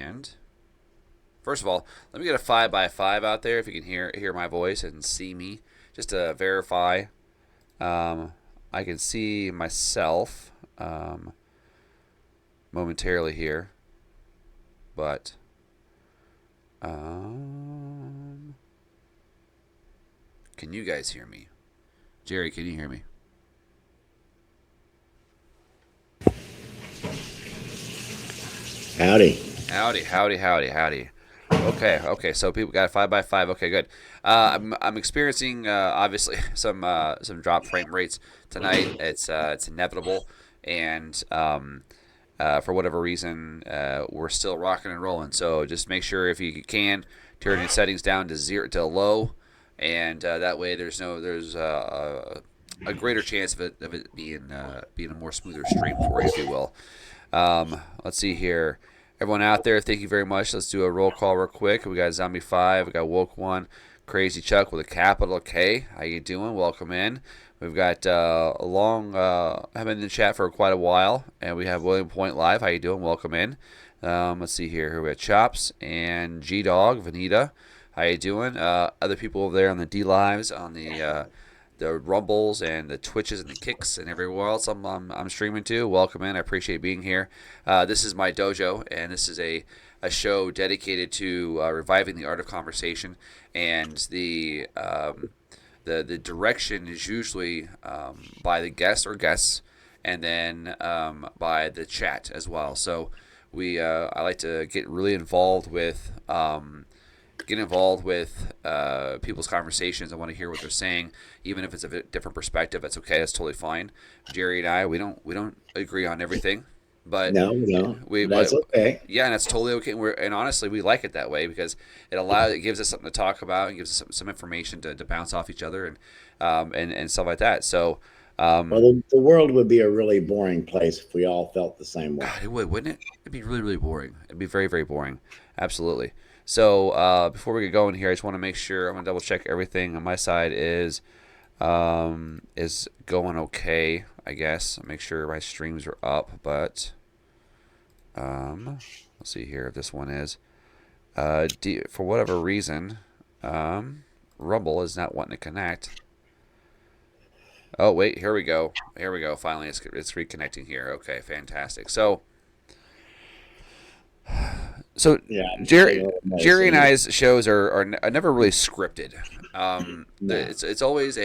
And first of all, let me get a 5x5 out there if you can hear my voice and see me, just to verify. I can see myself momentarily here, but can you guys hear me? Jerry, can you hear me? Howdy. Howdy, howdy, howdy, howdy. Okay. So people got a 5x5. Okay, good. I'm experiencing obviously some drop frame rates tonight. It's inevitable, and for whatever reason, we're still rocking and rolling. So just make sure if you can turn your settings down to zero to low, and that way there's a greater chance of it being a more smoother stream for you, if you will. Let's see here. Everyone out there, thank you very much. Let's do a roll call real quick. We got Zombie 5, we got Woke 1, Crazy Chuck with a capital K. How you doing? Welcome in. We've got have been in the chat for quite a while, and we have William Point Live. How you doing? Welcome in. Let's see here. Here we got Chops and G Dog, Vanita. How you doing? Other people over there on the D Lives, on the Rumbles and the Twitches and the Kicks and everywhere else I'm streaming to. Welcome in. I appreciate being here. This is my dojo, and this is a show dedicated to reviving the art of conversation. And the direction is usually by the guest or guests, and then by the chat as well. So I like to get really involved with people's conversations. I want to hear what they're saying, even if it's a different perspective. That's okay. That's totally fine. Jerry and I, we don't agree on everything, but No, but that's okay. yeah, and that's totally okay. And honestly, we like it that way because it gives us something to talk about, and gives us some information to bounce off each other and stuff like that. So. Well, the world would be a really boring place if we all felt the same way. God, it would, wouldn't it? It'd be really, really boring. It'd be very, very boring. Absolutely. So before we get going here, I just want to make sure I'm gonna double check everything on my side is going okay. I guess make sure my streams are up, but let's see here if this one is. For whatever reason, Rumble is not wanting to connect. Oh wait, here we go. Here we go. Finally, it's reconnecting here. Okay, fantastic. So Yeah, I'm just Jerry, getting a little Jerry and medicine. I's shows are never really scripted. No, It's always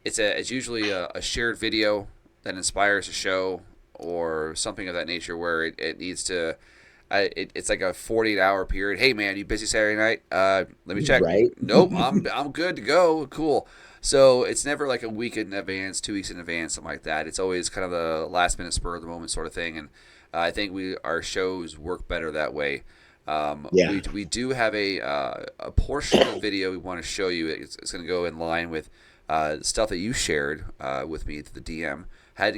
it's usually a shared video that inspires a show or something of that nature where it needs to. It's like a 48-hour period. Hey man, you busy Saturday night? Let me check. right? Nope, I'm good to go. Cool. So it's never like a week in advance, 2 weeks in advance, something like that. It's always kind of the last minute spur of the moment sort of thing, and I think our shows work better that way. Yeah, We do have a portion of the video we want to show you. It's going to go in line with stuff that you shared with me to the DM. Had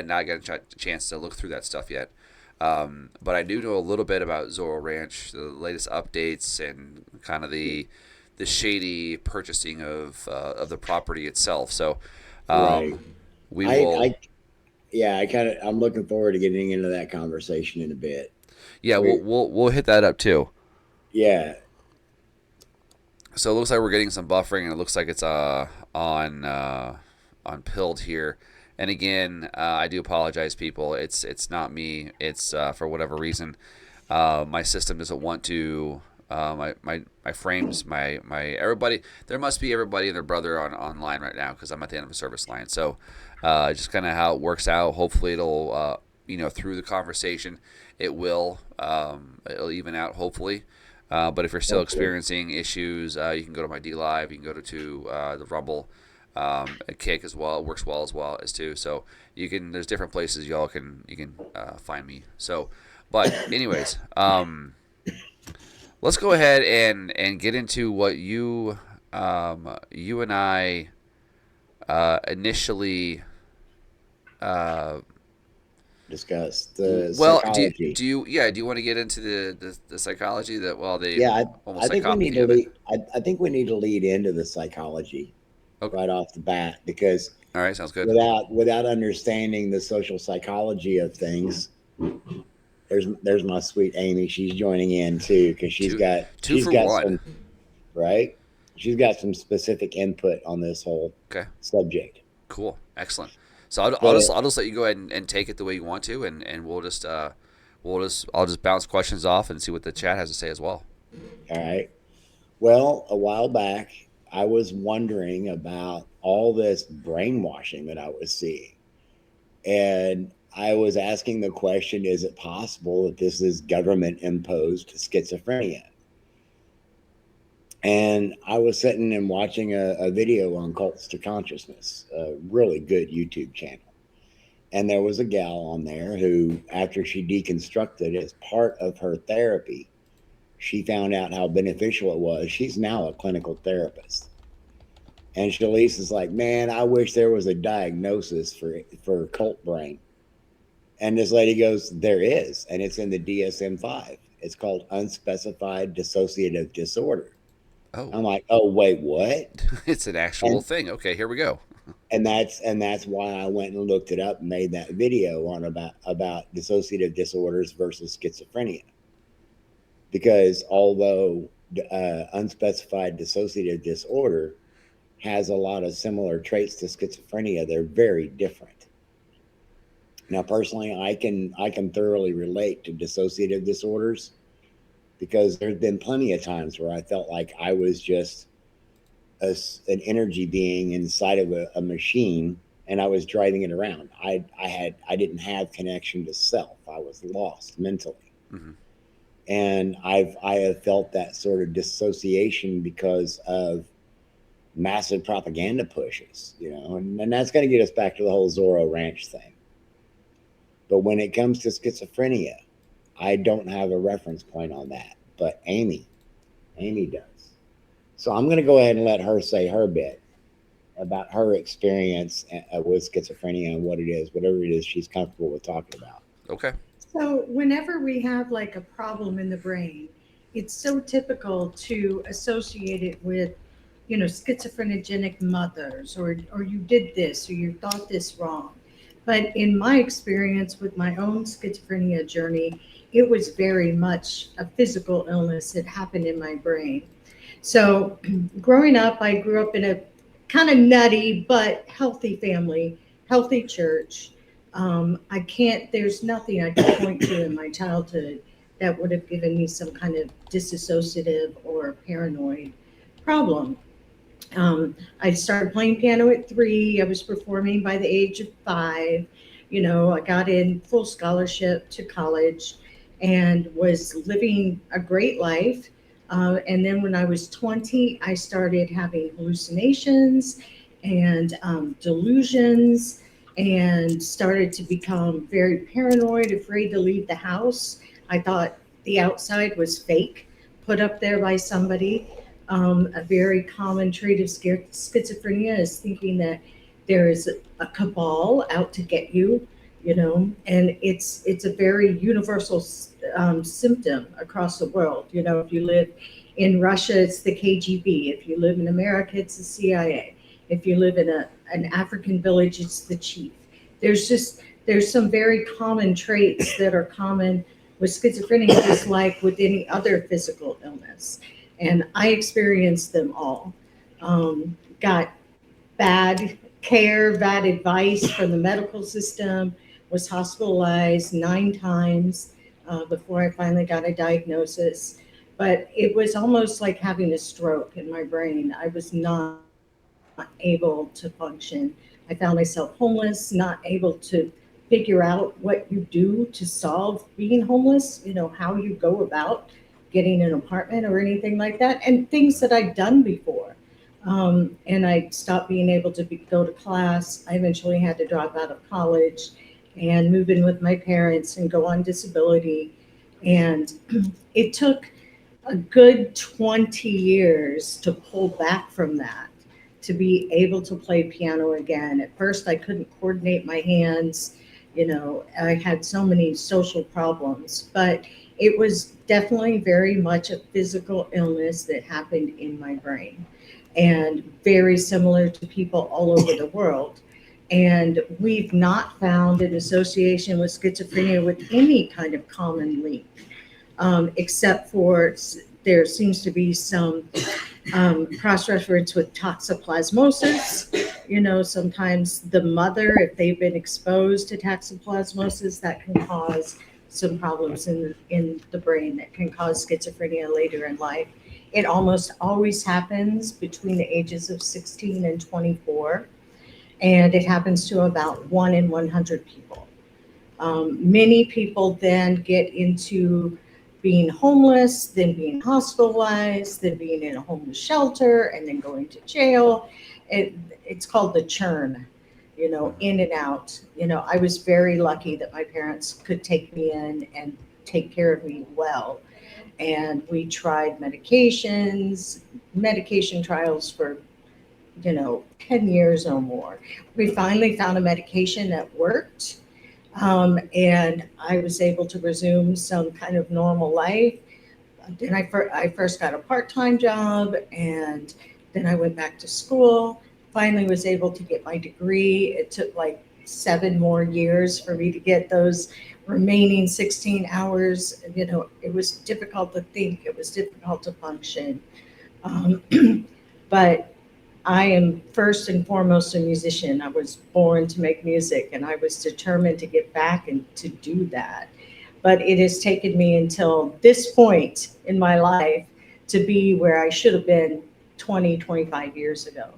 not got a chance to look through that stuff yet. But I do know a little bit about Zorro Ranch, the latest updates, and kind of the shady purchasing of the property itself. So right. we will. I yeah, I'm looking forward to getting into that conversation in a bit. Yeah, We, we'll hit that up too. yeah, So it looks like we're getting some buffering, and it looks like it's on pilled here. And again, I do apologize, people. It's not me. It's for whatever reason, my system doesn't want to. My frames, my everybody. There must be everybody and their brother online right now because I'm at the end of a service line. So just kind of how it works out. Hopefully it'll through the conversation it'll even out hopefully. But if you're still hopefully. experiencing issues, you can go to my D Live. You can go to the Rumble, a Kick as well. It works well as too. So you can. There's different places you can find me. So, but anyways, let's go ahead and get into what you and I initially. Discuss the Well, psychology. do you want to get into the psychology that the Yeah, almost I think we need psychopathy to of it? lead. I think we need to lead into the psychology Okay. right off the bat because All right, sounds good. without understanding the social psychology of things, There's my sweet Amy. She's joining in too because Two, two she's for got one. some right. She's got some specific input on this whole Okay. subject. Cool. Excellent. So I'll just But I'll just let you go ahead and take it the way you want to, and I'll just bounce questions off and see what the chat has to say as well. all right. Well, a while back, I was wondering about all this brainwashing that I was seeing. And I was asking the question, is it possible that this is government imposed schizophrenia? And I was sitting and watching a video on Cults to Consciousness, a really good YouTube channel. And there was a gal on there who, after she deconstructed as part of her therapy, she found out how beneficial it was. She's now a clinical therapist. And Shalise is like, man, I wish there was a diagnosis for cult brain. And this lady goes, there is, and it's in the DSM-5. It's called unspecified dissociative disorder. Oh, I'm like, oh wait, what? it's an actual And thing. Okay, here we go. that's why I went and looked it up and made that video on about dissociative disorders versus schizophrenia. Because although unspecified dissociative disorder has a lot of similar traits to schizophrenia, they're very different. Now, personally, I can thoroughly relate to dissociative disorders because there's been plenty of times where I felt like I was just an energy being inside of a machine, and I was driving it around. I didn't have connection to self. I was lost mentally. Hmm. And I have felt that sort of dissociation because of massive propaganda pushes, and that's going to get us back to the whole Zorro Ranch thing. But when it comes to schizophrenia, I don't have a reference point on that, but Amy does. So I'm going to go ahead and let her say her bit about her experience with schizophrenia and what it is, whatever it is she's comfortable with talking about. Okay. So, whenever we have like a problem in the brain, it's so typical to associate it with, schizophrenogenic mothers, or you did this, or you thought this wrong. But in my experience with my own schizophrenia journey, it was very much a physical illness that happened in my brain. So, growing up, I grew up in a kind of nutty but healthy family, healthy church. There's nothing I could point to in my childhood that would have given me some kind of dissociative or paranoid problem. I started playing piano at 3. I was performing by the age of 5. I got in full scholarship to college and was living a great life. And then when I was 20, I started having hallucinations and delusions and started to become very paranoid, afraid to leave the house. I thought the outside was fake, put up there by somebody. A very common trait of schizophrenia is thinking that there is a cabal out to get you, and it's a very universal symptom across the world. If you live in Russia, it's the KGB. If you live in America, it's the CIA. If you live in an African village, it's the chief. There's some very common traits that are common with schizophrenia, just like with any other physical illness. And I experienced them all. Got bad care, bad advice from the medical system, was hospitalized 9 times before I finally got a diagnosis. But it was almost like having a stroke in my brain. I was not able to function. I found myself homeless, not able to figure out what you do to solve being homeless, how you go about getting an apartment or anything like that, and things that I'd done before. And I stopped being able to go to class. I eventually had to drop out of college and move in with my parents and go on disability. And it took a good 20 years to pull back from that, to be able to play piano again. At first, I couldn't coordinate my hands. I had so many social problems, but it was definitely very much a physical illness that happened in my brain, and very similar to people all over the world. And we've not found an association with schizophrenia with any kind of common link, except for there seems to be some cross-reference with toxoplasmosis. Sometimes the mother, if they've been exposed to toxoplasmosis, that can cause some problems in the brain that can cause schizophrenia later in life. It almost always happens between the ages of 16 and 24, and it happens to about 1 in 100 people. Many people then get into being homeless, then being hospitalized, then being in a homeless shelter, and then going to jail. It's called the churn, in and out. I was very lucky that my parents could take me in and take care of me well. And we tried medication trials for 10 years or more. We finally found a medication that worked, and I was able to resume some kind of normal life. Then I first got a part-time job, and then I went back to school. Finally was able to get my degree. It took like 7 more years for me to get those remaining 16 hours. It was difficult to think. It was difficult to function. But I am first and foremost a musician. I was born to make music, and I was determined to get back and to do that. But it has taken me until this point in my life to be where I should have been 20, 25 years ago.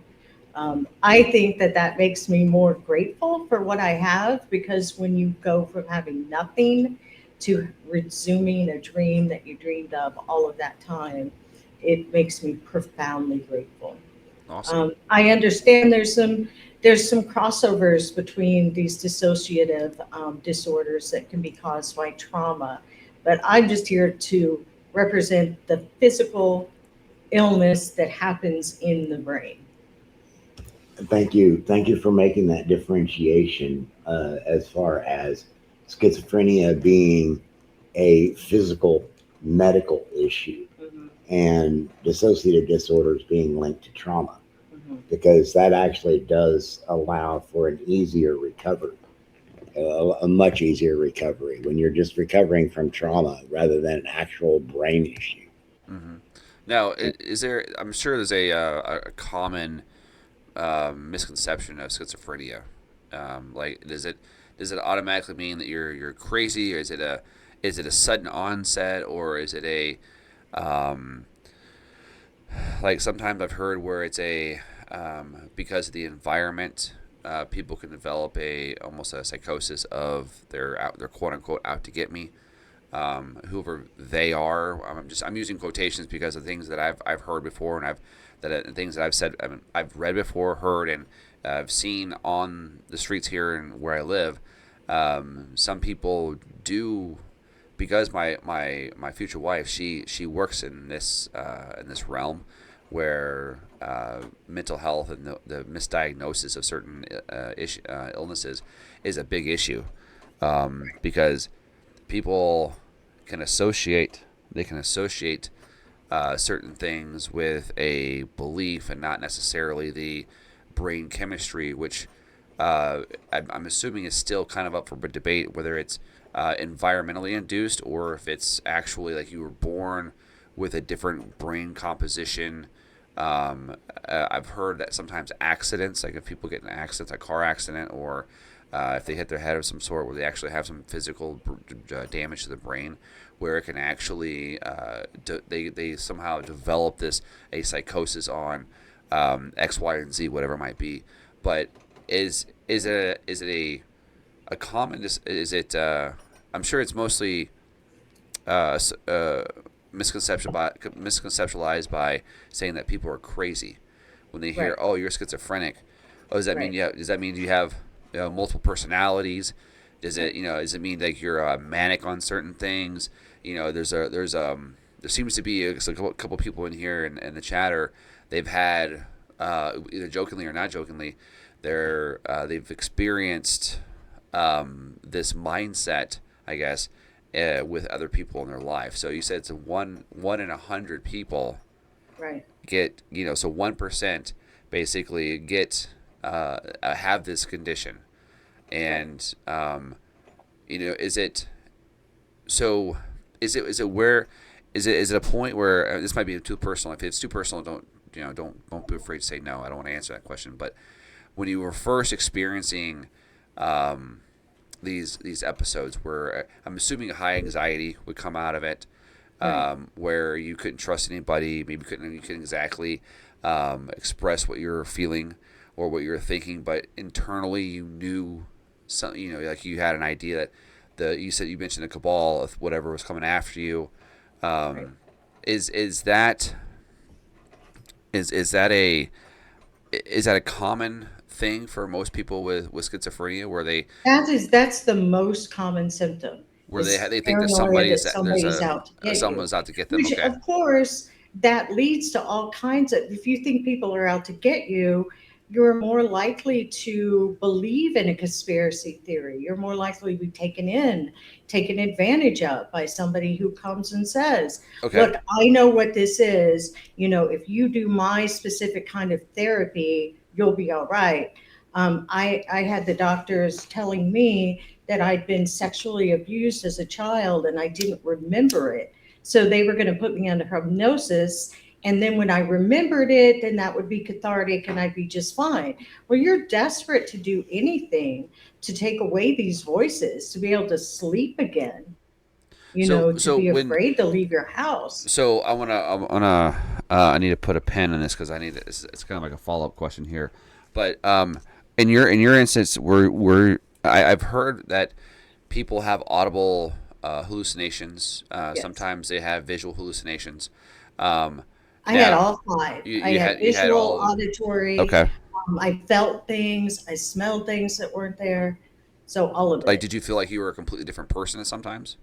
I think that makes me more grateful for what I have, because when you go from having nothing to resuming a dream that you dreamed of all of that time, it makes me profoundly grateful. Awesome. I understand there's some crossovers between these dissociative disorders that can be caused by trauma, but I'm just here to represent the physical illness that happens in the brain. Thank you for making that differentiation as far as schizophrenia being a physical medical issue, Mm-hmm. and dissociative disorders being linked to trauma, Mm-hmm. because that actually does allow for an easier recovery, a much easier recovery when you're just recovering from trauma rather than an actual brain issue. Mm-hmm. Now, is there? I'm sure there's a common misconception of schizophrenia. Like, does it automatically mean that you're crazy, or is it a sudden onset, or is it a like sometimes I've heard where it's a because of the environment, people can develop almost a psychosis of they're quote unquote out to get me. Whoever they are, I'm using quotations because of things that I've heard before, and things that I've said, I've read before, heard, and I've seen on the streets here and where I live. Some people do, because my future wife, she works in this realm where mental health and the misdiagnosis of certain illnesses is a big issue, because people can associate certain things with a belief and not necessarily the brain chemistry, which I'm assuming is still kind of up for debate, whether it's environmentally induced or if it's actually like you were born with a different brain composition. I've heard that sometimes accidents, like if people get in accidents, a car accident, or if they hit their head of some sort, where they actually have some physical damage to the brain, where it can actually they somehow develop a psychosis on X, Y, and Z, whatever it might be. But is it a common? Is it? I'm sure it's mostly misconceptualized by saying that people are crazy when they hear, Right. "Oh, you're schizophrenic." Oh, does that mean Right. yeah? Does that mean you have multiple personalities? Does it mean like you're manic on certain things? There seems to be a couple people in here in the chatter. They've had either jokingly or not jokingly, they've experienced this mindset, I guess, with other people in their life. So you said it's one in 100 people Right. get, so 1% basically get have this condition, and is it so? Is it where is it a point where this might be too personal? If it's too personal, don't be afraid to say no. I don't want to answer that question. But when you were first experiencing these episodes, where I'm assuming a high anxiety would come out of it, where you couldn't trust anybody, maybe you couldn't exactly express what you're feeling or what you're thinking, but internally you knew something. Like you had an idea that you mentioned the cabal of whatever was coming after you. Is that a common thing for most people with schizophrenia, where That's the most common symptom. they think that Paranoia that there's somebody's out to get you. someone's out to get them? Which, Okay. of course, that leads to all kinds of. If you think people are out to get you, you're more likely to believe in a conspiracy theory. You're more likely to be taken advantage of by somebody who comes and says, Okay. "Look, I know what this is. If you do my specific kind of therapy, you'll be all right." I had the doctors telling me that I'd been sexually abused as a child and I didn't remember it. So they were going to put me under hypnosis. And then when I remembered it, then that would be cathartic and I'd be just fine. Well, you're desperate to do anything to take away these voices, to be able to sleep again, to be afraid to leave your house. So I need to put a pin in this because it's kind of like a follow up question here, but in your instance, I've heard that people have audible hallucinations. Yes. Sometimes they have visual hallucinations. I had all five. I had visual, auditory. Okay. I felt things. I smelled things that weren't there. So all of it. Like, did you feel like you were a completely different person sometimes?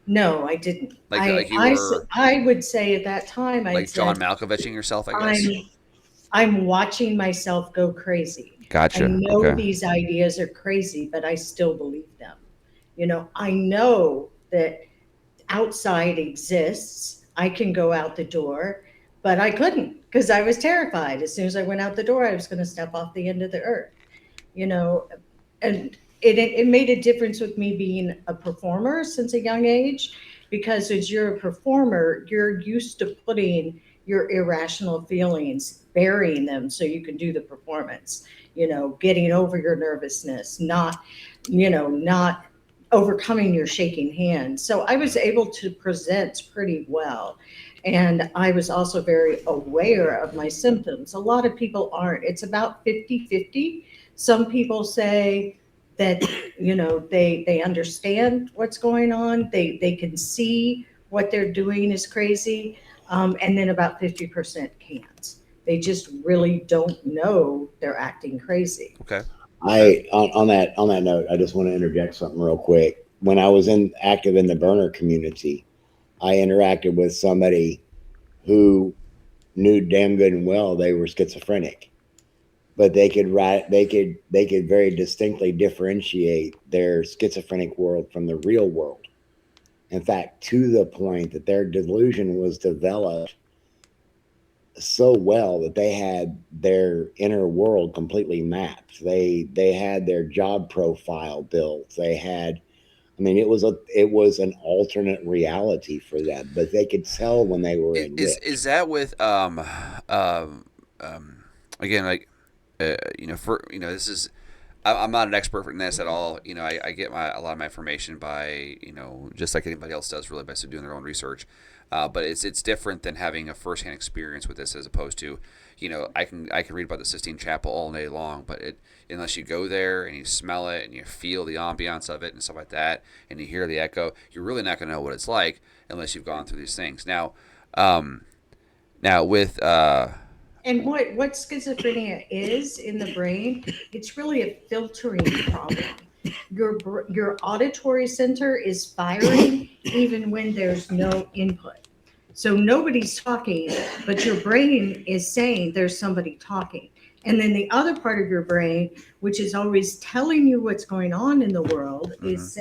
No, I didn't. Like you were. I would say at that time, like John Malkoviching yourself, I guess. I'm watching myself go crazy. Gotcha. I know these ideas are crazy, but I still believe them. I know that outside exists. I can go out the door, but I couldn't because I was terrified. As soon as I went out the door, I was going to step off the end of the earth. And it made a difference with me being a performer since a young age, because as you're a performer, you're used to putting your irrational feelings, burying them so you can do the performance, getting over your nervousness, not overcoming your shaking hand. So I was able to present pretty well. And I was also very aware of my symptoms. A lot of people aren't. It's about 50-50. Some people say that, they understand what's going on. They can see what they're doing is crazy. And then about 50% can't. They just really don't know they're acting crazy. Okay. On that note, I just want to interject something real quick. When I was active in the burner community, I interacted with somebody who knew damn good and well they were schizophrenic, but they could very distinctly differentiate their schizophrenic world from the real world. In fact, to the point that their delusion was developed so well that they had their inner world completely mapped. They had their job profile built. It was an alternate reality for them, but they could tell when they were in. Is that with again, like this is, I'm not an expert in this at all. I get a lot of my information by just like anybody else does, really, by doing their own research. But it's different than having a firsthand experience with this, as opposed to, I can read about the Sistine Chapel all day long, but unless you go there and you smell it and you feel the ambiance of it and stuff like that, and you hear the echo, you're really not going to know what it's like unless you've gone through these things. Now with and what schizophrenia is in the brain, it's really a filtering problem. Your auditory center is firing even when there's no input. So nobody's talking, but your brain is saying there's somebody talking. And then the other part of your brain, which is always telling you what's going on in the world, is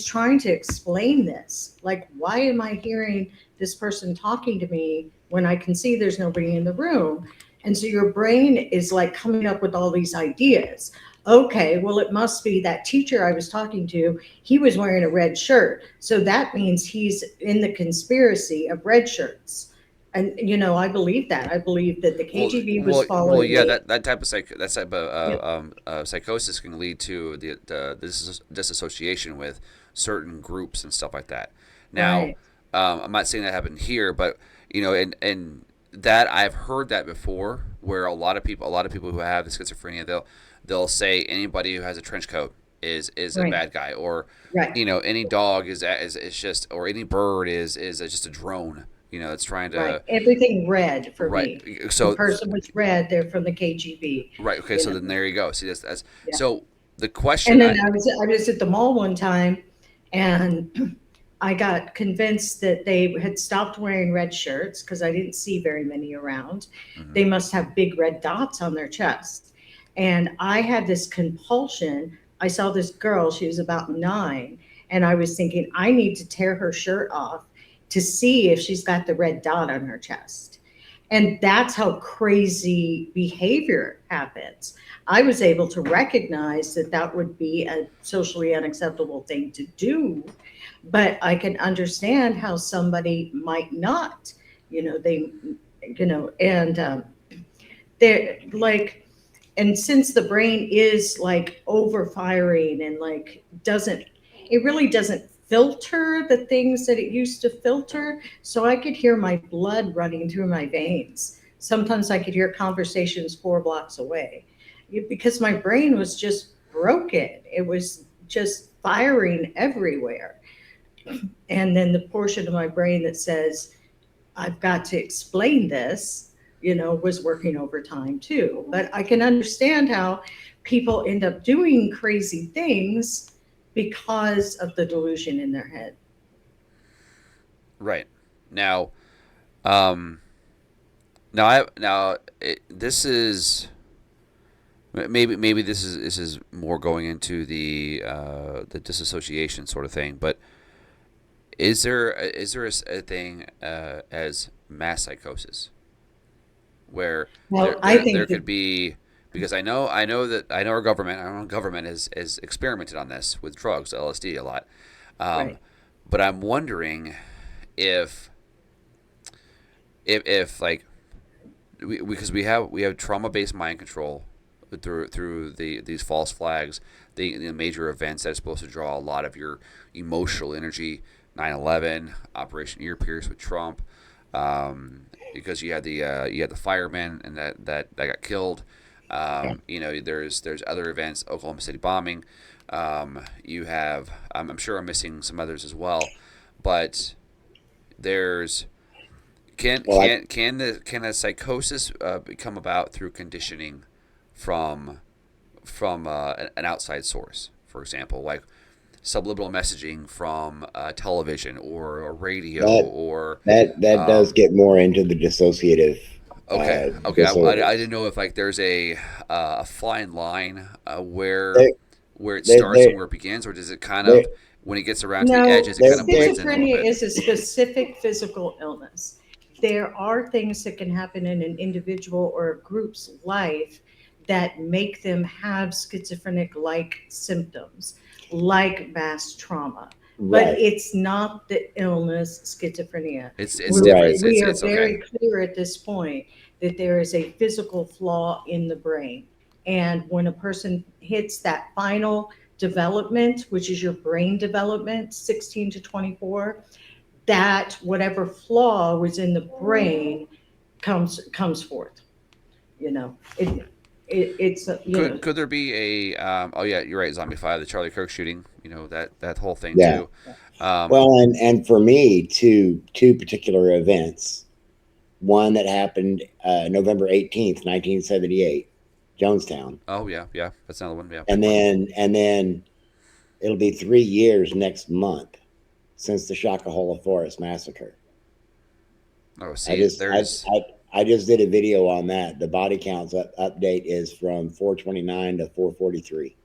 trying to explain this. Like, why am I hearing this person talking to me when I can see there's nobody in the room? And so your brain is like coming up with all these ideas. Okay, well, it must be that teacher I was talking to, he was wearing a red shirt. So that means he's in the conspiracy of red shirts. And, I believe that. I believe that the Well, KGB was well, following yeah. me. That type of Yep. psychosis can lead to the disassociation with certain groups and stuff like that. Now, Right, I'm not saying that happened here, but and that I've heard that before, where a lot of people who have the schizophrenia, they'll say anybody who has a trench coat is a right, bad guy, or right, any dog is just, or any bird is just a drone. It's trying right. to. Everything red for Right. me. The So person was red, they're from the KGB, right. Okay. you So know. then there you go. See, that's Yeah. so the And question. then I was at the mall one time, and I got convinced that they had stopped wearing red shirts because I didn't see very many around. Mhm. They must have big red dots on their chest. And I had this compulsion. I saw this girl, she was about 9, and I was thinking, I need to tear her shirt off to see if she's got the red dot on her chest. And that's how crazy behavior happens. I was able to recognize that that would be a socially unacceptable thing to do, but I can understand how somebody might not. They, and they're like, and since the brain is like over firing and like doesn't, it really doesn't filter the things that it used to filter. So I could hear my blood running through my veins. Sometimes I could hear conversations 4 blocks away because my brain was just broken. It was just firing everywhere. And then the portion of my brain that says, I've got to explain this, was working overtime too. But I can understand how people end up doing crazy things because of the delusion in their head. Right. Now, um, this is maybe this is more going into the disassociation sort of thing, but is there a thing as mass psychosis where Well, I there think that could be, because I know our government has experimented on this with drugs, LSD a lot, um, right. but I'm wondering if like because we have trauma based mind control through these false flags, the major events that are supposed to draw a lot of your emotional energy. 9/11, Operation Ear Pierce with Trump, because you had the firemen and that got killed. Yeah. There's other events, Oklahoma City bombing. You have, I'm sure I'm missing some others as well, but there's can Well, I, can can a psychosis come about through conditioning from an outside source, for example, like subliminal messaging from television or a radio that or that does um, get more into the dissociative okay. I disorders. didn't know if like there's a fine line They where it they starts and they where it begins, or does it kind they of, when it gets around to the No, edges, it kind of they blends in a little schizophrenia bit? is a specific physical illness. There are things that can happen in an individual or a group's life that make them have schizophrenic like symptoms, like mass trauma. But right, it's not the illness schizophrenia. It's We're, different. right. we are It's okay. very clear at this point that there is a physical flaw in the brain. And when a person hits that final development, which is your brain development, 16 to 24, that whatever flaw was in the brain comes forth. It's. Could there be a oh yeah, you're right, Zombie 5, the Charlie Kirk shooting, that whole thing Yeah. too. Um, Well, and for me, two particular events. One that happened November 18th, 1978, Jonestown, oh yeah, yeah, that's another one. Yeah, big and one. then it'll be 3 years next month since the Shakahola Forest massacre. Oh, I see, just I there's I, I just did a video on that. The body counts update is from 429 to 443.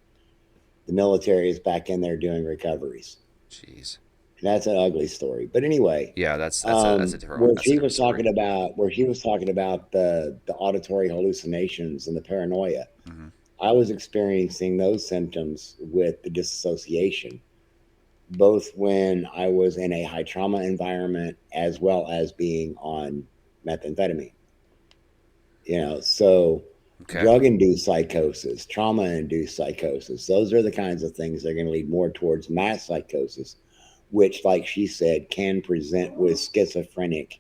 The military is back in there doing recoveries. jeez. That's an ugly story. But anyway, Yeah, that's a different where that's a she different was story. talking about the auditory hallucinations and the paranoia, Hmm. I was experiencing those symptoms with the disassociation, both when I was in a high trauma environment as well as being on methamphetamine. So Okay. drug induced psychosis, trauma induced psychosis, those are the kinds of things that are going to lead more towards mass psychosis, which, like she said, can present with schizophrenic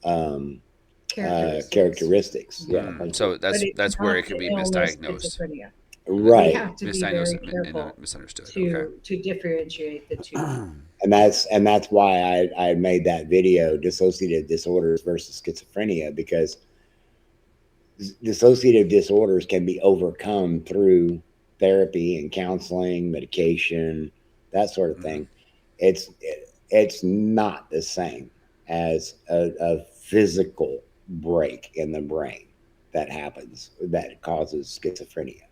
um, Characteristics. characteristics. Yeah, Mhm. Mm. thank you. So But it's that's where not it can the be illness misdiagnosed. schizophrenia. We Right. have to be Misdiagnosed very careful and misunderstood. Okay. to differentiate the two. And that's why I made that video, dissociative disorders versus schizophrenia, because dissociative disorders can be overcome through therapy and counseling, medication, that sort of Hmm. thing. It's not the same as a physical break in the brain that happens that causes schizophrenia.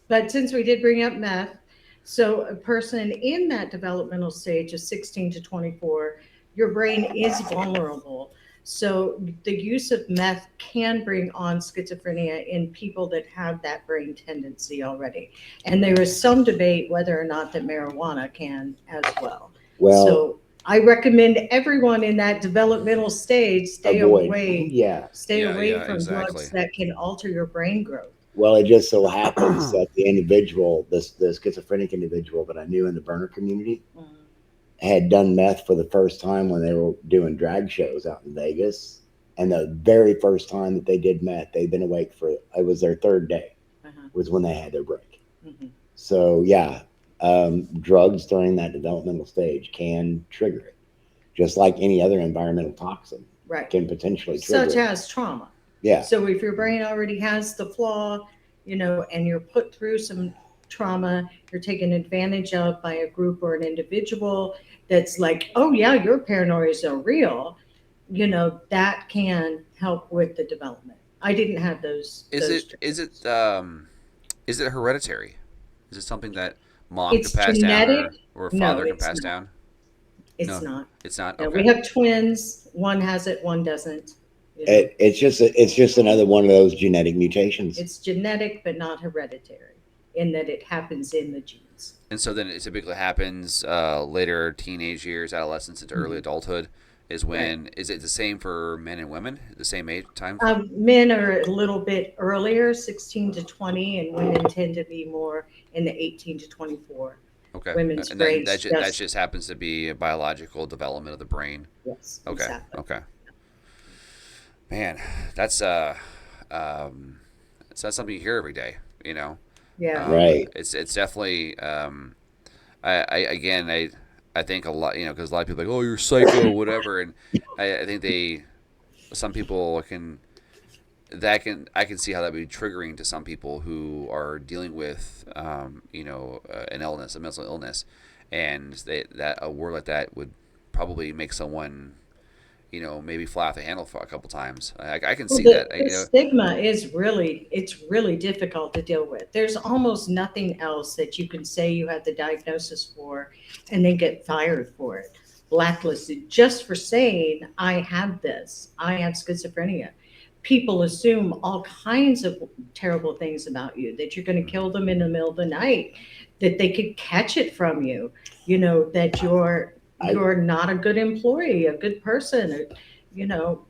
But since we did bring up meth, so a person in that developmental stage of 16 to 24, your brain is vulnerable. So the use of meth can bring on schizophrenia in people that have that brain tendency already. And there is some debate whether or not that marijuana can as well. Well, So I recommend everyone in that developmental stage avoid. Yeah. stay Yeah. away Yeah. from drugs Exactly. that can alter your brain growth. Well, it just so happens that the individual, the schizophrenic individual that I knew in the burner community, Mhm. had done meth for the first time when they were doing drag shows out in Vegas. And the very first time that they did meth, they'd been awake for, it was their third day, Uh-huh. was when they had their break. Mhm. So, yeah, drugs during that developmental stage can trigger it, just like any other environmental toxin Right. can potentially trigger Such it. as trauma. Yeah, So if your brain already has the flaw, and you're put through some trauma, you're taken advantage of by a group or an individual that's like, oh yeah, your paranoias are real, that can help with the development. I didn't have Is those it is triggers. it is it hereditary? Is it something that mom could It's pass down genetic. or No, father can it's pass not. down? It's No, not. it's not. No, we Okay. have twins. One has it, one doesn't. You know, it's just another one of those genetic mutations. it's genetic, but not hereditary in that it happens in the genes. And so then it typically happens later teenage years, adolescence into early Mhm. adulthood is Right. when is it the same for men and women? The same age time? Men are a little bit earlier, 16 to 20, and women tend to be more in the 18 to 24. Okay. Women's And that brains that just, just happens to be a biological development of the brain. yes, Okay. exactly. Okay. Man, that's um it's not something you hear every day, you know. Yeah. Right. It's definitely I again I think a lot, because a lot of people are like, oh, you're psycho, whatever, and I think some people I can see how that would be triggering to some people who are dealing with an illness, a mental illness, and that a word like that would probably make someone maybe fly off the handle for a couple times. I can Well, see that. the stigma is it's really difficult to deal with. There's almost nothing else that you can say you have the diagnosis for and then get fired for it, blacklisted just for saying, I have this, I have schizophrenia. People assume all kinds of terrible things about you, that you're going to kill them in the middle of the night, that they could catch it from you, that I you're not a good employee, a good person,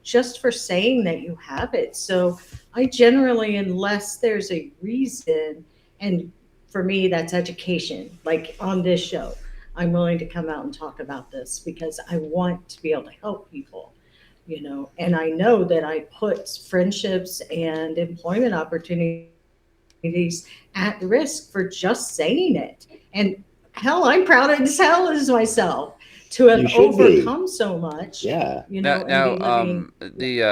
just for saying that you have it. So I generally, unless there's a reason, and for me, that's education, like on this show, I'm willing to come out and talk about this because I want to be able to help people, and I know that I put friendships and employment opportunities at risk for just saying it. And hell, I'm proud as hell as myself to have You should be. overcome so much, Yeah. and be living. Yeah. the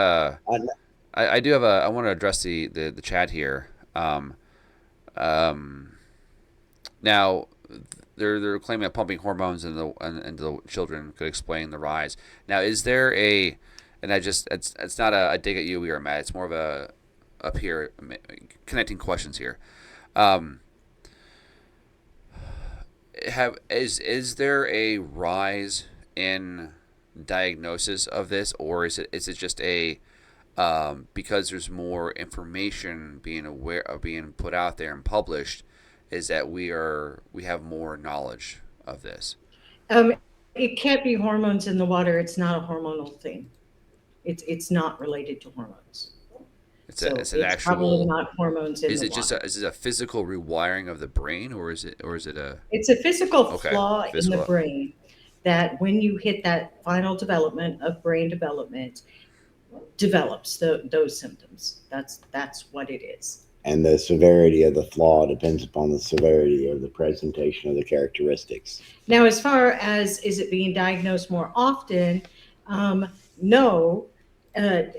I, I do have I want to address the chat here. Um, Now they're claiming that pumping hormones into the children could explain the rise. Now, is there a and I just it's not a dig at you or Matt. It's more of a up here connecting questions here. Um, is there a rise in diagnosis of this, or is it just a because there's more information being put out there and published, is that we have more knowledge of this? Um, it can't be hormones in the water. It's not a hormonal thing. It's not related to hormones. So It's an it's probably actual. not hormones in Is the it just water. is it a physical rewiring of the brain, or is it a It's a physical okay flaw in the physical? brain that when you hit that final development of brain development, develops those symptoms. That's what it is. And the severity of the flaw depends upon the severity of the presentation of the characteristics. Now, as far as is it being diagnosed more often, no.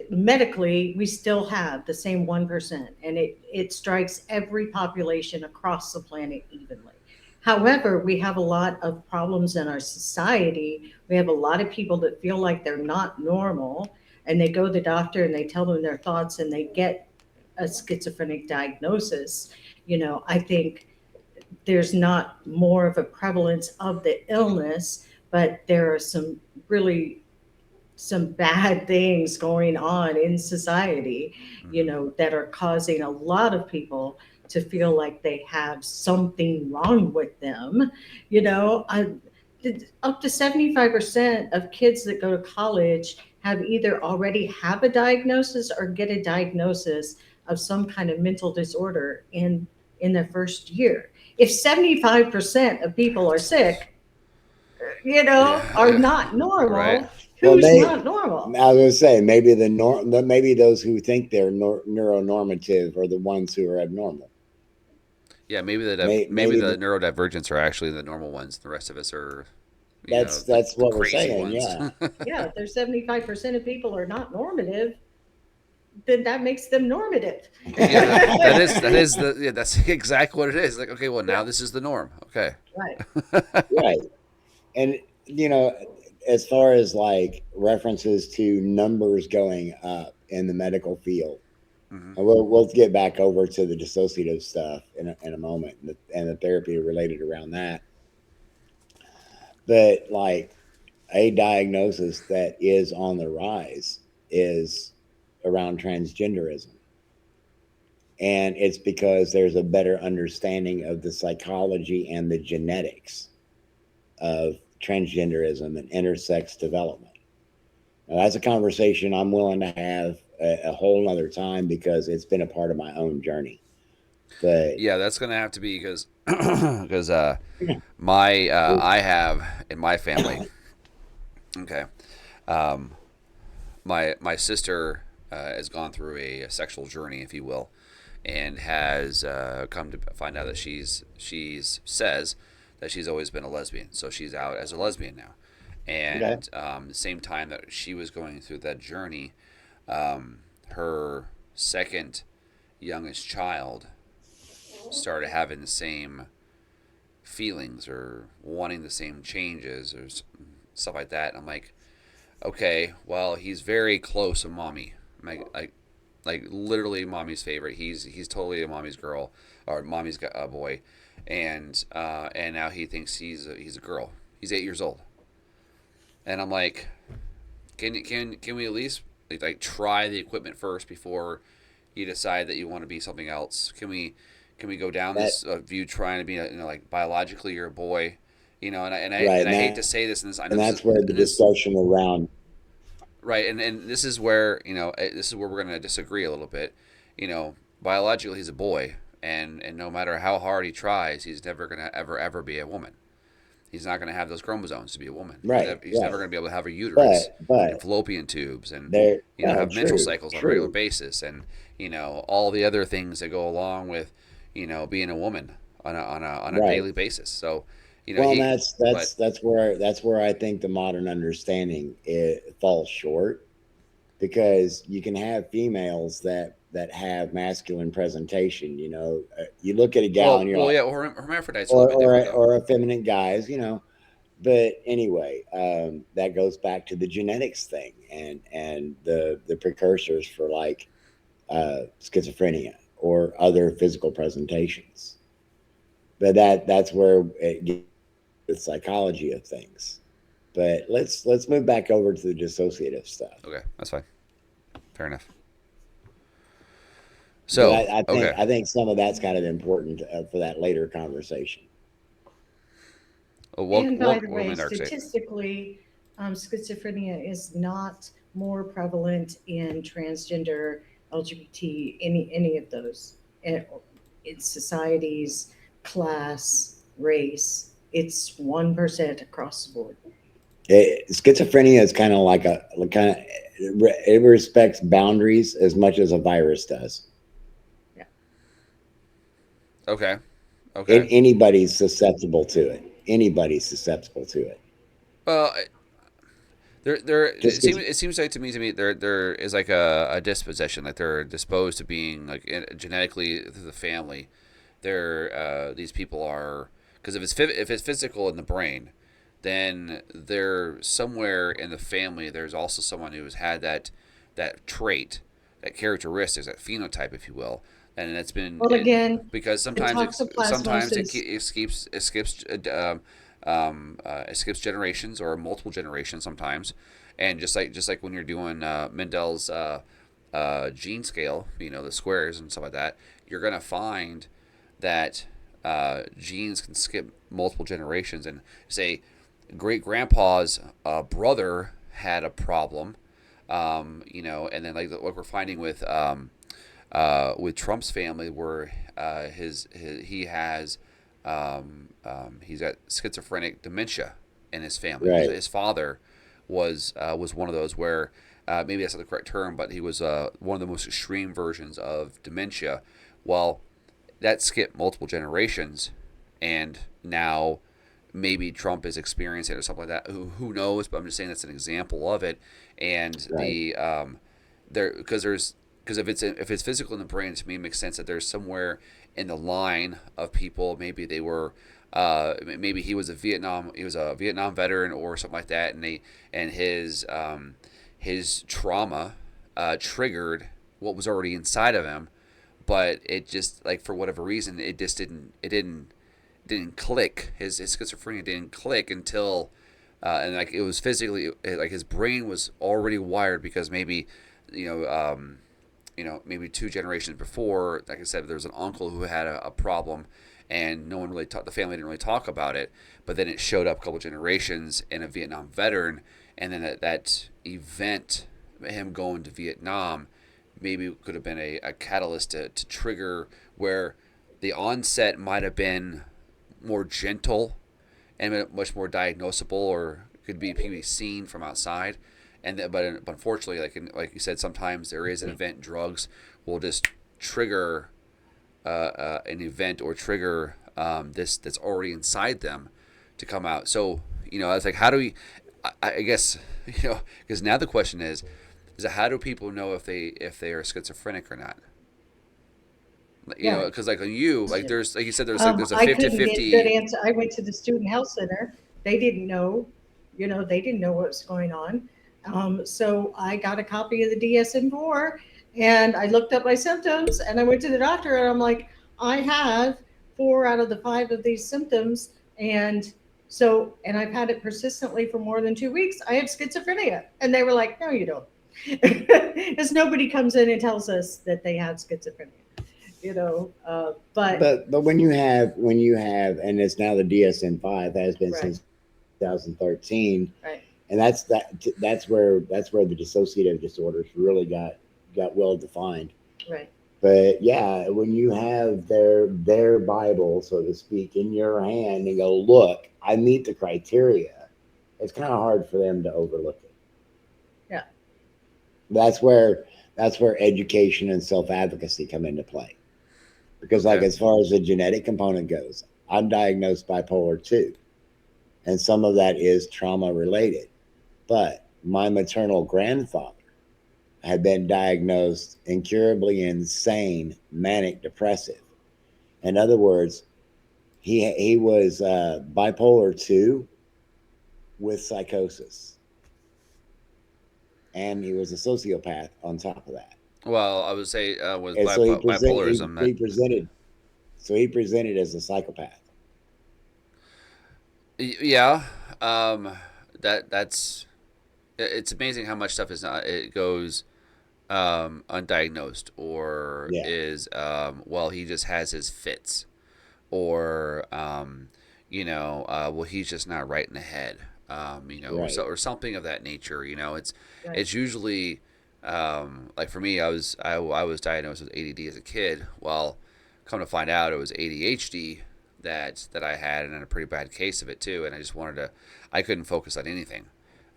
Medically, we still have the same 1%, and it strikes every population across the planet evenly. However, we have a lot of problems in our society. We have a lot of people that feel like they're not normal, and they go to the doctor and they tell them their thoughts, and they get a schizophrenic diagnosis. I think there's not more of a prevalence of the illness, but there are some bad things going on in society, Mm-hmm. that are causing a lot of people to feel like they have something wrong with them. Up to 75% of kids that go to college have either already have a diagnosis or get a diagnosis of some kind of mental disorder in their first year. If 75% of people are sick, are Yeah, not right. normal, Well, who's not normal? I was going to say maybe maybe those who think they're neuronormative are the ones who are abnormal. Yeah, maybe Maybe the neurodivergents are actually the normal ones. The rest of us are, that's the what we're crazy saying. ones. Yeah, Yeah, if there's 75% of people are not normative, then that makes them normative. Yeah, that is the yeah, that's exactly what it is. Like, okay, well Yeah, now this is the norm. Okay. right. right. And you know, as far as like references to numbers going up in the medical field, Hmm. and we'll get back over to the dissociative stuff in a moment, and the therapy related around that. But like a diagnosis that is on the rise is around transgenderism. And it's because there's a better understanding of the psychology and the genetics of transgenderism and intersex development. Now, that's a conversation I'm willing to have a whole nother time because it's been a part of my own journey. But Yeah, that's gonna have to be because because my I have in my family. Okay, um, my sister has gone through a sexual journey, if you will, and has come to find out that she's says that she's always been a lesbian, so she's out as a lesbian now. okay, And the same time that she was going through that journey, her second youngest child started having the same feelings or wanting the same changes or stuff like that. And I'm like, okay, well, he's very close to mommy. Like literally mommy's favorite. He's totally a mommy's girl or mommy's boy, and now he thinks he's a girl. He's 8 years old, and I'm like, can we at least like try the equipment first before you decide that you want to be something else? Can we go down that this view trying to be like biologically you're a boy, right, and I hate to say this, and this I know and this that's is where the and this discussion around right, and this is where this is where we're going to disagree a little bit. Biologically he's a boy, and no matter how hard he tries, he's never going to ever be a woman. He's not going to have those chromosomes to be a woman. right, He's never right. going to be able to have a uterus and But fallopian tubes and there, have menstrual true, cycles on a regular true. basis and all the other things that go along with being a woman on a Right. daily basis. So Well, and he but that's where I think the modern understanding it falls short because you can have females that have masculine presentation. You look at a gal and you're well like, yeah, or hermaphrodites are a little bit different though. or effeminate guys. But anyway, that goes back to the genetics thing and the precursors for like schizophrenia or other physical presentations. But that's where it gets the psychology of things. But let's move back over to the dissociative stuff. Okay, that's fine. Fair enough. But So, okay. I think some of that's kind of important for that later conversation. And by the Welcome way, in, Darkseid. statistically, schizophrenia is not more prevalent in transgender, LGBT, any of those. It's societies, class, race. It's 1% across the board. Schizophrenia is kind of like a kind of it respects boundaries as much as a virus does. Yeah. Okay. Okay. Anybody's susceptible to it. Anybody's susceptible to it. Well, there Just because, it seems like to me there is like a disposition, like they're disposed to being like genetically through the family. These people are, because if it's physical in the brain, then they're somewhere in the family. There's also someone who's had that trait, that characteristics, that phenotype, if you will, and that's been Well, again, because the sometimes toxoplasmosis. it skips generations or multiple generations sometimes, and just like when you're doing Mendel's gene scale, the squares and stuff like that, you're gonna find that genes can skip multiple generations, and say great grandpa's brother had a problem, and then like what we're finding with Trump's family, where he has he's got schizophrenic dementia in his family. right? His father was one of those where maybe that's not the correct term, but he was one of the most extreme versions of dementia. Well, that skipped multiple generations, and now maybe Trump is experiencing it or something like that. Who knows? But I'm just saying that's an example of it. And Right. because if it's physical in the brain, to me it makes sense that there's somewhere in the line of people. Maybe they were, maybe he was a Vietnam veteran or something like that, and his trauma triggered what was already inside of him, but it just, like, for whatever reason, it just didn't click. His schizophrenia didn't click until and like it was physically, like his brain was already wired, because maybe you know maybe two generations before, like I said, there was an uncle who had a problem, and no one really the family didn't really talk about it, but then it showed up a couple generations in a Vietnam veteran, and then that event, him going to Vietnam, maybe could have been a catalyst to trigger, where the onset might have been more gentle and much more diagnosable, or could be seen from outside. But unfortunately, like you said, sometimes there is an event. Drugs will just trigger an event, or trigger this that's already inside them to come out. So it's like, how do we? I guess because now the question is how do people know if they are schizophrenic or not? Yeah. Because like on you, like there's, like you said, there's a I couldn't get good 50-50. answer. I went to the student health center. They didn't know, they didn't know what was going on. So I got a copy of the DSM-4 and I looked up my symptoms and I went to the doctor and I'm like, I have 4 out of the 5 of these symptoms. And I've had it persistently for more than 2 weeks. I have schizophrenia. And they were like, no, you don't. Because nobody comes in and tells us that they have schizophrenia. But when you have, and it's now the DSM-5, has been Right. since 2013, Right. and that's where the dissociative disorders really got well defined. Right. But yeah, when you have their Bible, so to speak, in your hand and go, look, I meet the criteria, it's kind of hard for them to overlook it. Yeah. That's where education and self-advocacy come into play. Because like, Okay. as far as the genetic component goes, I'm diagnosed bipolar 2. And some of that is trauma related. But my maternal grandfather had been diagnosed incurably insane, manic depressive. In other words, he was bipolar 2 with psychosis. And he was a sociopath on top of that. Well, I would say with And so bipolarism, that he presented as a psychopath. yeah, that's it's amazing how much stuff is not it goes undiagnosed or Yeah. is well he just has his fits or well he's just not right in the head, Right. or something of that nature. Right. It's usually like for me, I was diagnosed with ADD as a kid. Well, come to find out, it was ADHD that I had, and a pretty bad case of it too. And I couldn't focus on anything.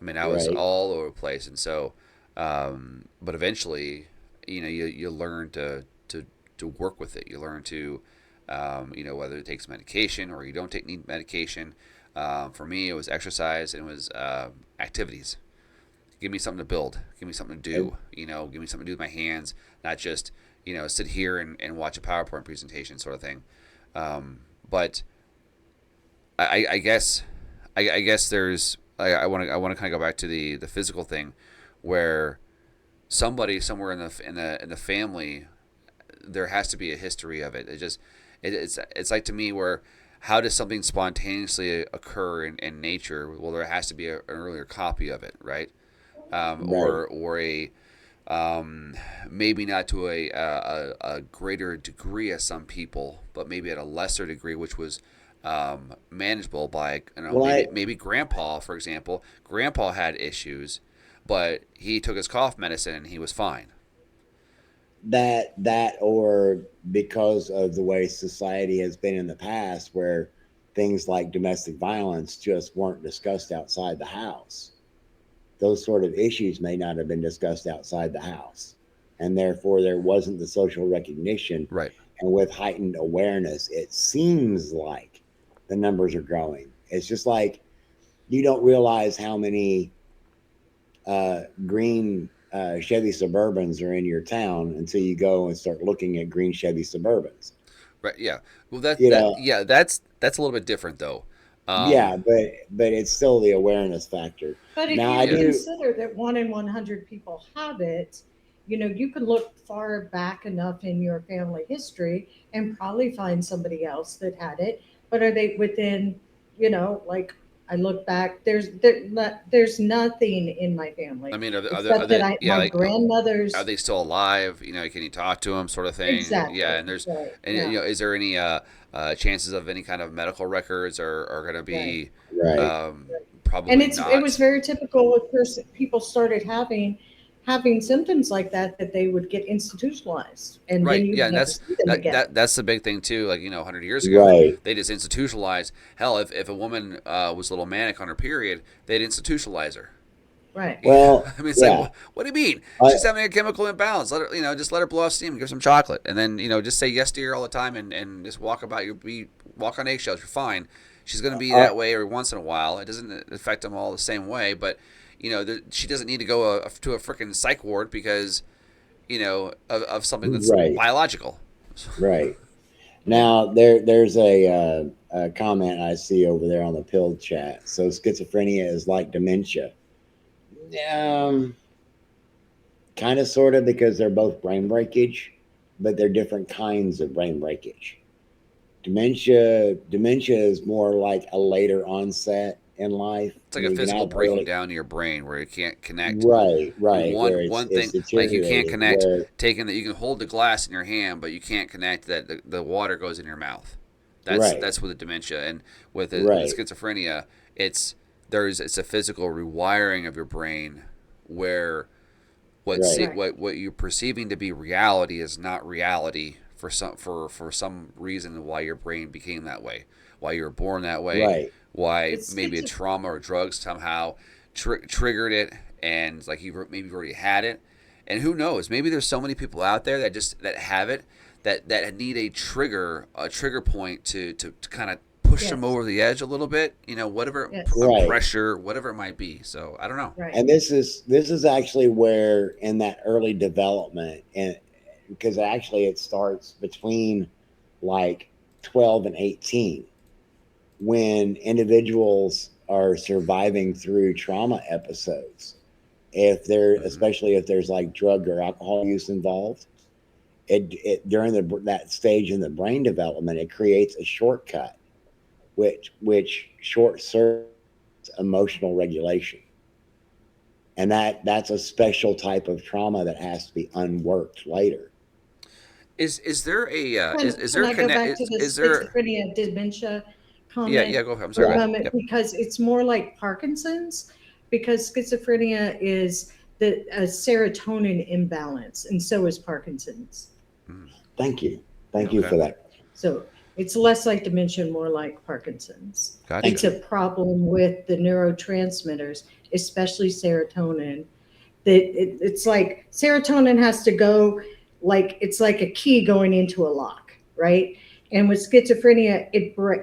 I mean, I was Right. all over the place, and so, but eventually, you learn to work with it. You learn to, whether it takes medication or you don't need medication. For me, it was exercise and it was activities. Give me something to build. Give me something to And do. Give me something to do with my hands, not just sit here and watch a PowerPoint presentation sort of thing. But I guess I guess there's I want to kind of go back to the physical thing, where somebody somewhere in the family, there has to be a history of it. It's like to me where how does something spontaneously occur in nature? Well, there has to be an earlier copy of it, right? right. Or a maybe not to a greater degree as some people, but maybe at a lesser degree, which was manageable by Well, maybe Grandpa, for example. Grandpa had issues, but he took his cough medicine and he was fine. that or because of the way society has been in the past, where things like domestic violence just weren't discussed outside the house. Those sort of issues may not have been discussed outside the house, and therefore there wasn't the social recognition. Right. And with heightened awareness, it seems like the numbers are growing. It's just like you don't realize how many green Chevy Suburbans are in your town until you go and start looking at green Chevy Suburbans. Right. Yeah. Well, You know, that's a little bit different though. yeah, Um, but it's still the awareness factor. But if Now you I yeah. do. consider that 1 in 100 people have it, you can look far back enough in your family history and probably find somebody else that had it. But are they within, like I look back, there's nothing in my I family mean, are except that they yeah, my like grandmother's are they still alive? Can you talk to them, sort of thing? Yeah. exactly right. And Yeah, is there any chances of any kind of medical records are going to right. be Right. um, And probably it was not. very typical with people started having symptoms like that they would get institutionalized and then Right. you Yeah, would and never see them again. that's the big thing too. Like 100 years ago, Right. they just institutionalized. Hell, if a woman was a little manic on her period, they'd institutionalize her. Right. Well, I mean, it's like, yeah. what do you mean? I, She's having a chemical imbalance. Let her, just let her blow off steam and give her some chocolate, and then just say yes to her all the time, and just walk on eggshells. You're fine. She's going to be I, that way every once in a while. It doesn't affect them all the same way, but she doesn't need to go to a freaking psych ward because of something that's right. biological. Right. Now there's a comment I see over there on the pill chat. So schizophrenia is like dementia. Um, Kind of, sort of, because they're both brain breakage, but they're different kinds of brain breakage. Dementia is more like a later onset in life. It's I like a mean, you can physical have breaking early. down of your brain where you can't connect Right, where one it's thing, like you can't deteriorating. connect Where taking that you can hold the glass in your hand but you can't connect that the water goes in your mouth. right, That's with the dementia, and with the right, schizophrenia, it's it's a physical rewiring of your brain where right, Right. what you're perceiving to be reality is not reality for some reason why your brain became that way, why you were born that way, right. why It's maybe a schizophrenia. trauma or drugs somehow triggered it, and like maybe you've already had it, and who knows, maybe there's so many people out there that have it that need a trigger point to kind of push them Yes. over the edge a little bit, whatever Yes. a Right. pressure, whatever it might be. So I don't know. Right. And this is actually where in that early development, and because actually it starts between like 12 and 18, when individuals are surviving through trauma episodes. If they're Hmm. especially if there's like drug or alcohol use involved, it during that stage in the brain development, it creates a shortcut which short circuits emotional regulation. And that's a special type of trauma that has to be unworked later. Is there a is Can there I go back to the is there schizophrenia dementia yeah, comment go ahead. I'm for sorry, a go ahead. moment? Yep. Because it's more like Parkinson's, because schizophrenia is the a serotonin imbalance, and so is Parkinson's. Mm, Thank you. Thank you okay. for that. So it's less like dementia, more like Parkinson's. Gotcha. It's a problem with the neurotransmitters, especially serotonin. It's like serotonin has to go, like it's like a key going into a lock, right? And with schizophrenia,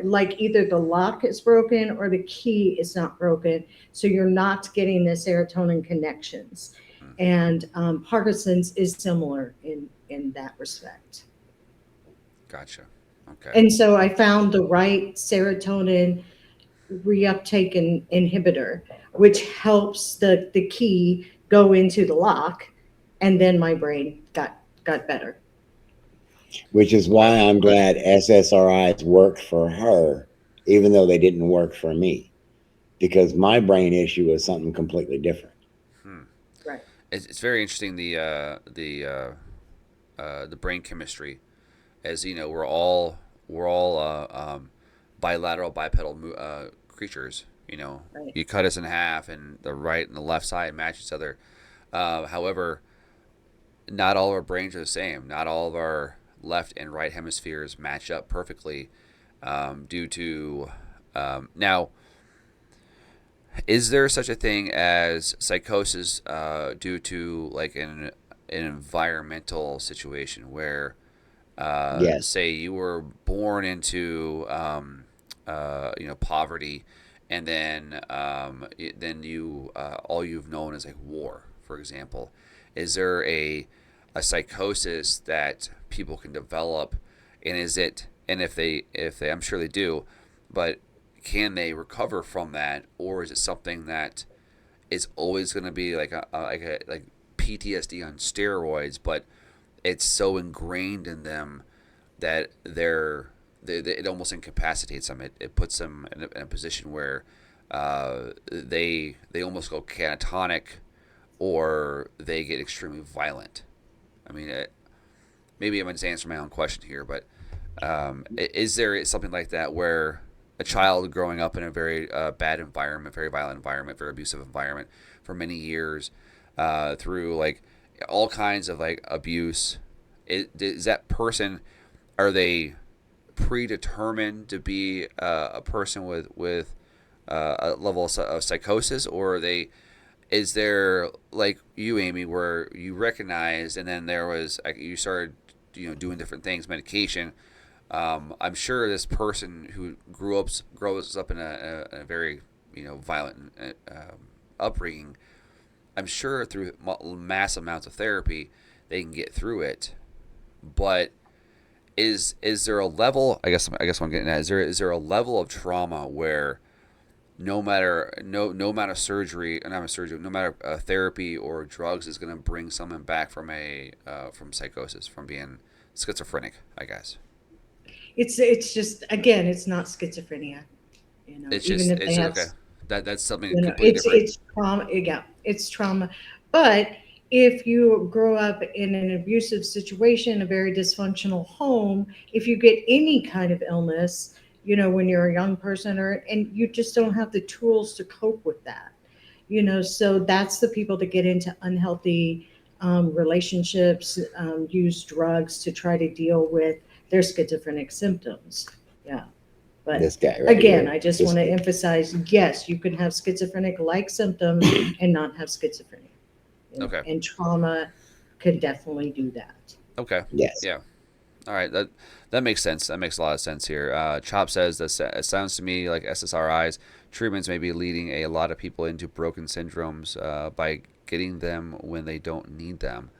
like either the lock is broken or the key is not broken, so you're not getting the serotonin connections. Mm, And Parkinson's is similar in that respect. gotcha. Okay. And so I found the right serotonin reuptake inhibitor, which helps the key go into the lock, and then my brain got better. Which is why I'm glad SSRIs worked for her, even though they didn't work for me, because my brain issue was something completely different. Hmm. Right. It's very interesting the brain chemistry, as you know, we're all bilateral bipedal creatures. You know, Right. you cut us in half, and the right and the left side match each other. However, not all of our brains are the same. Not all of our left and right hemispheres match up perfectly, due to now. Is there such a thing as psychosis due to like an environmental situation where, Yes, say, you were born into poverty, and then you all you've known is like war, for example? Is there a psychosis that people can develop, and is it and if they I'm sure they do, but can they recover from that, or is it something that is always going to be like PTSD on steroids, but it's so ingrained in them that it almost incapacitates them. It puts them in a position where they almost go catatonic, or they get extremely violent. I mean, maybe I'm just answering my own question here, but is there something like that where a child growing up in a very bad environment, very violent environment, very abusive environment for many years, through like all kinds of like abuse, is that person, are they predetermined to be a person with a level of psychosis, or are they, is there like you, Amy, where you recognized and then there was like, you started doing different things, medication? I'm sure this person who grows up in a very violent upbringing, I'm sure through mass amounts of therapy they can get through it. But is there a level? I guess what I'm getting at, is there a level of trauma where no amount of surgery, not surgery, no matter therapy or drugs is going to bring someone back from psychosis, from being schizophrenic, I guess? It's just, again, it's not schizophrenia. It's Even just if they it's have, okay. That's something completely different. it's trauma. Yeah, it's trauma. But if you grow up in an abusive situation, a very dysfunctional home, if you get any kind of illness, when you're a young person, and you just don't have the tools to cope with that, so that's the people that get into unhealthy relationships, use drugs to try to deal with their schizophrenic symptoms. Yeah. But this guy right again, here. I just This want to guy. emphasize, yes, you can have schizophrenic like symptoms and not have schizophrenia. Okay. And trauma can definitely do that. Okay. Yes. Yeah. All right. That makes sense. That makes a lot of sense here. Chop says that it sounds to me like SSRIs treatments may be leading a lot of people into broken syndromes by getting them when they don't need them.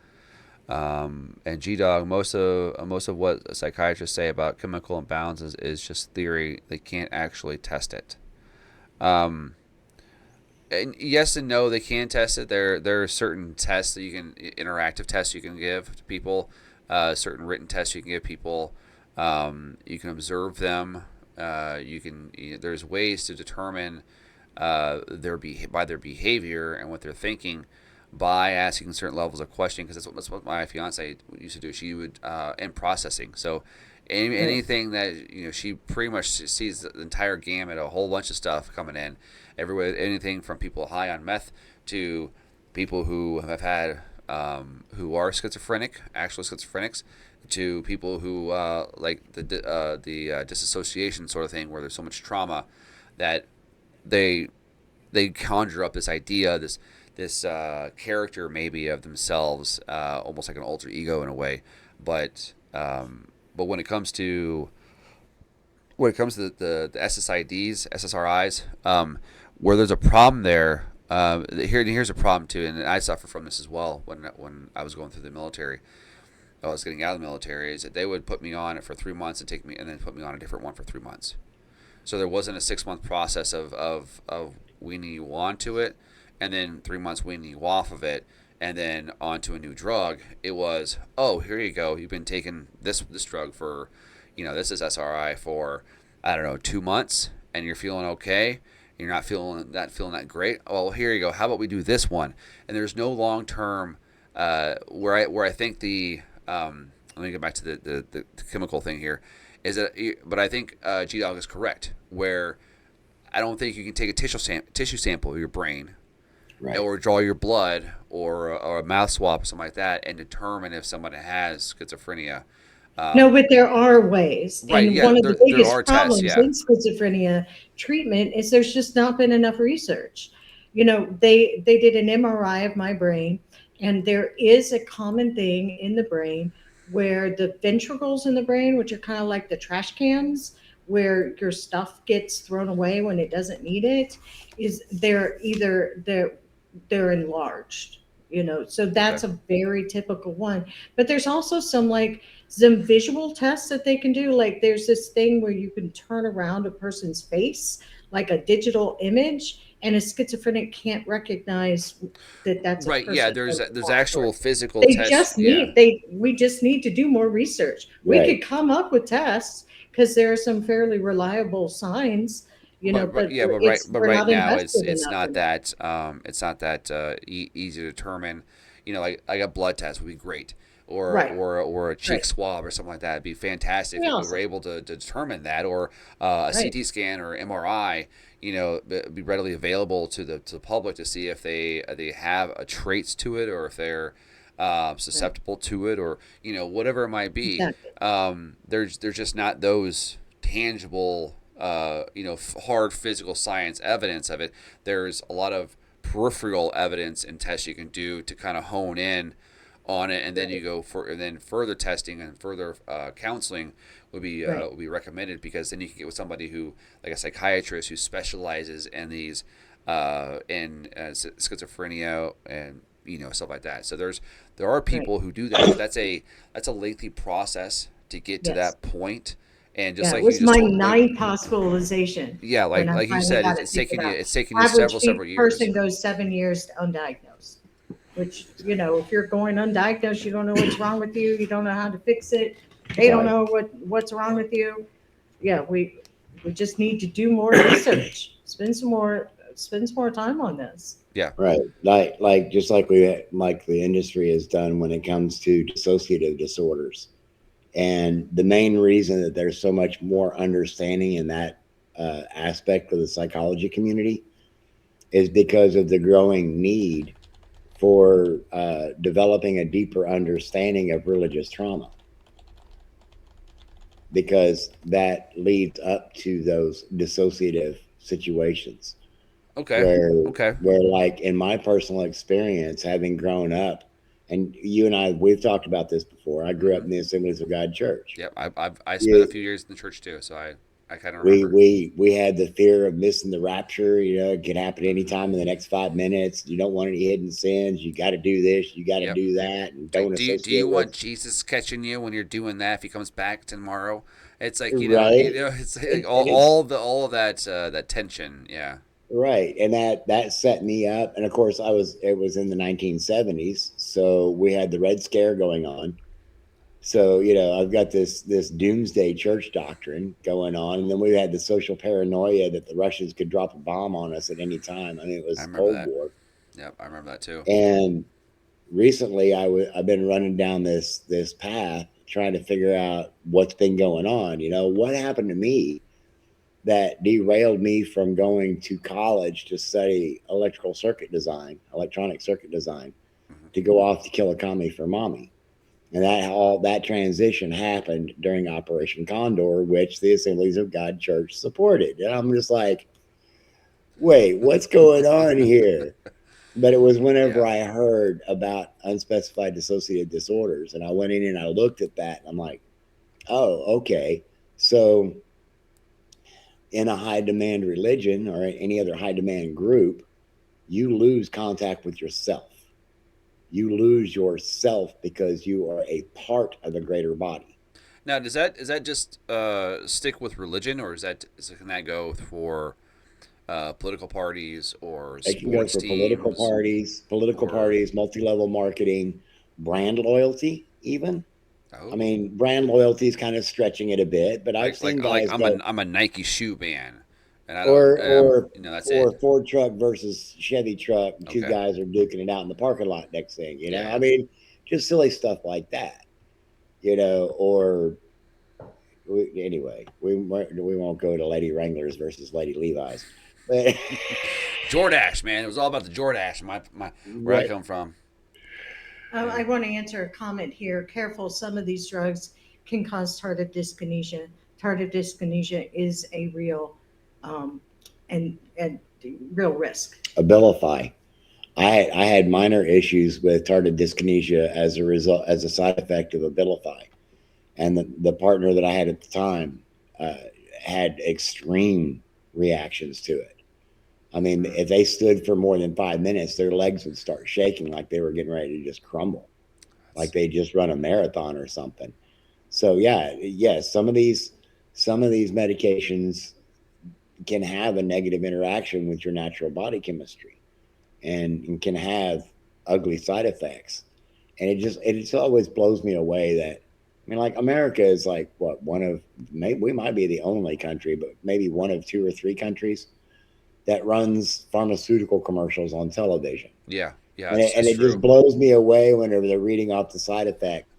And G Dog, most of what psychiatrists say about chemical imbalances is just theory. They can't actually test it. Um, and yes and no, they can test it. There are certain tests that you can, interactive tests you can give to people, certain written tests you can give people. You can observe them. There's ways to determine by their behavior and what they're thinking by asking certain levels of questioning, because that's what my fiance used to do. She would and processing. So Right. anything that she pretty much sees the entire gamut, a whole bunch of stuff coming in everywhere. Anything from people high on meth to people who have had who are schizophrenic, actual schizophrenics, to people who like the disassociation sort of thing, where there's so much trauma that they they conjure up this idea, this character maybe of themselves, almost like an alter ego in a way. But when it comes to the SSIDs, SSRIs, where there's a problem there. Here's a problem too, and I suffer from this as well when I was going through the military. I was getting out of the military. Is that they would put me on it for 3 months and take me, and then put me on a different one for 3 months. So there wasn't a 6 month process of weaning you onto it, and then 3 months weaning you off of it, and then onto a new drug. It was, oh, here you go. You've been taking this drug for, this is SRI for, I don't know, 2 months, and you're feeling okay. You're not feeling that great. Well, here you go. How about we do this one? And there's no long term where I think let me get back to the chemical thing here. Is that, but I think G Dog is correct. Where I don't think you can take a tissue sample of your brain, Right. or draw your blood, or a mouth swab or something like that, and determine if somebody has schizophrenia. No, but there are ways. Right? And Yeah, one of the there biggest are tests. problems Yeah. in schizophrenia treatment is there's just not been enough research. They did an MRI of my brain, and there is a common thing in the brain where the ventricles in the brain, which are kind of like the trash cans where your stuff gets thrown away when it doesn't need it, is they're enlarged. So Okay. that's a very typical one. But there's also some visual tests that they can do. Like there's this thing where you can turn around a person's face, like a digital image, and a schizophrenic can't recognize that that's a Right. Yeah. person There's or there's or actual physical tests. Yeah. we just need to do more research. We Right. could come up with tests because there are some fairly reliable signs, But but yeah, but we're right not now it's invested it's enough not in it. that easy to determine. Like a blood test would be great, Right. or a cheek Right. swab or something like that. It'd be fantastic Pretty if we were awesome. able to determine that, or a Right. CT scan or MRI. Be readily available to the public to see if they have a traits to it, or if they're Right. susceptible to it, or whatever it might be. Exactly. There's just not those tangible, hard physical science evidence of it. There's a lot of peripheral evidence and tests you can do to kind of hone in on it, and then Right. and then further testing and further counseling Right. would be recommended, because then you can get with somebody who, like a psychiatrist who specializes in these in schizophrenia and stuff like that. So there are Right. people who do that, but that's a lengthy process to get to Yes. that point. And just Yeah, it like you was just my told, ninth hospitalization yeah, when I like you finally said, got it's, it it's figured taking you out. it's taking you Average several years. person goes 7 years undiagnosed, which, if you're going undiagnosed, you don't know what's wrong with you. You don't know how to fix it. They don't Right. know what's wrong with you. Yeah, we just need to do more research. Spend some more time on this. Yeah. Right. Just like the industry has done when it comes to dissociative disorders. And the main reason that there's so much more understanding in that aspect of the psychology community is because of the growing need for developing a deeper understanding of religious trauma, because that leads up to those dissociative situations Okay. where Okay. like in my personal experience, having grown up, and you and we've talked about this before. I grew up Mm-hmm. in the Assemblies of God Church. Yep. I spent a You, few years in the church too, so I kind of we remember. we we had the fear of missing the rapture. It could happen Mm-hmm. anytime in the next 5 minutes. You don't want any hidden sins. You got to do this. You got to Yep. do that, and Like, don't do you associate with. want Jesus catching you when you're doing that if he comes back tomorrow? It's like Right. it's And, like and it's all of that tension. Yeah. right, and that set me up. And of course, it was in the 1970s, so we had the Red Scare going on. So, I've got this doomsday church doctrine going on, and then we had the social paranoia that the Russians could drop a bomb on us at any time. I mean, it I was remember Cold that. War. Yep, I remember that too. And recently, I've been running down this path trying to figure out what's been going on. What happened to me that derailed me from going to college to study electronic circuit design, Hmm. to go off to kill a commie for mommy. And that transition happened during Operation Condor, which the Assemblies of God Church supported. And I'm just like, wait, what's going on here? But it was whenever Yeah. I heard about unspecified dissociative disorders, and I went in and I looked at that, and I'm like, oh, okay. So in a high demand religion or any other high demand group, you lose contact with yourself. You lose yourself because you are a part of a greater body. Now, is that just stick with religion, or can that go for political parties or It can go sports for teams political or parties, multi-level marketing, brand loyalty, even. I oh, mean, brand loyalty is kind of stretching it a bit, but I've like seen guys go, I'm a Nike shoe man, and I don't or and I'm or that's or it. Ford truck versus Chevy truck, and two Okay. guys are duking it out in the parking lot next thing. Yeah, I yeah. mean, just silly stuff like that. Or anyway, we won't go to Lady Wranglers versus Lady Levi's, but Jordache, man. It was all about the Jordache, my where I right. come from. I Yeah. want to answer a comment here. Careful, some of these drugs can cause tardive dyskinesia. Tardive dyskinesia is a real um, and real risk. Abilify. I had minor issues with tardive dyskinesia as a side effect of Abilify, and the partner that I had at the time uh, had extreme reactions to it. I mean, Mm, if they stood for more than 5 minutes, their legs would start shaking like they were getting ready to just crumble, like that's they just run a marathon or something. So yeah, yes, some of these medications can have a negative interaction with your natural body chemistry, and can have ugly side effects. And it just always blows me away that, I mean, like, America is like, what, one of, maybe we might be the only country, but maybe one of two or three countries that runs pharmaceutical commercials on television. yeah, yeah. And It's it just true. blows me away whenever they're reading off the side effects,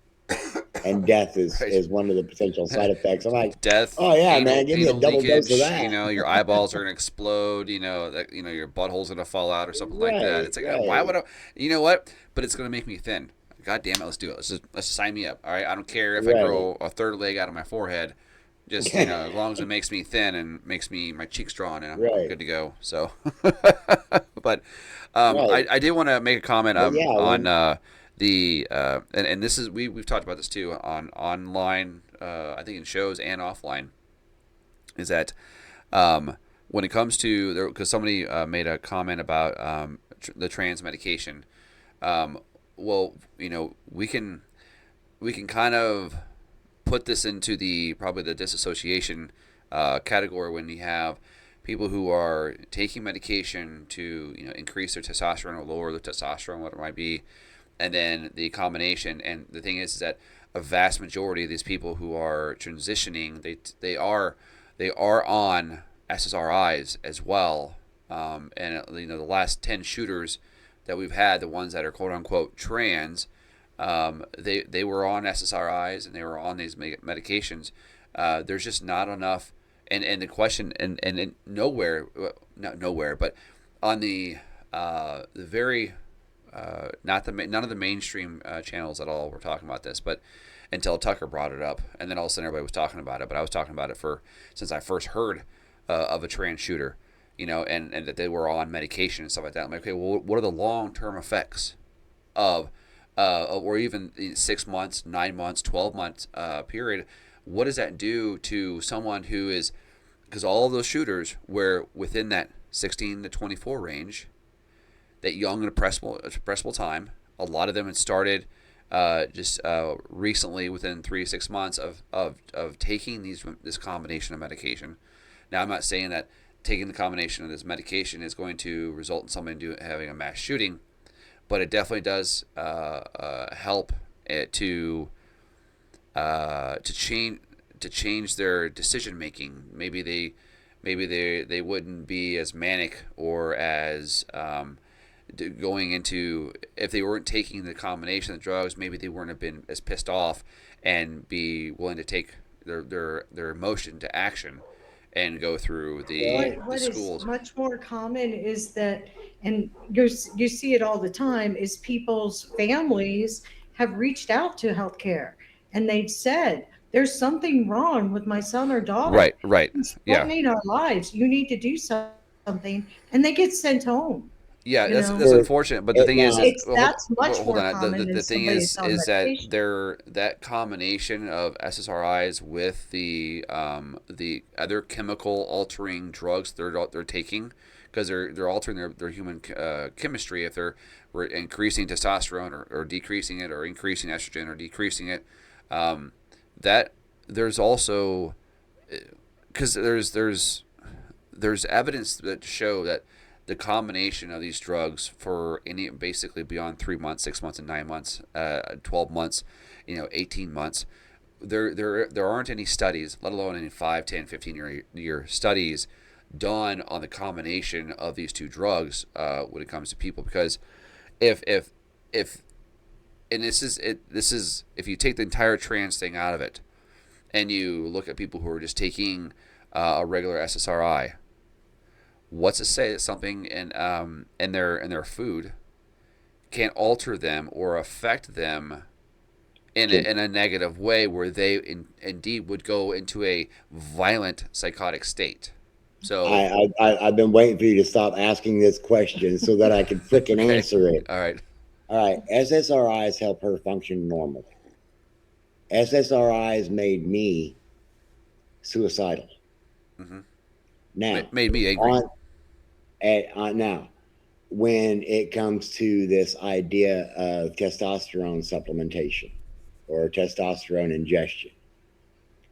and death Right. is one of the potential side effects. I'm like, Death, oh yeah, man, give me a anal double dose of leakage. that. Your eyeballs are gonna explode. Your butthole's gonna fall out or something like that. Right, It's like why would right, I? You know what? But it's gonna make me thin. God damn it, let's do it. Let's sign me up. All right, I don't care if I right. grow a third leg out of my forehead. Just as long as it makes me thin and makes me my cheeks drawn, and I'm Right, good to go. So, but right. I did want to make a comment But yeah, on when the and this is we've talked about this too on online I think in shows and offline is that when it comes to there because somebody made a comment about the trans medication um, well we can kind of put this into the probably the disassociation category when you have people who are taking medication to increase their testosterone or lower their testosterone, what it might be, and then the combination. And the thing is that a vast majority of these people who are transitioning, they are on SSRIs as well. And the last 10 shooters that we've had, the ones that are quote unquote trans, they were on SSRIs and they were on these medications. There's just not enough. And the question and nowhere, not nowhere, but on the very not the none of the mainstream channels at all were talking about this, but until Tucker brought it up, and then all of a sudden everybody was talking about it. But I was talking about it for since I first heard of a trans shooter, and that they were on medication and stuff like that. I'm like, okay, well, what are the long term effects of or even 6 months, 9 months, 12 months period? What does that do to someone who is because all of those shooters were within that 16 to 24 range, that young and impressible time. A lot of them had started just recently, within 3 to 6 months of taking this combination of medication. Now, I'm not saying that taking the combination of this medication is going to result in somebody having a mass shooting, but it definitely does help it to to change their decision making. Maybe they wouldn't be as manic or as going into, if they weren't taking the combination of the drugs, maybe they wouldn't have been as pissed off and be willing to take their emotion to action and go through Well, the What is schools. much more common is that, and you see it all the time, is people's families have reached out to healthcare and they've said, "There's something wrong with my son or daughter. Right. He's Yeah. threatening our lives. You need to do something," and they get sent home. Yeah, You that's know, for unfortunate. But the it thing is, now, it's that's much hold more on. The, common the than the thing somebody that's on is that medication. that combination of SSRIs with the other chemical altering drugs they're taking, because they're altering their human chemistry, if we're increasing testosterone or decreasing it, or increasing estrogen or decreasing it. That there's also, because there's evidence that show that the combination of these drugs for any, basically beyond 3 months, 6 months, and 9 months, 12 months, 18 months, there aren't any studies, let alone any 5, 10, 15 year studies done on the combination of these two drugs when it comes to people. Because if and this is if you take the entire trans thing out of it and you look at people who are just taking a regular SSRI, what's to say that something in their food can alter them or affect them in a negative way, where they indeed would go into a violent psychotic state. So I've been waiting for you to stop asking this question so that I can freaking okay, answer it. all right, All right, SSRIs help her function normally. SSRIs made me suicidal. mm-hmm. Now, Made me angry. on now, when it comes to this idea of testosterone supplementation or testosterone ingestion,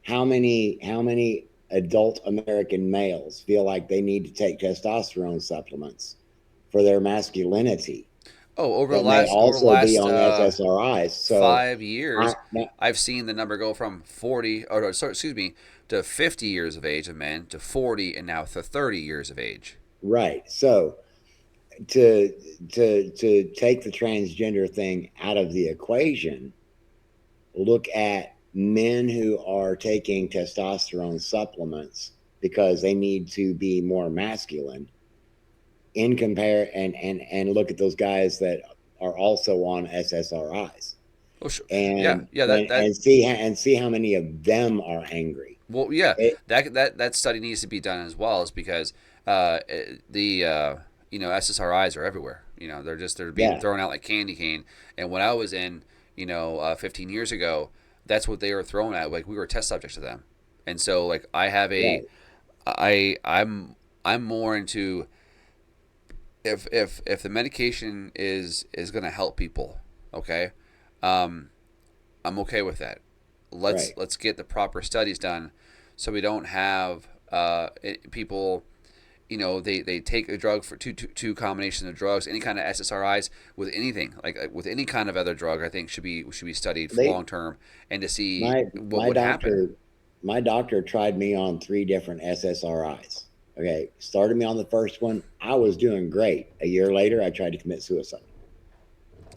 how many adult American males feel like they need to take testosterone supplements for their masculinity Oh, over the that may last over the also be last on SSRIs? So, 5 years, now, I've seen the number go from 40, or sorry, excuse me, to 50 years of age of men, to 40, and now to 30 years of age. right. So to to take the transgender thing out of the equation, look at men who are taking testosterone supplements because they need to be more masculine, in compare and look at those guys that are also on SSRIs, Oh, sure. Yeah, and yeah. and, and see how many of them are angry. Well, yeah. It, That study needs to be done as well, is because the SSRIs are everywhere. They're being yeah, thrown out like candy cane. And when I was in 15 years ago, that's what they were thrown at. Like, we were test subjects to them. And so, like, right, I'm more into, if the medication is going to help people, okay, um, I'm okay with that. Let's right. let's get the proper studies done, so we don't have people. They take a drug for two combinations of drugs, any kind of SSRIs, with anything, like with any kind of other drug. I think should be studied They long term, and to see my what my would happen. doctor my doctor tried me on 3 different SSRIs. Okay, started me on the first one. I was doing great. A year later, I tried to commit suicide.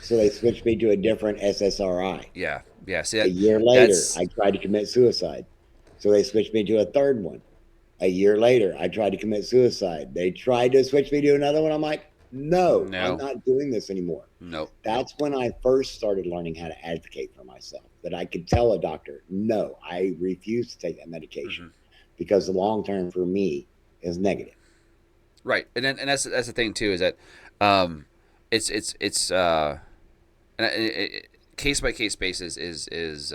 So they switched me to a different SSRI. Yeah, yeah. See A that year later, that's I tried to commit suicide. So they switched me to a third one. A year later, I tried to commit suicide. They tried to switch me to another one. I'm like, no, I'm no, not doing this anymore. no, no. That's when I first started learning how to advocate for myself, that I could tell a doctor, no, I refuse to take that medication Hmm. because the long term for me is negative. Right, and that's the thing too, is that um, it's and case by case basis is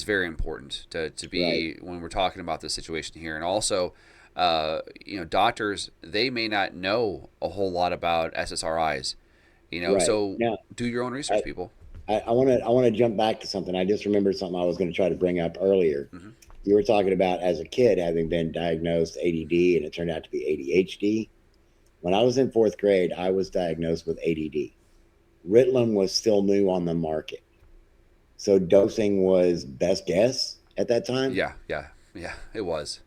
very important to Right, be when we're talking about this situation here. And also, doctors, they may not know a whole lot about SSRIs, right. so Now, do your own research, I, people. I want to jump back to something. I just remembered something I was going to try to bring up earlier. Hmm. You were talking about as a kid having been diagnosed ADD and it turned out to be ADHD. When I was in 4th grade, I was diagnosed with ADD. Ritalin was still new on the market. So dosing was best guess at that time. Yeah, yeah, yeah. It was.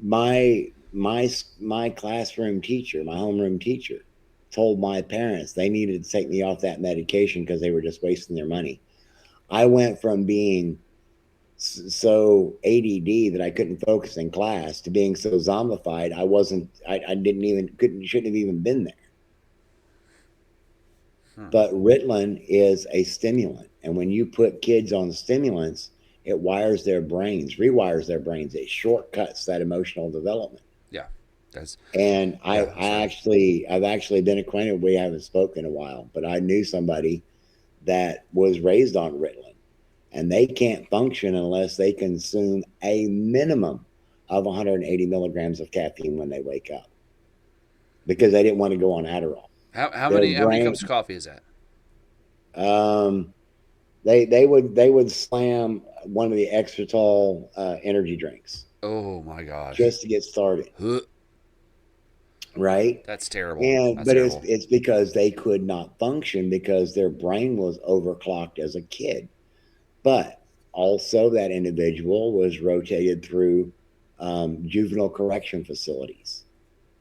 My classroom teacher, my homeroom teacher, told my parents they needed to take me off that medication because they were just wasting their money. I went from being so ADD that I couldn't focus in class to being so zombified I didn't even couldn't shouldn't have even been there. Hmm. But Ritalin is a stimulant, and when you put kids on stimulants, it rewires their brains. It shortcuts that emotional development. Yeah, that's And yeah. So I've actually been acquainted. We haven't spoken in a while, but I knew somebody that was raised on Ritalin, and they can't function unless they consume a minimum of 180 milligrams of caffeine when they wake up because they didn't want to go on Adderall. how Their many cups of brain, coffee is that? um, they would slam one of the extra tall energy drinks Oh my gosh. just to get started, Huh. right? That's terrible. And That's but it's terrible. it's because they could not function because their brain was overclocked as a kid. But also, that individual was rotated through juvenile correction facilities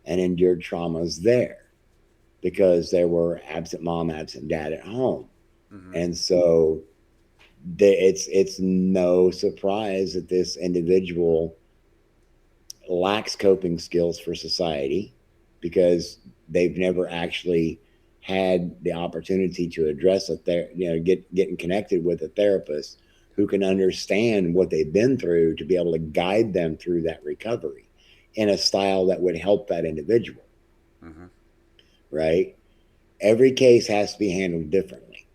and endured traumas there because there were absent mom, absent dad at home. Hmm. And so it's no surprise that this individual lacks coping skills for society because they've never actually had the opportunity to address getting connected with a therapist who can understand what they've been through to be able to guide them through that recovery in a style that would help that individual, Hmm. right? Every case has to be handled differently.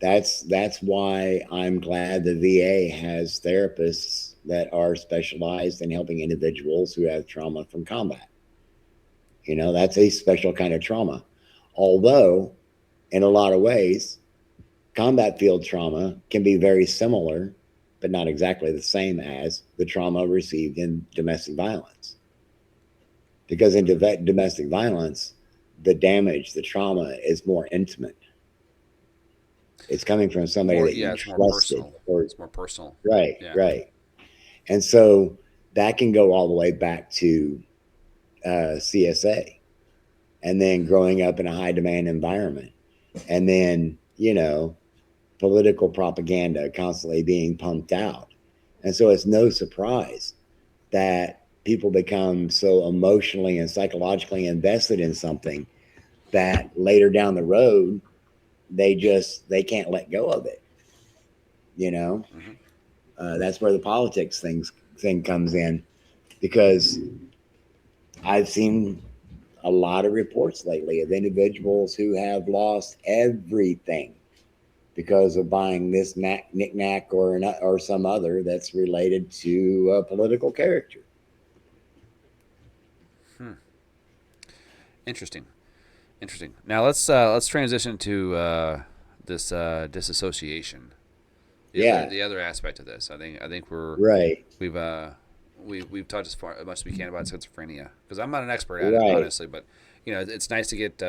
That's why I'm glad the VA has therapists that are specialized in helping individuals who have trauma from combat. That's a special kind of trauma. Although, in a lot of ways, combat field trauma can be very similar, but not exactly the same as the trauma received in domestic violence. Because in Hmm. domestic violence, the damage, the trauma is more intimate. It's coming from somebody More, that yeah. you It's more trusted, personal. or It's more personal. right, Yeah. right. And so that can go all the way back to CSA, and then growing up in a high demand environment, and then political propaganda constantly being pumped out. And so it's no surprise that people become so emotionally and psychologically invested in something that later down the road they can't let go of it. You know, Hmm. that's where the politics thing comes in because I've seen a lot of reports lately of individuals who have lost everything because of buying this knickknack or some other that's related to a political character. Hmm. Interesting. Interesting. Now let's transition to this disassociation. Yeah, The other aspect of this. I think right, we've we've talked as much as we can about schizophrenia because I'm not an expert at it right. honestly, but it's nice to get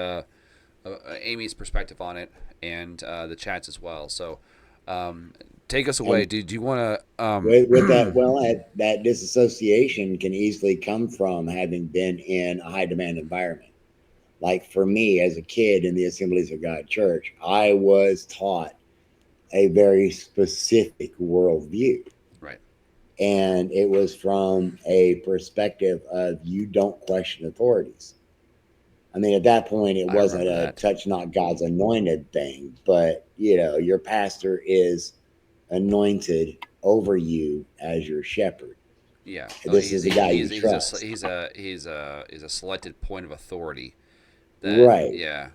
Amy's perspective on it and the chats as well. So take us away. And Do you want to with that, well, that disassociation can easily come from having been in a high demand environment. Like for me, as a kid in the Assemblies of God Church, I was taught a very specific worldview. right? And it was from a perspective of you don't question authorities. I mean, at that point, it I wasn't remember a that. touch not God's anointed thing, but your pastor is anointed over you as your shepherd. Yeah. Oh, This is the guy you trust. he's a selected point of authority. That Right, yeah,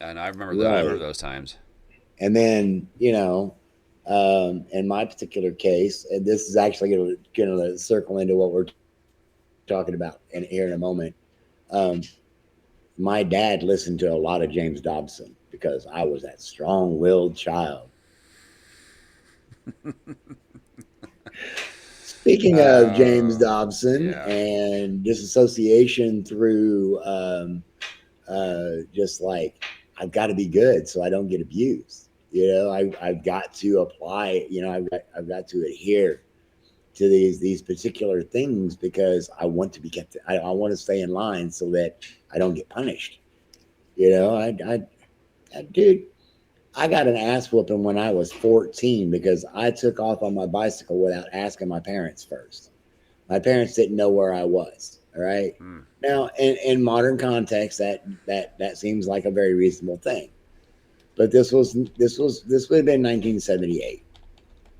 and I remember right. those times. And then, in my particular case, and this is actually going to circle into what we're talking about here in a moment. Um, my dad listened to a lot of James Dobson because I was that strong willed child. Speaking of James Dobson Yeah. and disassociation through just like, I've got to be good so I don't get abused. I've got to apply. I've got to adhere to these particular things because I want to be kept. I want to stay in line so that I don't get punished. Dude, I got an ass whooping when I was 14 because I took off on my bicycle without asking my parents first. My parents didn't know where I was. All right. Mm. Now, in modern context, that seems like a very reasonable thing. But this would have been 1978,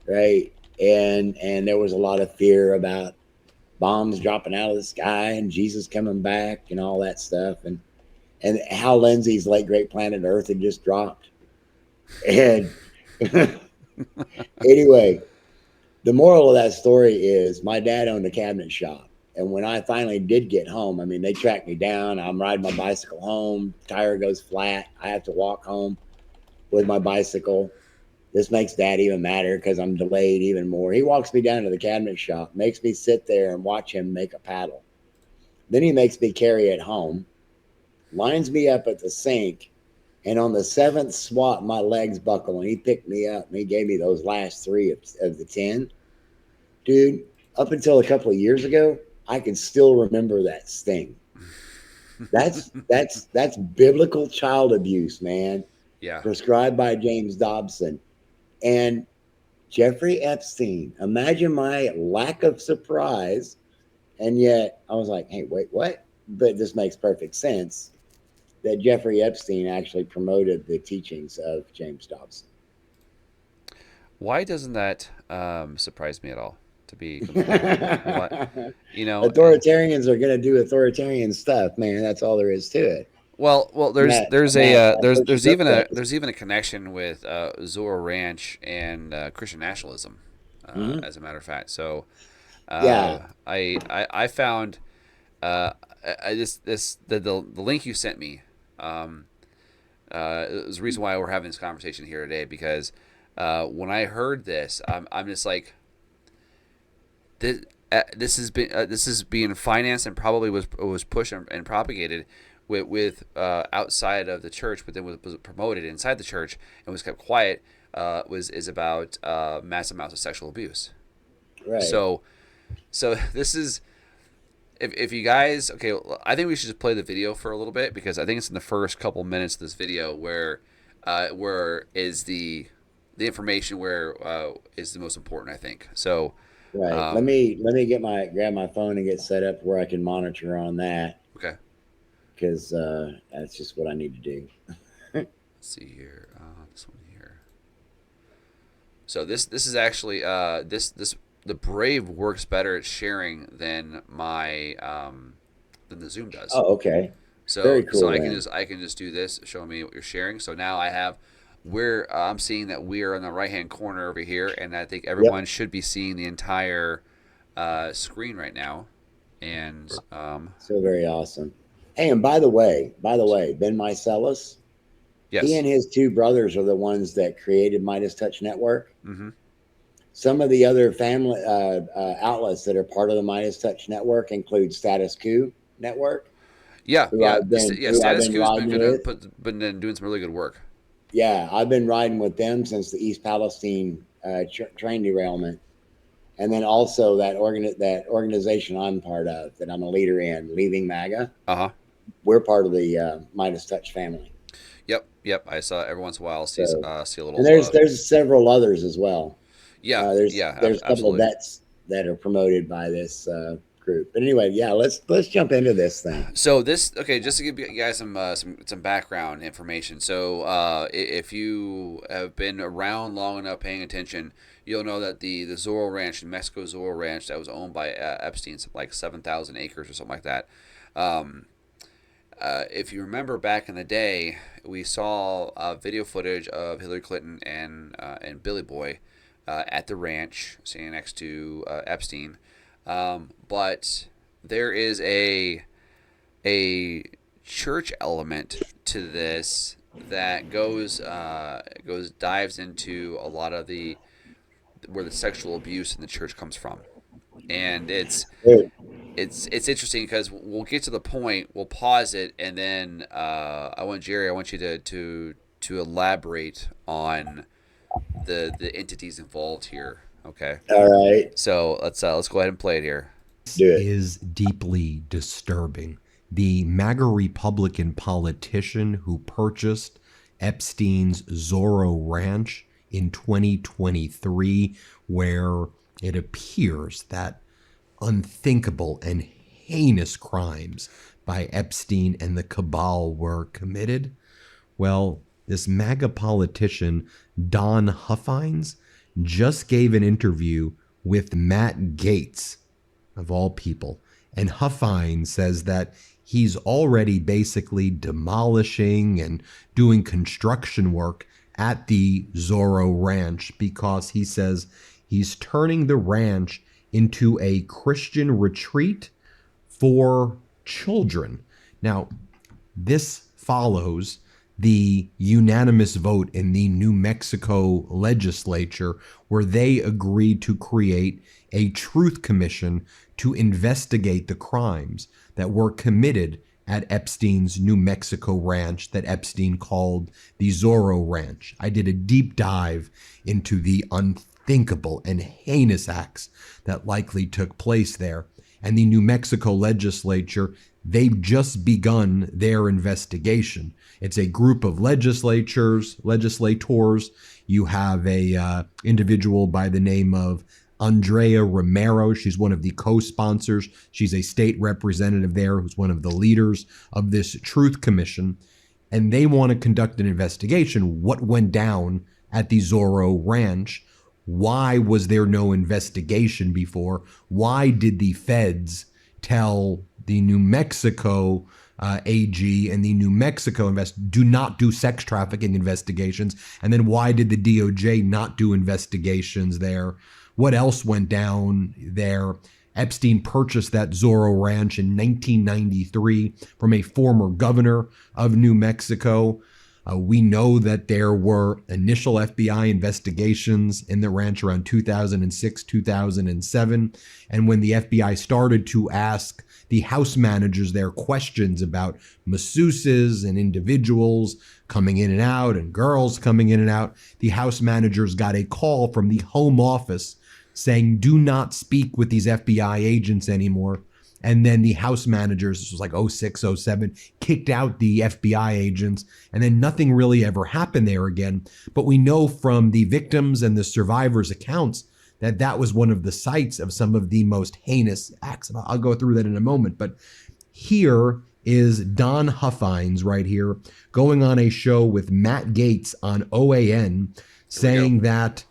right? And there was a lot of fear about bombs dropping out of the sky and Jesus coming back and all that stuff, and Hal Lindsey's late great planet Earth had just dropped. And anyway, the moral of that story is my dad owned a cabinet shop. And when I finally did get home, I mean, they tracked me down. I'm riding my bicycle home, tire goes flat. I have to walk home with my bicycle. This makes dad even madder because I'm delayed even more. He walks me down to the cabinet shop, makes me sit there and watch him make a paddle. Then he makes me carry it home, lines me up at the sink, and on the seventh swat, my legs buckle, and he picked me up and he gave me those last three of the 10. Dude, up until a couple of years ago, I can still remember that sting. That's biblical child abuse, man. Yeah. Prescribed by James Dobson. And Jeffrey Epstein. Imagine my lack of surprise. And yet I was like, hey, wait, what? But this makes perfect sense that Jeffrey Epstein actually promoted the teachings of James Dobson. Why doesn't that surprise me at all? To be completely what Authoritarians are going to do authoritarian stuff, man. That's all there is to it. well, there's Matt, there's a Matt, there's up even those. a connection with Zorro Ranch and Christian nationalism, Mhm. as a matter of fact. So Yeah. I found the link you sent me is the reason why we're having this conversation here today, because when I heard this, I'm just like, this is being financed and probably was pushed and propagated with outside of the church, but then was promoted inside the church and was kept quiet. Is about massive amounts of sexual abuse. Right. So this is, if you guys, okay, I think we should just play the video for a little bit, because I think it's in the first couple minutes of this video where is the information where is the most important, I think. So Right. Let um, me grab my phone and get set up where I can monitor on that okay, because that's just what I need to do. let's see here, this one here. So this is actually this the Brave works better at sharing than my than the Zoom does. Oh, okay. Very So cool, man. I can just do this, show me what you're sharing. So now I have, we're I'm seeing that we're in the right hand corner over here, and I think everyone Yep. should be seeing the entire screen right now. And So very awesome. Hey, and by the way, Ben Meiselas, he yes, and his two brothers are the ones that created Midas Touch Network. mm-hmm. Some of the other family outlets that are part of the Midas Touch Network include Status Quo Network, Yeah, yeah, yeah. who I've Status been Quo's riding with. been doing some really good work. Yeah, I've been riding with them since the East Palestine train derailment, and then also that organization I'm part of, that I'm a leader in, Leaving MAGA. Uh huh. We're part of the Midas Touch family. Yep, yep. I saw every once in a while So, see a and little there's several others as well. yeah, yeah, There's a couple of absolutely. vets that are promoted by this group. But anyway, yeah, let's jump into this thing. So this, okay, just to give you guys some background information. So if you have been around long enough, paying attention, you'll know that the Zorro Ranch in Mexico, Zorro Ranch, that was owned by Epstein, something like 7,000 acres or something like that. Um, if you remember back in the day, we saw video footage of Hillary Clinton and Billy Boy at the ranch, standing next to Epstein. But there is a church element to this that goes dives into a lot of the where the sexual abuse in the church comes from, and Dude, it's interesting because we'll get to the point, we'll pause it, and then I want you to elaborate on the entities involved here. Okay, All right, so let's go ahead and play it here. do it. Is deeply disturbing. The MAGA Republican politician who purchased Epstein's Zorro Ranch in 2023, where it appears that unthinkable and heinous crimes by Epstein and the cabal were committed. Well, this MAGA politician, Don Huffines, just gave an interview with Matt Gaetz, of all people. And Huffines says that he's already basically demolishing and doing construction work at the Zorro Ranch because he says he's turning the ranch into a Christian retreat for children. Now, this follows the unanimous vote in the New Mexico legislature where they agreed to create a truth commission to investigate the crimes that were committed at Epstein's New Mexico ranch that Epstein called the Zorro Ranch. I did a deep dive into the unthinkable and heinous acts that likely took place there. And the New Mexico legislature, they've just begun their investigation. It's a group of legislators. You have a individual by the name of Andrea Romero. She's one of the co-sponsors. She's a state representative there who's one of the leaders of this Truth Commission. And they want to conduct an investigation. What went down at the Zorro Ranch? Why was there no investigation before? Why did the feds tell the New Mexico AG and the New Mexico do not do sex trafficking investigations? And then why did the DOJ not do investigations there? What else went down there? Epstein purchased that Zorro Ranch in 1993 from a former governor of New Mexico. We know that there were initial FBI investigations in the ranch around 2006, 2007. And when the FBI started to ask the house managers their questions about masseuses and individuals coming in and out and girls coming in and out, the house managers got a call from the Home Office saying, do not speak with these FBI agents anymore. And then the house managers, this was like 06, 07, kicked out the FBI agents. And then nothing really ever happened there again. But we know from the victims and the survivors' accounts that that was one of the sites of some of the most heinous acts. I'll go through that in a moment. But here is Don Huffines right here going on a show with Matt Gaetz on OAN saying that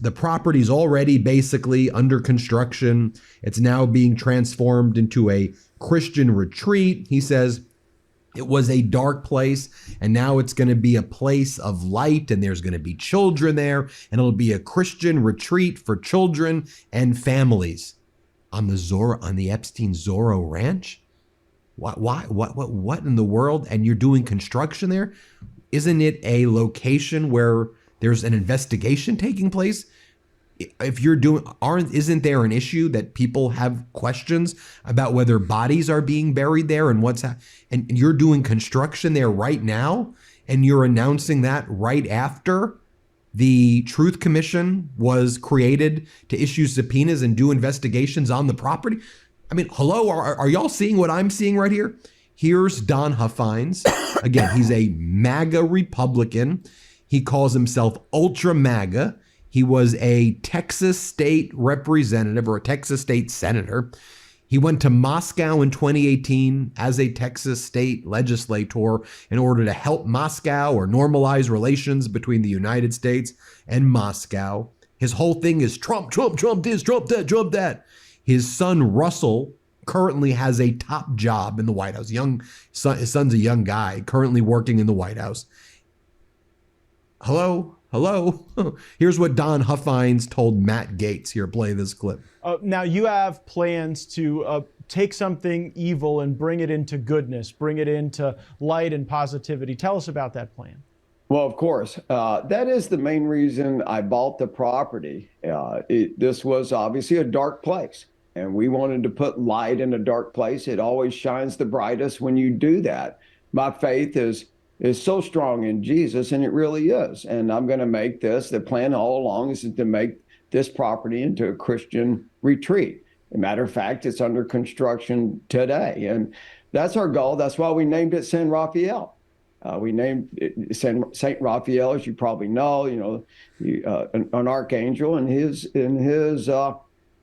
the property's already basically under construction. It's now being transformed into a Christian retreat. He says it was a dark place and now it's going to be a place of light and there's going to be children there and it'll be a Christian retreat for children and families on the Epstein Zorro Ranch. What in the world? And you're doing construction there? Isn't it a location where there's an investigation taking place? If you're isn't there an issue that people have questions about whether bodies are being buried there and and you're doing construction there right now and you're announcing that right after the Truth Commission was created to issue subpoenas and do investigations on the property? I mean, hello, are y'all seeing what I'm seeing right here? Here's Don Huffines. Again, he's a MAGA Republican. He calls himself Ultra MAGA. He was a Texas state representative or a Texas state senator. He went to Moscow in 2018 as a Texas state legislator in order to help Moscow or normalize relations between the United States and Moscow. His whole thing is Trump, Trump, Trump this, Trump that, Trump that. His son, Russell, currently has a top job in the White House. His son's a young guy currently working in the White House. Hello? Here's what Don Huffines told Matt Gaetz. Here, play this clip. Now you have plans to take something evil and bring it into goodness, bring it into light and positivity. Tell us about that plan. Well, of course, that is the main reason I bought the property. This was obviously a dark place, and we wanted to put light in a dark place. It always shines the brightest when you do that. My faith is is so strong in Jesus, and it really is. And I'm going to make this, the plan all along is to make this property into a Christian retreat. As a matter of fact, it's under construction today. And that's our goal. That's why we named it San Rafael. We named it Saint Raphael, as you probably know, an archangel, and his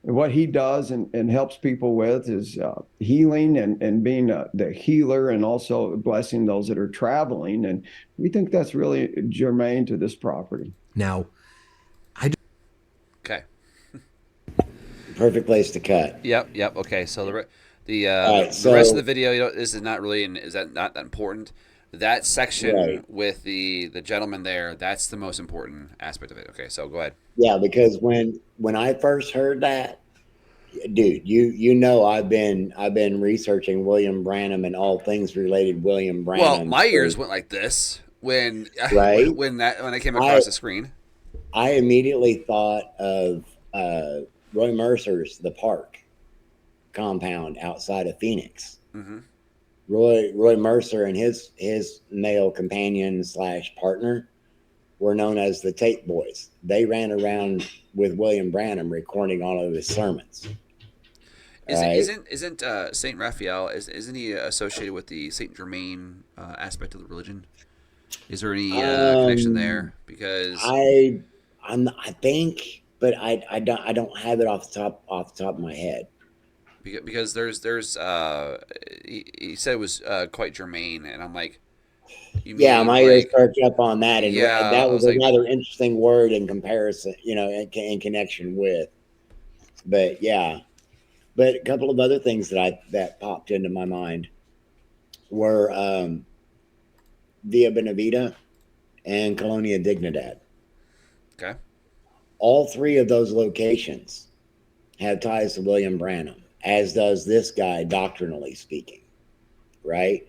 what he does and helps people with is healing and being the healer, and also blessing those that are traveling. And we think that's really germane to this property. Now, Okay. Perfect place to cut. Yep. Okay. So the Right, the rest of so- the video, this is not really, is that not that important? That section Right. with the gentleman there, that's the most important aspect of it. Okay, so go ahead. Yeah, because when I first heard that, dude, I've been researching William Branham and all things related William Branham. Well, my ears for- went like this when Right. when I came across the screen. I immediately thought of Roy Mercer's The Park compound outside of Phoenix. Mm-hmm. Roy Mercer and his male companion / partner were known as the Tape Boys. They ran around with William Branham recording all of his sermons. Isn't Saint Raphael, isn't he associated with the Saint Germain aspect of the religion? Is there any connection there? Because I think, but I don't have it off the top of my head. because there's he said it was quite germane, and I'm like, you Yeah, mean my like, ears perked up on that, and Yeah, that I was was like- another interesting word in comparison, in connection with. But yeah, but a couple of other things that popped into my mind were Via Benavida and Colonia Dignidad. okay, All three of those locations have ties to William Branham, as does this guy, doctrinally speaking, right?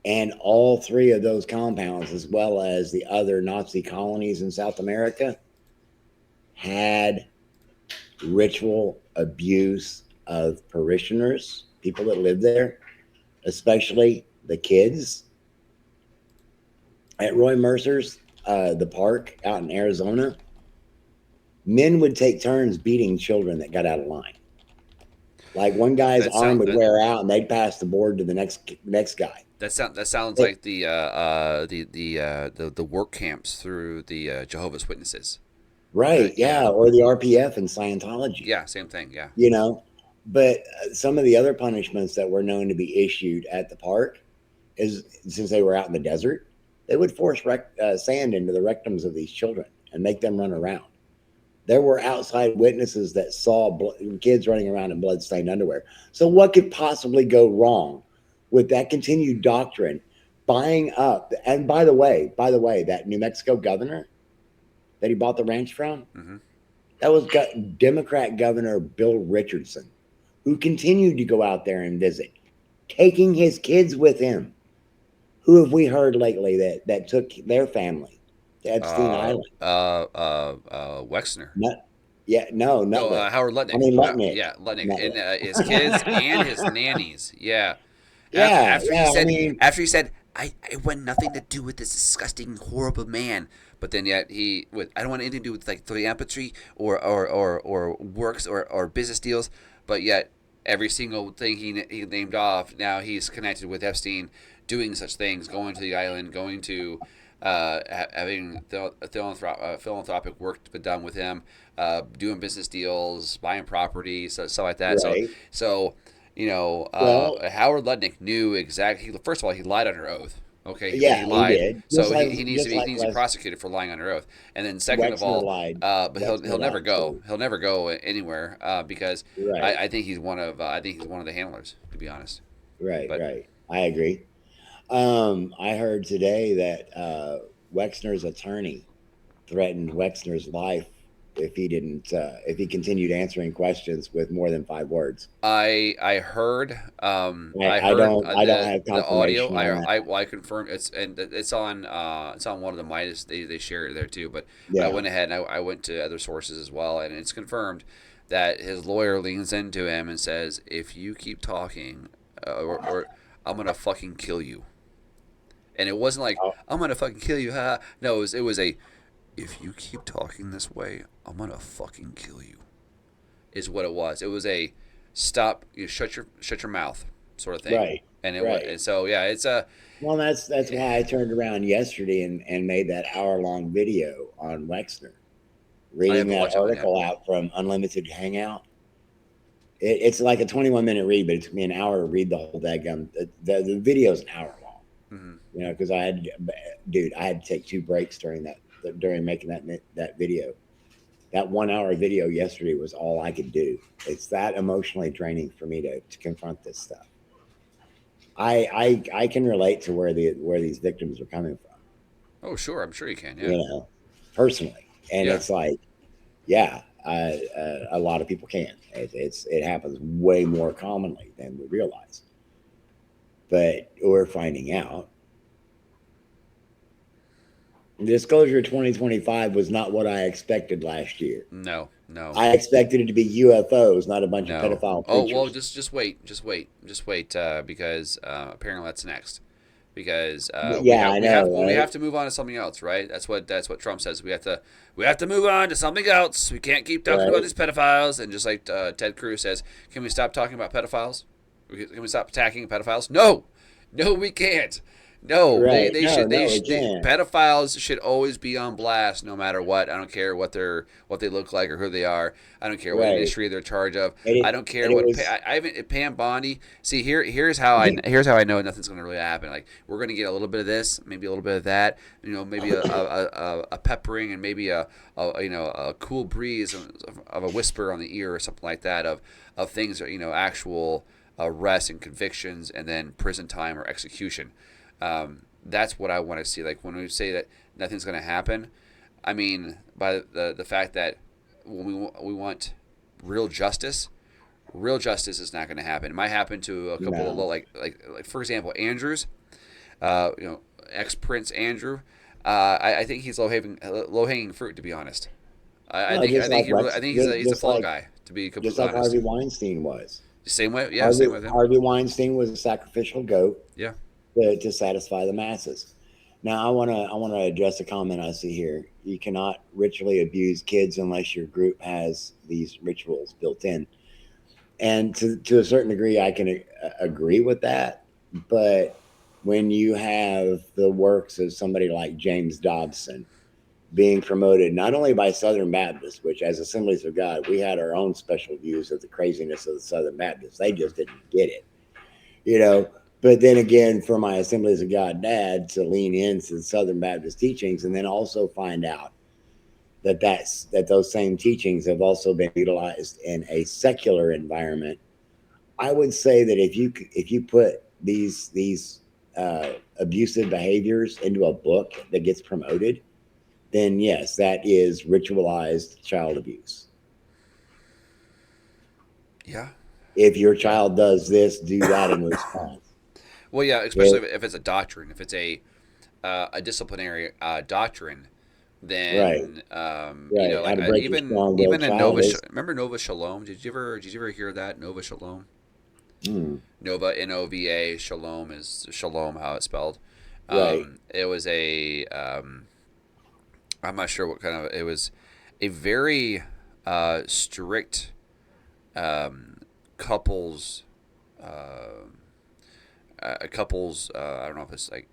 And all three of those compounds, as well as the other Nazi colonies in South America, had ritual abuse of parishioners, people that lived there, especially the kids. At Roy Mercer's, the park out in Arizona, men would take turns beating children that got out of line. Like one guy's That arm sound- would that- wear out, and they'd pass the board to the next guy. that sounds like the work camps through the Jehovah's Witnesses. Right? Yeah, or the RPF and Scientology. Yeah, same thing. Yeah. But some of the other punishments that were known to be issued at the park is, since they were out in the desert, they would force sand into the rectums of these children and make them run around. There were outside witnesses that saw kids running around in bloodstained underwear. So what could possibly go wrong with that continued doctrine buying up? And by the way, that New Mexico governor that he bought the ranch from, that was Democrat Governor Bill Richardson, who continued to go out there and visit, taking his kids with him. Who have we heard lately that took their family to Epstein Island? Wexner. No, Howard Lutnick. I mean, Lutnick. Yeah, Lutnick. Lutnick. And his kids and his nannies. Yeah. Yeah, After he said, I want nothing to do with this disgusting, horrible man. But then yet I don't want anything to do with like philanthropy or works or business deals. But yet every single thing he named off, now he's connected with Epstein, doing such things, going to the island, going to having philanthropic work done with him, doing business deals, buying property, stuff like that. Right. So Howard Lutnick knew exactly. First of all, he lied under oath. Okay. Yeah, he lied. he did. So Just like- he needs to just be like prosecuted for lying under oath. And then second of Wexner all, lied. but he'll Wexner never lied, go. too. He'll never go anywhere because Right. I think he's one of the handlers. To be honest. Right, But- right. I agree. I heard today that Wexner's attorney threatened Wexner's life if he continued answering questions with more than 5 words. I heard. I I heard don't have the audio. confirmation on that. I confirmed it's on one of the Midas. They share it there too. But Yeah. I went ahead and I went to other sources as well, and it's confirmed that his lawyer leans into him and says, "If you keep talking, or I'm gonna fucking kill you." And it wasn't like, Oh, I'm going to fucking kill you. Ha. No, it was a, if you keep talking this way, I'm going to fucking kill you, is what it was. It was a stop, you shut your mouth sort of thing. right, And it was, right. and so, yeah, it's a, Well, that's why I turned around yesterday and made that hour-long video on Wexner, I reading haven't that watched it yet. article out from Unlimited Hangout. It's like a 21-minute read, but it took me an hour to read the whole daggum. The video's an hour long, Mm-hmm. because I had to take 2 breaks during making that video. That 1 hour video yesterday was all I could do. It's that emotionally draining for me to confront this stuff. I can relate to where these victims are coming from, Oh, sure. I'm sure you can. you Yeah. know, personally, and Yeah. it's like, yeah, a lot of people can. It happens way more commonly than we realize, but we're finding out. Disclosure 2025 was not what I expected last year. No, no. I expected it to be UFOs, not a bunch of No. pedophile Oh preachers. well, just wait, because apparently that's next. Because Yeah, I know, we right? have to move on to something else, right? That's what Trump says. We have to move on to something else. We can't keep talking about Right. these pedophiles. And just like Ted Cruz says, can we stop talking about pedophiles? Can we stop attacking pedophiles? No, we can't. No, Right. they No, should. no, we can't. Pedophiles should always be on blast, no matter what. I don't care what they look like or who they are. I don't care what Right. industry they're in charge of. And I don't care and it what. was, I haven't Pam Bondi. See, here's how I know nothing's going to really happen. Like, we're going to get a little bit of this, maybe a little bit of that. Maybe a peppering and maybe a cool breeze of a whisper on the ear or something like that of things, actual arrests and convictions and then prison time or execution. That's what I want to see. Like, when we say that nothing's going to happen, I mean by the fact that when we want real justice is not going to happen. It might happen to a couple No. of like for example, Andrews, ex Prince Andrew. I think he's low hanging fruit, to be honest. I No, think just like I think he's a fall guy, to be just completely like honest. Harvey Weinstein was. Same way, yeah, same with him. Harvey Weinstein was a sacrificial goat Yeah. to satisfy the masses. Now, I want to address a comment I see here. You cannot ritually abuse kids unless your group has these rituals built in, and to a certain degree, I can agree with that. But when you have the works of somebody like James Dobson being promoted not only by Southern Baptists, which as Assemblies of God, we had our own special views of the craziness of the Southern Baptists. They just didn't get it. But then again, for my Assemblies of God dad to lean into the Southern Baptist teachings and then also find out that those same teachings have also been utilized in a secular environment, I would say that if you put these abusive behaviors into a book that gets promoted, then yes, that is ritualized child abuse. Yeah. If your child does this, do that in response. Well, yeah, especially if it's a doctrine, if it's a disciplinary doctrine, then Right. How to break your even strong-willed in child is. Remember Nova Shalom? Did you ever hear that Nova Shalom? Nova, Nova, Shalom is Shalom, how it's spelled. Right. It was I'm not sure what kind of, it was a very strict couples I don't know if it's like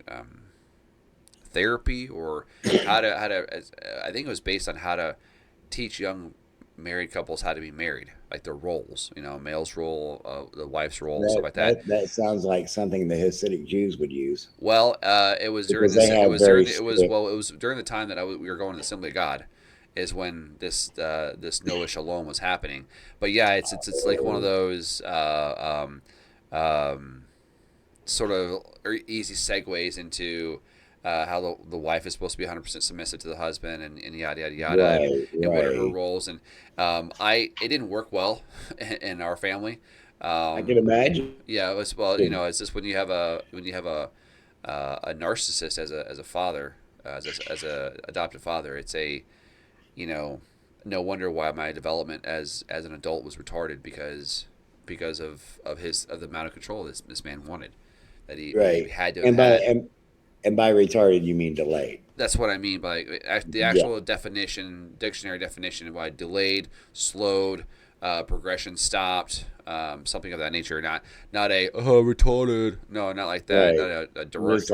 therapy or how to I think it was based on how to teach young married couples how to be married, like their roles, male's role, the wife's role, stuff like that. That sounds like something the Hasidic Jews would use. Well, it was during Because they have very strict. it was during the time that we were going to the Assembly of God, is when this Noah Shalom was happening. But yeah, it's like one of those sort of easy segues into how the wife is supposed to be 100% submissive to the husband and yada yada yada, Right, and what are her right. roles. And it didn't work well in our family. I can imagine. Yeah, it was, well, it's just when you have a narcissist as a father, as a adoptive father, it's no wonder why my development as an adult was retarded because of the amount of control this man wanted, that he Right. had to And have by had. And by retarded, you mean delayed. That's what I mean by the actual definition, dictionary definition by delayed, slowed, progression stopped, something of that nature. Not a retarded. No, not like that. Right. Not a direct. Just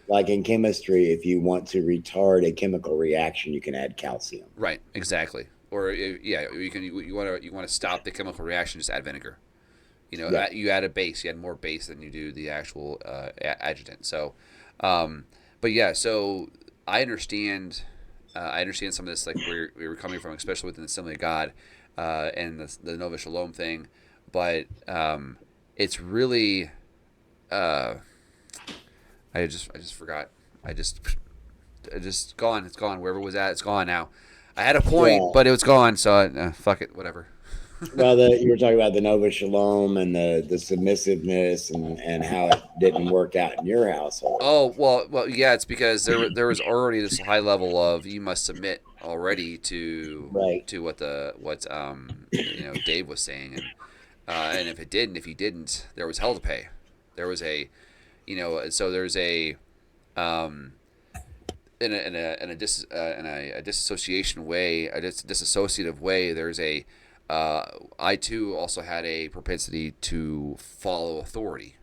like in chemistry, if you want to retard a chemical reaction, you can add calcium. Right. Exactly. Or you want to stop the chemical reaction, just add vinegar. You add a base. You add more base than you do the actual adjutant. So. But yeah, so I understand. I understand some of this, like where we were coming from, especially within the Assembly of God, and the Nova Shalom thing. But it's really, I just forgot. Just gone. It's gone. Wherever it was at, it's gone now. I had a point, but it was gone. So fuck it, whatever. Well, you were talking about the Nova Shalom and the submissiveness and how it didn't work out in your household. Oh well, yeah. It's because there was already this high level of you must submit already to what Dave was saying, and if you didn't, there was hell to pay. There was a, so there's a in a disassociation way, a dissociative way. There's a I too also had a propensity to follow authority.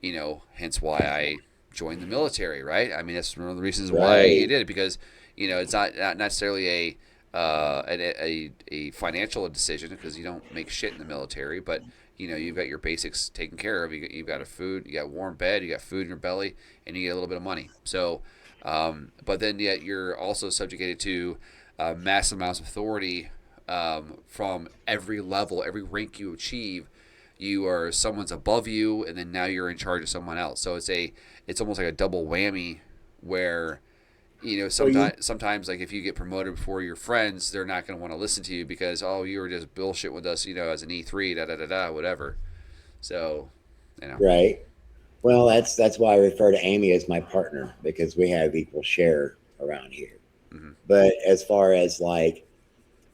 Hence why I joined the military, right? I mean, that's one of the reasons why you did it, because it's not necessarily a financial decision, because you don't make shit in the military, but you've got your basics taken care of. You've got a food, you got a warm bed, you got food in your belly, and you get a little bit of money. So, but then yet you're also subjugated to massive amounts of authority. From every level, every rank you achieve, you are someone's above you, and then now you're in charge of someone else. So it's almost like a double whammy, where sometimes like if you get promoted before your friends, they're not going to want to listen to you because you were just bullshit with us, as an E3, whatever. So, Right. Well, that's why I refer to Amy as my partner, because we have equal share around here. Mm-hmm. But as far as like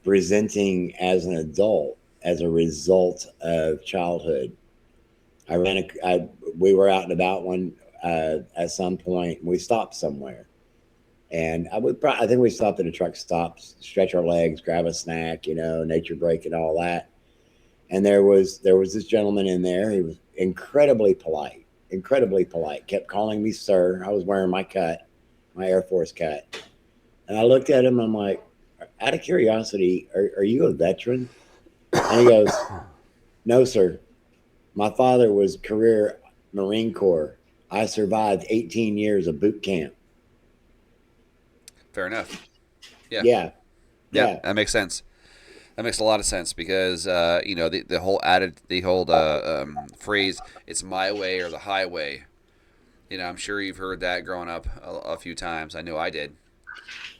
presenting as an adult as a result of childhood, we were out and about at some point. We stopped somewhere, and I think we stopped at a truck stop, stretch our legs, grab a snack, nature break and all that. And there was this gentleman in there. He was incredibly polite, kept calling me sir. I was wearing my Air Force cut, and I looked at him. I'm like, out of curiosity, are you a veteran? And he goes, no, sir. My father was career Marine Corps. I survived 18 years of boot camp. Fair enough. Yeah. Yeah. That makes sense. That makes a lot of sense, because the whole phrase, it's my way or the highway. I'm sure you've heard that growing up a few times. I know I did.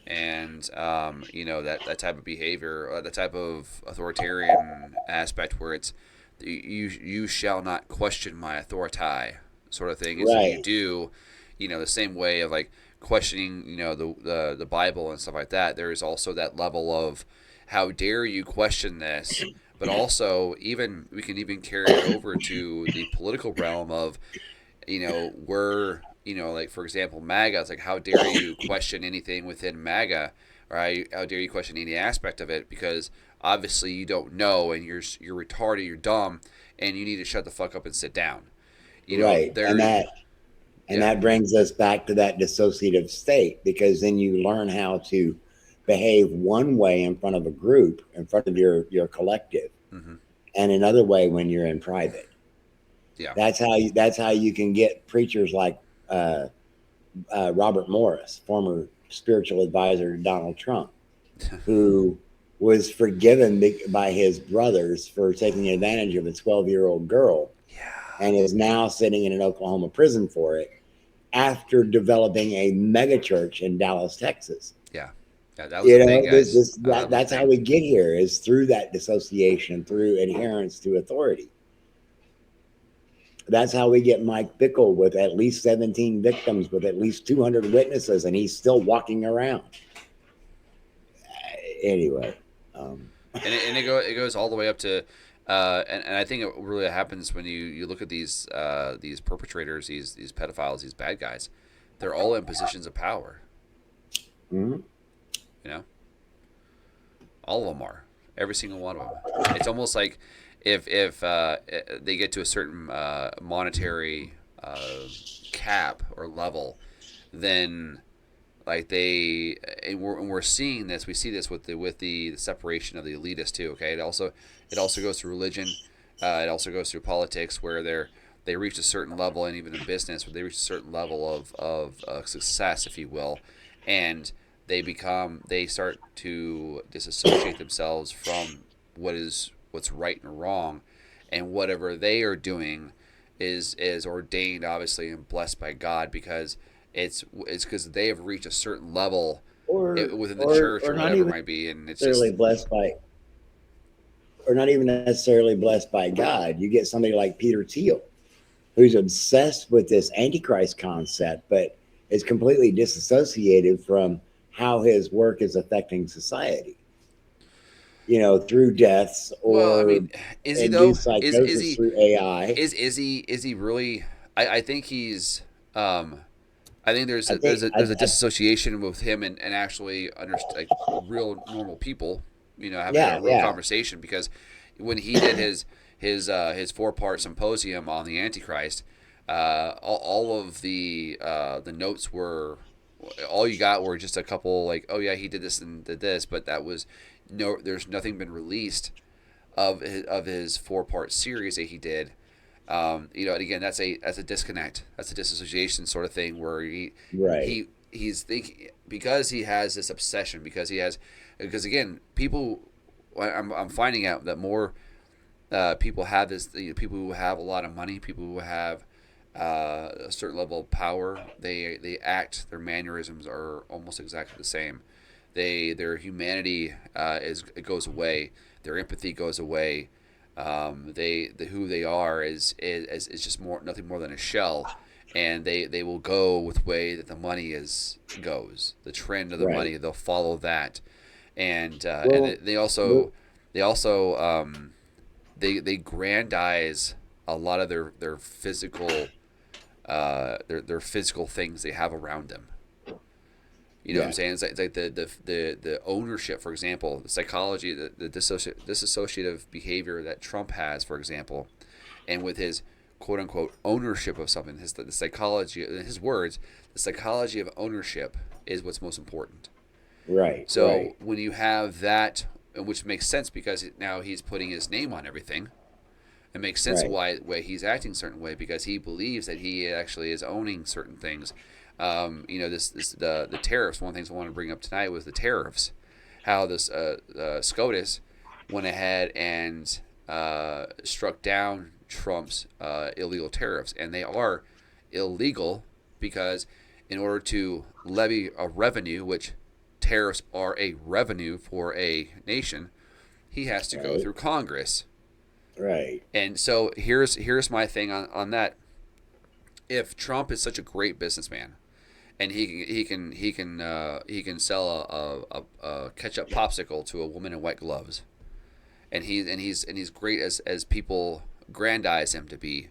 And that type of behavior, the type of authoritarian aspect where it's you shall not question my authority sort of thing, is right. If you do, the same way of like questioning the Bible and stuff like that, there is also that level of how dare you question this, but also we can even carry it over to the political realm of we're like, for example, MAGA. It's like, how dare you question anything within MAGA, or how dare you question any aspect of it, because obviously you don't know, and you're retarded, you're dumb, and you need to shut the fuck up and sit down. Right, and that brings us back to that dissociative state, because then you learn how to behave one way in front of a group, in front of your collective, mm-hmm. and another way when you're in private. Yeah, that's how you can get preachers like Robert Morris, former spiritual advisor to Donald Trump, who was forgiven by his brothers for taking advantage of a 12-year-old girl, and is now sitting in an Oklahoma prison for it, after developing a mega church in Dallas, Texas. Yeah, that was the thing, guys. That's how we get here, is through that dissociation, through adherence to authority. That's how we get Mike Bickle with at least 17 victims, with at least 200 witnesses, and he's still walking around. Anyway. And it goes all the way up to And I think it really happens when you look at these perpetrators, these pedophiles, these bad guys. They're all in positions of power. Hmm. You know, all of them are. Every single one of them. It's almost like if they get to a certain monetary cap or level, then like we're seeing this. We see this with the separation of the elitists too. Okay, it also goes through religion. It also goes through politics, where they reach a certain level, and even in business, where they reach a certain level of success, if you will, and they start to disassociate themselves from what's right and wrong, and whatever they are doing is ordained, obviously, and blessed by God, because it's because they have reached a certain level within the church or whatever it might be, and it's just blessed by, or not even necessarily blessed by God. You get somebody like Peter Thiel, who's obsessed with this Antichrist concept, but is completely disassociated from how his work is affecting society. You know, through deaths or well, I mean, is he though? induced psychosis through AI. Is he really? I think he's. I think there's I think a disassociation with him and actually like real normal people, having a real conversation, because when he did his 4-part symposium on the Antichrist, all of the notes were, all you got were just a couple, like, oh yeah, he did this and did this, but there's nothing been released of his 4-part series that he did. And again, that's a disconnect. That's a disassociation sort of thing, where he's thinking, because he has this obsession, because again, people, I'm finding out that more people have this. People who have a lot of money, people who have a certain level of power, they act. Their mannerisms are almost exactly the same. Their humanity it goes away. Their empathy goes away. Who they are is just nothing more than a shell, and they will go with the way that the money goes, the trend of the money. They'll follow that, and they also they grandize a lot of their physical their physical things they have around them. You know what I'm saying? It's like the ownership, for example, the psychology, the dissociative behavior that Trump has, for example, and with his quote unquote ownership of something, the psychology, in his words, the psychology of ownership is what's most important. Right. So when you have that, which makes sense because now he's putting his name on everything, it makes sense why he's acting a certain way, because he believes that he actually is owning certain things. The tariffs. One of the things I want to bring up tonight was the tariffs. How this SCOTUS went ahead and struck down Trump's illegal tariffs, and they are illegal because in order to levy a revenue, which tariffs are a revenue for a nation, he has to go through Congress. Right. And so here's my thing on that. If Trump is such a great businessman, and he can sell a ketchup popsicle to a woman in white gloves, and he's great as people grandize him to be,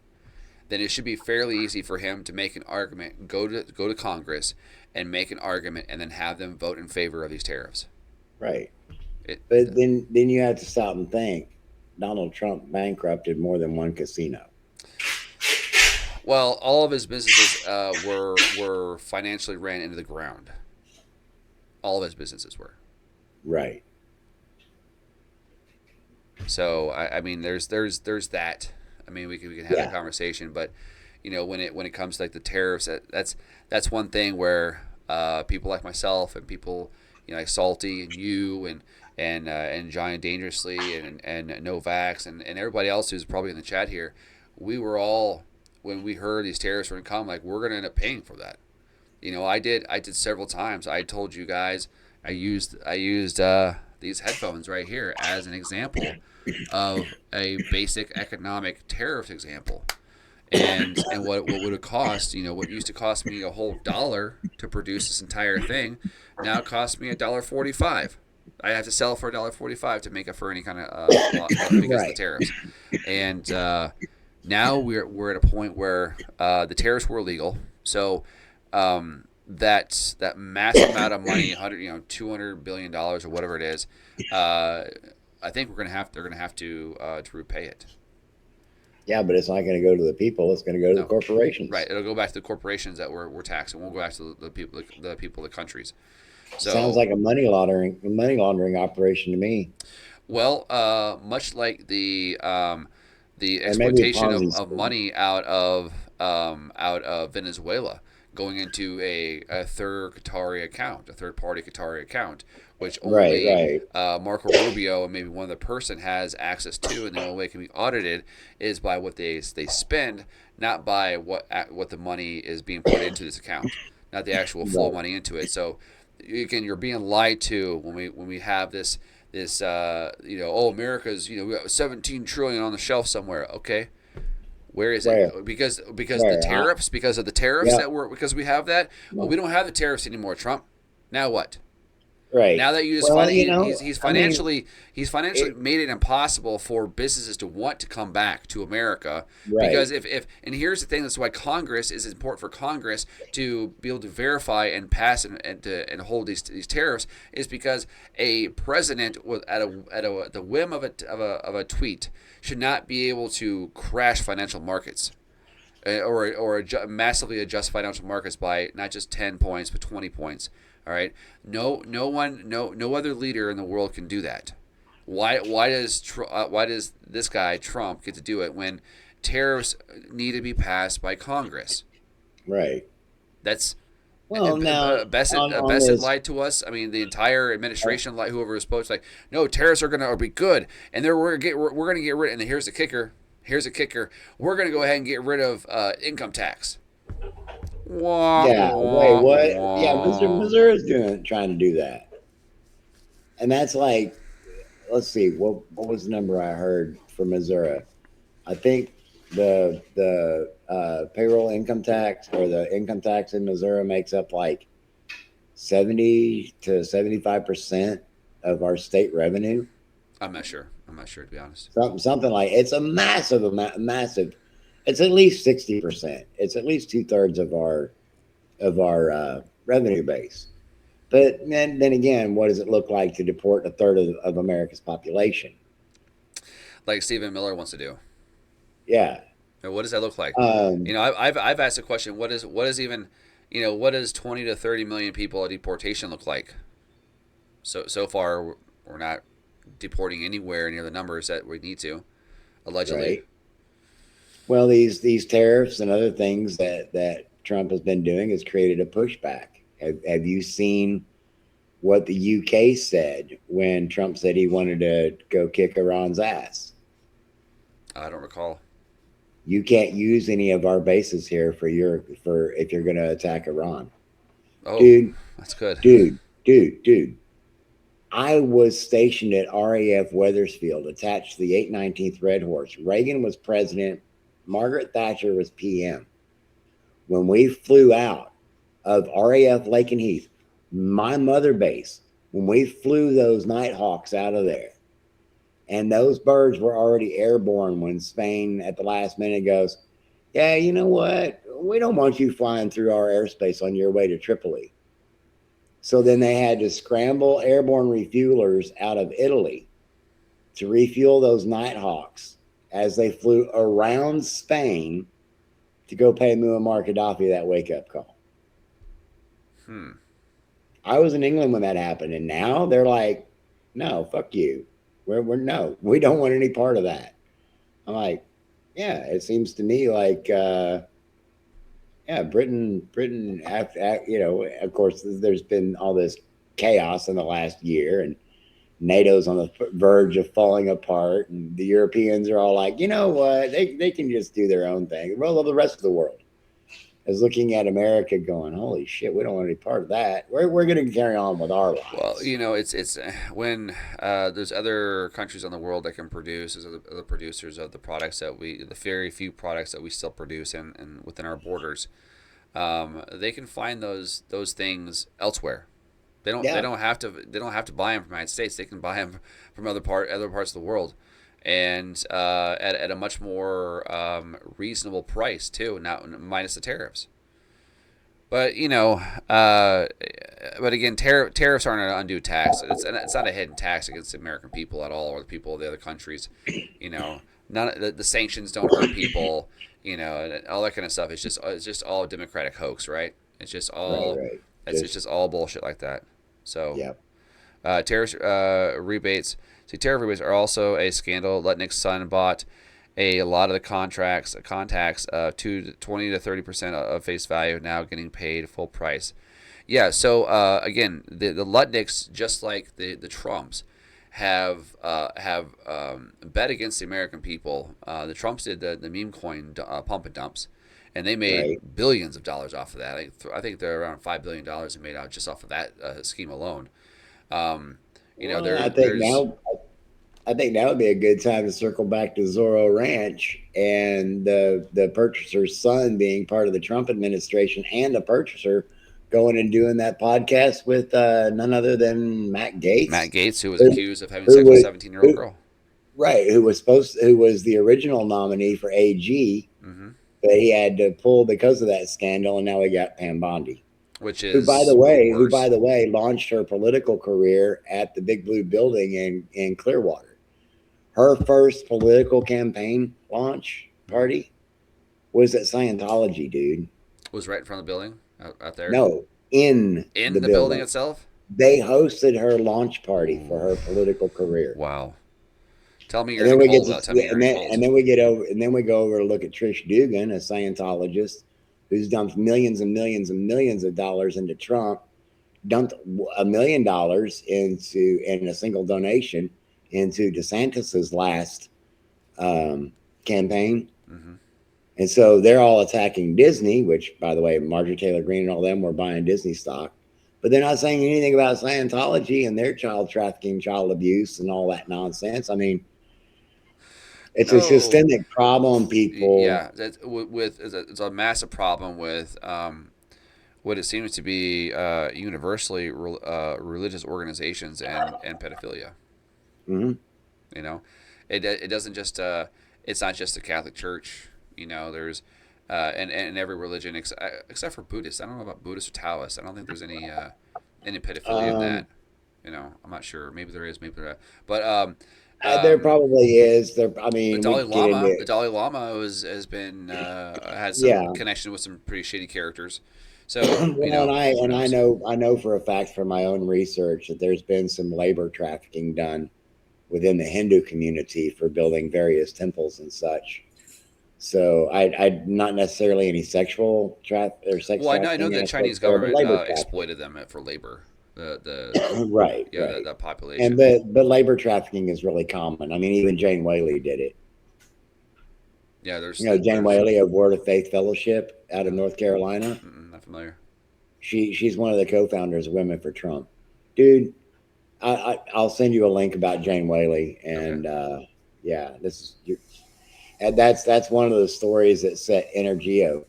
then it should be fairly easy for him to make an argument, go to Congress and make an argument, and then have them vote in favor of these tariffs. Right. But then you have to stop and think. Donald Trump bankrupted more than one casino. Well, all of his businesses were financially ran into the ground. All of his businesses were. Right. So I mean, there's that. I mean, we can have that conversation, but when it comes to like the tariffs, that's one thing where people like myself and people like Salty and you and Giant Dangerously and Novax and everybody else who's probably in the chat here, we were all, when we heard these tariffs were going to come, like, we're going to end up paying for that. I did several times. I told you guys I used these headphones right here as an example of a basic economic tariff example. And what would it cost? What used to cost me a whole $1 to produce this entire thing now it costs me $1.45. I have to sell for $1.45 to make up for any kind of because of the Right. tariffs. And now we're at a point where the tariffs were illegal. So that massive amount of money, $200 billion or whatever it is, I think they're gonna have to repay it. Yeah, but it's not going to go to the people. It's going to go to No. the corporations. Right, it'll go back to the corporations that we're taxing. It won't go back to the people, the countries. So Sounds like a money laundering operation to me. well, much like the Or maybe exploitation Ponzi of scheme. money out of Venezuela going into a third party Qatari account, which Right, only right. Marco Rubio and maybe one other person has access to, and the only way it can be audited is by what they spend, not by what the money is being put into this account, not the actual flow of Right. money into it. So again, you're being lied to when we have this America's, we got 17 trillion on the shelf somewhere. Okay, where is Where? it? Because Where? because of the tariffs Yeah. because we have that. Well, No. we don't have the tariffs anymore, Trump. Now what? Right. Now that you just Well, he's I mean, financially made it impossible for businesses to want to come back to America right. because if and here's the thing, that's why Congress is important for Congress to be able to verify and pass and hold these tariffs, is because a president with at the whim of a tweet should not be able to crash financial markets or massively adjust financial markets by not just 10 points but 20 points. All right. No other leader in the world can do that. Why does this guy Trump get to do it when tariffs need to be passed by Congress? Right. That's Well, now on Besset this, lied to us. I mean, the entire administration lied. Whoever was supposed to, like, no, tariffs are gonna be good, and we're gonna get rid. And here's the kicker. We're gonna go ahead and get rid of income tax. Wah, yeah. Wait, wah, what? Yeah, wah. Missouri's trying to do that, and that's like, let's see, what was the number I heard for Missouri? I think the payroll income tax, or the income tax in Missouri, makes up like 70 to 75% of our state revenue. I'm not sure. To be honest. Something like, it's a massive amount, massive. It's at least 60%. It's at least 2/3 of our revenue base. But then again, what does it look like to deport a third of America's population? Like Stephen Miller wants to do. Yeah. Now, what does that look like? Um, I've asked the question. What is even, what does 20 to 30 million people at deportation look like? So far, we're not deporting anywhere near the numbers that we need to, allegedly. right. Well, these tariffs and other things that Trump has been doing has created a pushback. Have you seen what the UK said when Trump said he wanted to go kick Iran's ass? I don't recall. You can't use any of our bases here for if you're going to attack Iran. Oh, Dude, that's good. dude. I was stationed at RAF Wethersfield, attached to the 819th Red Horse. Reagan was president. Margaret Thatcher was PM. When we flew out of RAF Lakenheath, my mother base, when we flew those Nighthawks out of there, and those birds were already airborne when Spain at the last minute goes, yeah, you know what? We don't want you flying through our airspace on your way to Tripoli. So then they had to scramble airborne refuelers out of Italy to refuel those Nighthawks as they flew around Spain to go pay Muammar Gaddafi that wake-up call. I was in England when that happened, and now they're like, no, fuck you. No, we don't want any part of that. I'm like, yeah, it seems to me like, yeah, Britain, of course, there's been all this chaos in the last year, and NATO's on the verge of falling apart, and the Europeans are all like, you know what, they can just do their own thing. Well, the rest of the world is looking at America going, holy shit, we don't want any part of that. We're going to carry on with our lives. Well, it's when there's other countries in the world that can produce, as other producers of the products the very few products that we still produce and within our borders, they can find those things elsewhere. Yeah. They don't have to buy them from the United States. They can buy them from other parts of the world, and at a much more reasonable price too. Not minus the tariffs. But but again, tariffs aren't an undue tax. It's not a hidden tax against the American people at all, or the people of the other countries. None the sanctions don't hurt people. And all that kind of stuff. It's just all Democratic hoax, right? It's just all Right. it's just all bullshit like that. So Yeah. tariff rebates. See, tariff rebates are also a scandal. Lutnick's son bought a lot of the contacts to 20 to 30% of face value, now getting paid full price. Yeah. So again, the Lutnicks, just like the Trumps, have bet against the American people. The Trumps did the meme coin pump and dumps, and they made Right. billions of dollars off of that. I think they're around $5 billion they made out just off of that scheme alone. Well, There's I think that would be a good time to circle back to Zorro Ranch and the purchaser's son being part of the Trump administration and the purchaser going and doing that podcast with none other than Matt Gaetz, who was who, accused of having who sex with a was 17-year-old girl. right, who was the original nominee for AG, Mm-hmm. but he had to pull because of that scandal, and now we got Pam Bondi, Which who is by the worse. way launched her political career at the Big Blue Building in Clearwater. Her first political campaign launch party was at Scientology, dude. Was right in front of the building out there. No, in In the the building building. itself. They hosted her launch party for her political career. Wow. Tell me And you're then we getting get cold. to Tell me you're getting cold. and then we go over to look at Trish Dugan, a Scientologist who's dumped millions and millions and millions of dollars into Trump, dumped $1 million in a single donation into DeSantis's last campaign. Mm-hmm. And so they're all attacking Disney, which, by the way, Marjorie Taylor Greene and all them were buying Disney stock. But they're not saying anything about Scientology and their child trafficking, child abuse, and all that nonsense. I mean, it's a systemic problem, people. Yeah, it's a massive problem with what it seems to be universally religious organizations and pedophilia. Mm-hmm. It doesn't just it's not just the Catholic Church. There's and every religion except for Buddhists. I don't know about Buddhists or Taoists. I don't think there's any pedophilia in that. I'm not sure. Maybe there is. Maybe there. But There probably is. I mean, the Dalai Lama has been had some connection with some pretty shady characters. So well, I know for a fact from my own research that there's been some labor trafficking done within the Hindu community for building various temples and such. So I not necessarily any sexual sex. Well, I know the Chinese government exploited them for labor. Right. That population. And labor trafficking is really common. I mean, even Jane Whaley did it. Yeah, there's Jane Whaley of Word of Faith Fellowship out of North Carolina. Not familiar. She's one of the co-founders of Women for Trump. Dude, I'll send you a link about Jane Whaley, and that's one of the stories that set Energio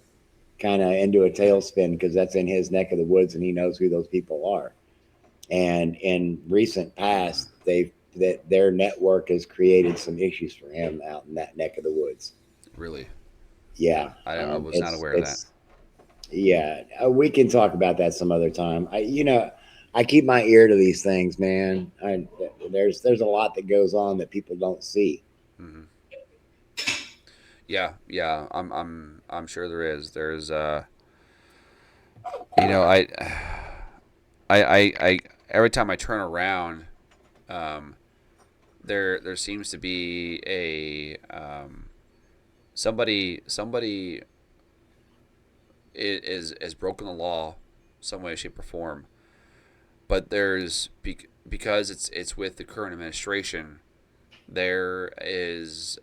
kind of into a tailspin because that's in his neck of the woods, and he knows who those people are. And in recent past, their network has created some issues for him out in that neck of the woods. Really? Yeah, I was not aware of that. Yeah, we can talk about that some other time. I keep my ear to these things, man. There's a lot that goes on that people don't see. Mm-hmm. Yeah. I'm sure there is. There's I every time I turn around, there seems to be a somebody is broken the law some way, shape, or form. But there's because it's with the current administration, there is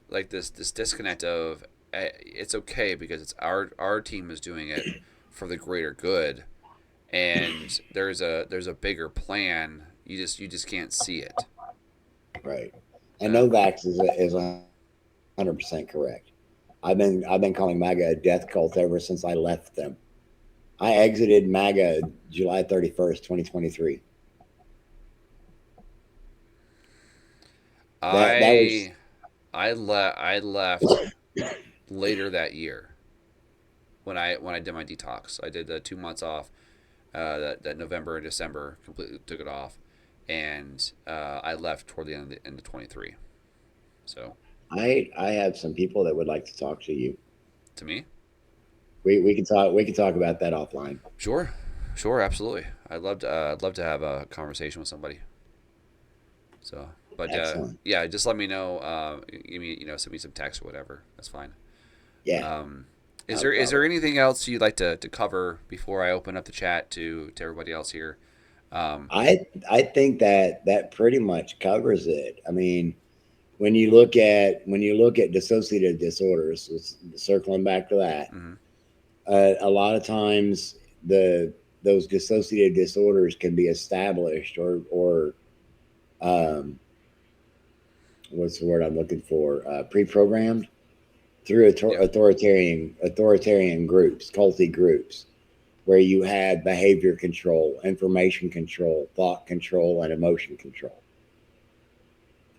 like this disconnect of it's okay because it's our team is doing it for the greater good, and there's a bigger plan. You just can't see it. Right. And Novak is 100% correct. I've been calling MAGA a death cult ever since I left them. I exited MAGA July 31st, 2023. That was I left later that year when I did my detox. I did 2 months off. That November and December completely took it off, and I left toward the end of 23. So I have some people that would like to talk to you. to me, We can talk about that offline. sure, absolutely. I'd love to have a conversation with somebody. So, but Excellent. yeah, just let me know. Give me send me some text or whatever. That's fine. Yeah, Um, not a is there problem. anything else you'd like to cover before I open up the chat to everybody else here? Um, I think that that pretty much covers it. I mean, when you look at dissociative disorders, circling back to that, mhm. a lot of times the those dissociative disorders can be established or um, what's the word I'm looking for? Pre-programmed through Yeah, authoritarian groups, culty groups, where you have behavior control, information control, thought control, and emotion control.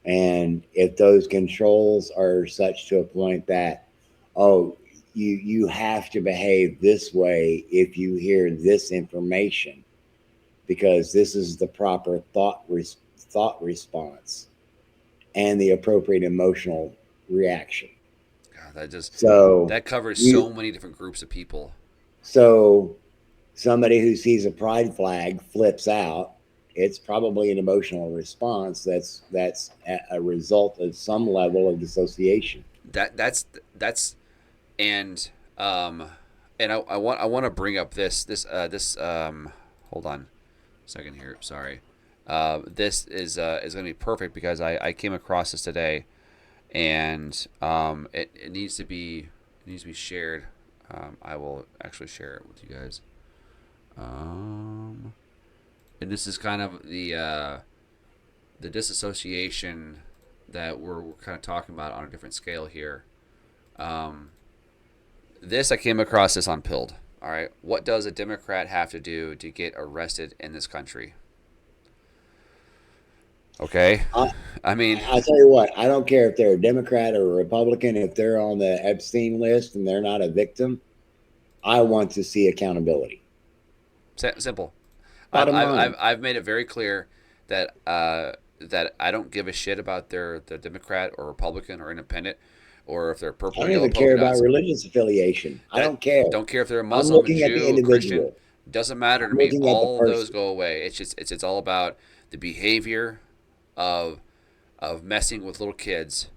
And if those controls are such to a point that, oh, you have to behave this way if you hear this information because this is the proper thought response and the appropriate emotional reaction. God, So that covers you so many different groups of people. so somebody who sees a pride flag flips out. It's probably an emotional response that's a result of some level of dissociation. That's and um I want to bring up this hold on a second here. Sorry. This is going to be perfect because I came across this today, and it needs to be shared. I will actually share it with you guys. Um, and this is kind of the disassociation that we're kind of talking about on a different scale here. Um, this I came across this on Pilled. All right, what does a Democrat have to do to get arrested in this country? Okay, I, I mean, I tell you what, I don't care if they're a Democrat or a Republican. If they're on the Epstein list and they're not a victim, I want to see accountability. simple. Bottom line, I've made it very clear that that I don't give a shit about the Democrat or Republican or Independent, or if they're I purple or don't yellow even polka care about dots. religious affiliation. I That don't care. don't care if they're a I'm Muslim, a looking at the Jew, a Christian. individual. Doesn't matter to I'm me. looking at the All of those person. go away. It's all about the behavior of messing with little kids,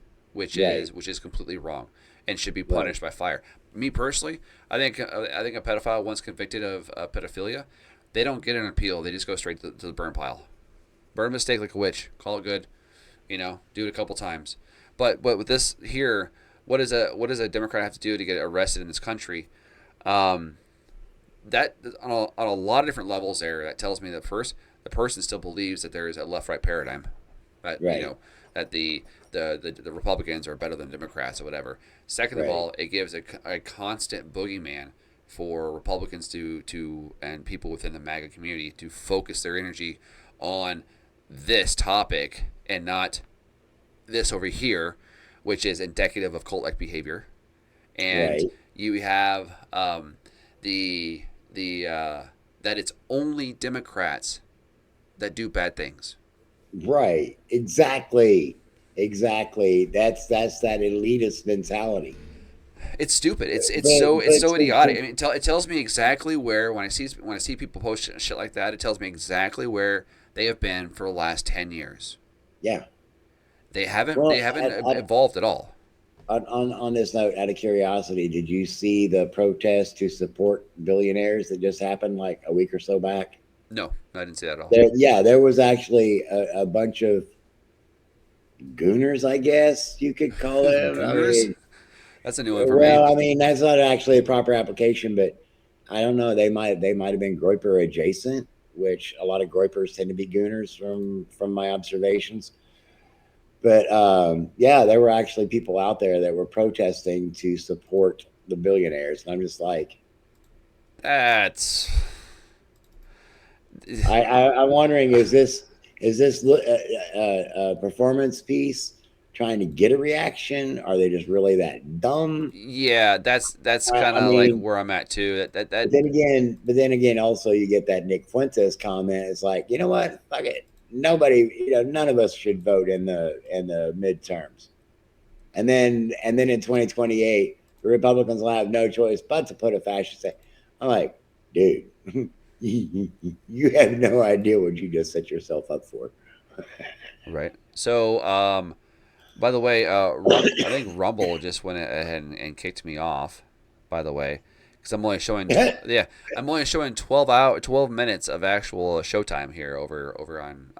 Right, which is completely wrong and should be right. punished by fire. Me personally, I think a pedophile once convicted of pedophilia, they don't get an appeal. They just go straight to the burn pile. Burn a mistake like a witch. Call it good. Do it a couple times. But with this here, what does a Democrat have to do to get arrested in this country? Um, that on a lot of different levels there, that tells me that first, the person still believes that there is a left right paradigm, that Right, that the Republicans are better than Democrats or whatever. Second of right. all, it gives a constant boogeyman for Republicans to and people within the MAGA community to focus their energy on this topic and not this over here, which is indicative of cult like behavior. And Right. you have the that it's only Democrats that do bad things. Right. Exactly. Exactly. That's that elitist mentality. It's stupid. It's But so idiotic. I mean, it tells me exactly where when I see people post shit like that, it tells me exactly where they have been for the last 10 years. yeah. They Well, haven't evolved at all. on this note, out of curiosity, did you see the protest to support billionaires that just happened like a week or so back? No, I didn't see that at all. There was actually a bunch of gooners, I guess you could call them. I Gooners? mean, That's a new one for me. well, I mean that's not actually a proper application, but I don't know. They might have been Groiper adjacent, which a lot of Groipers tend to be gooners from my observations. But yeah, there were actually people out there that were protesting to support the billionaires, and I'm just like, That's I'm wondering, is this a performance piece trying to get a reaction? Are they just really that dumb? yeah. That's kind I of like mean, where I'm at too. That but then again, also you get that Nick Fuentes comment. It's like, you know what? Fuck it. Nobody, none of us should vote in the midterms. And then in 2028, the Republicans will have no choice but to put a fascist. I'm like, dude, you have no idea what you just set yourself up for. right. So by the way, I think Rumble just went ahead and kicked me off. By the way, because I'm only showing yeah, I'm only showing 12 minutes of actual showtime here over on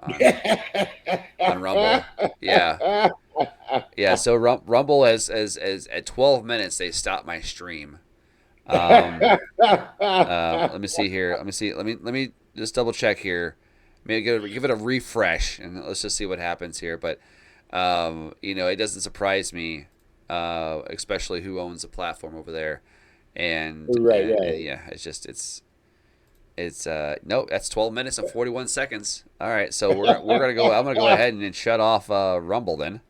Rumble. Yeah, yeah. So Rumble as at 12 minutes they stopped my stream. Let me see here. Let me see. Let me just double check here. Maybe give it a refresh and let's just see what happens here. But it doesn't surprise me, especially who owns the platform over there. And, Right, and right. yeah, it's no, that's 12 minutes and 41 seconds. All right, so we're gonna go. I'm gonna go ahead and shut off Rumble then,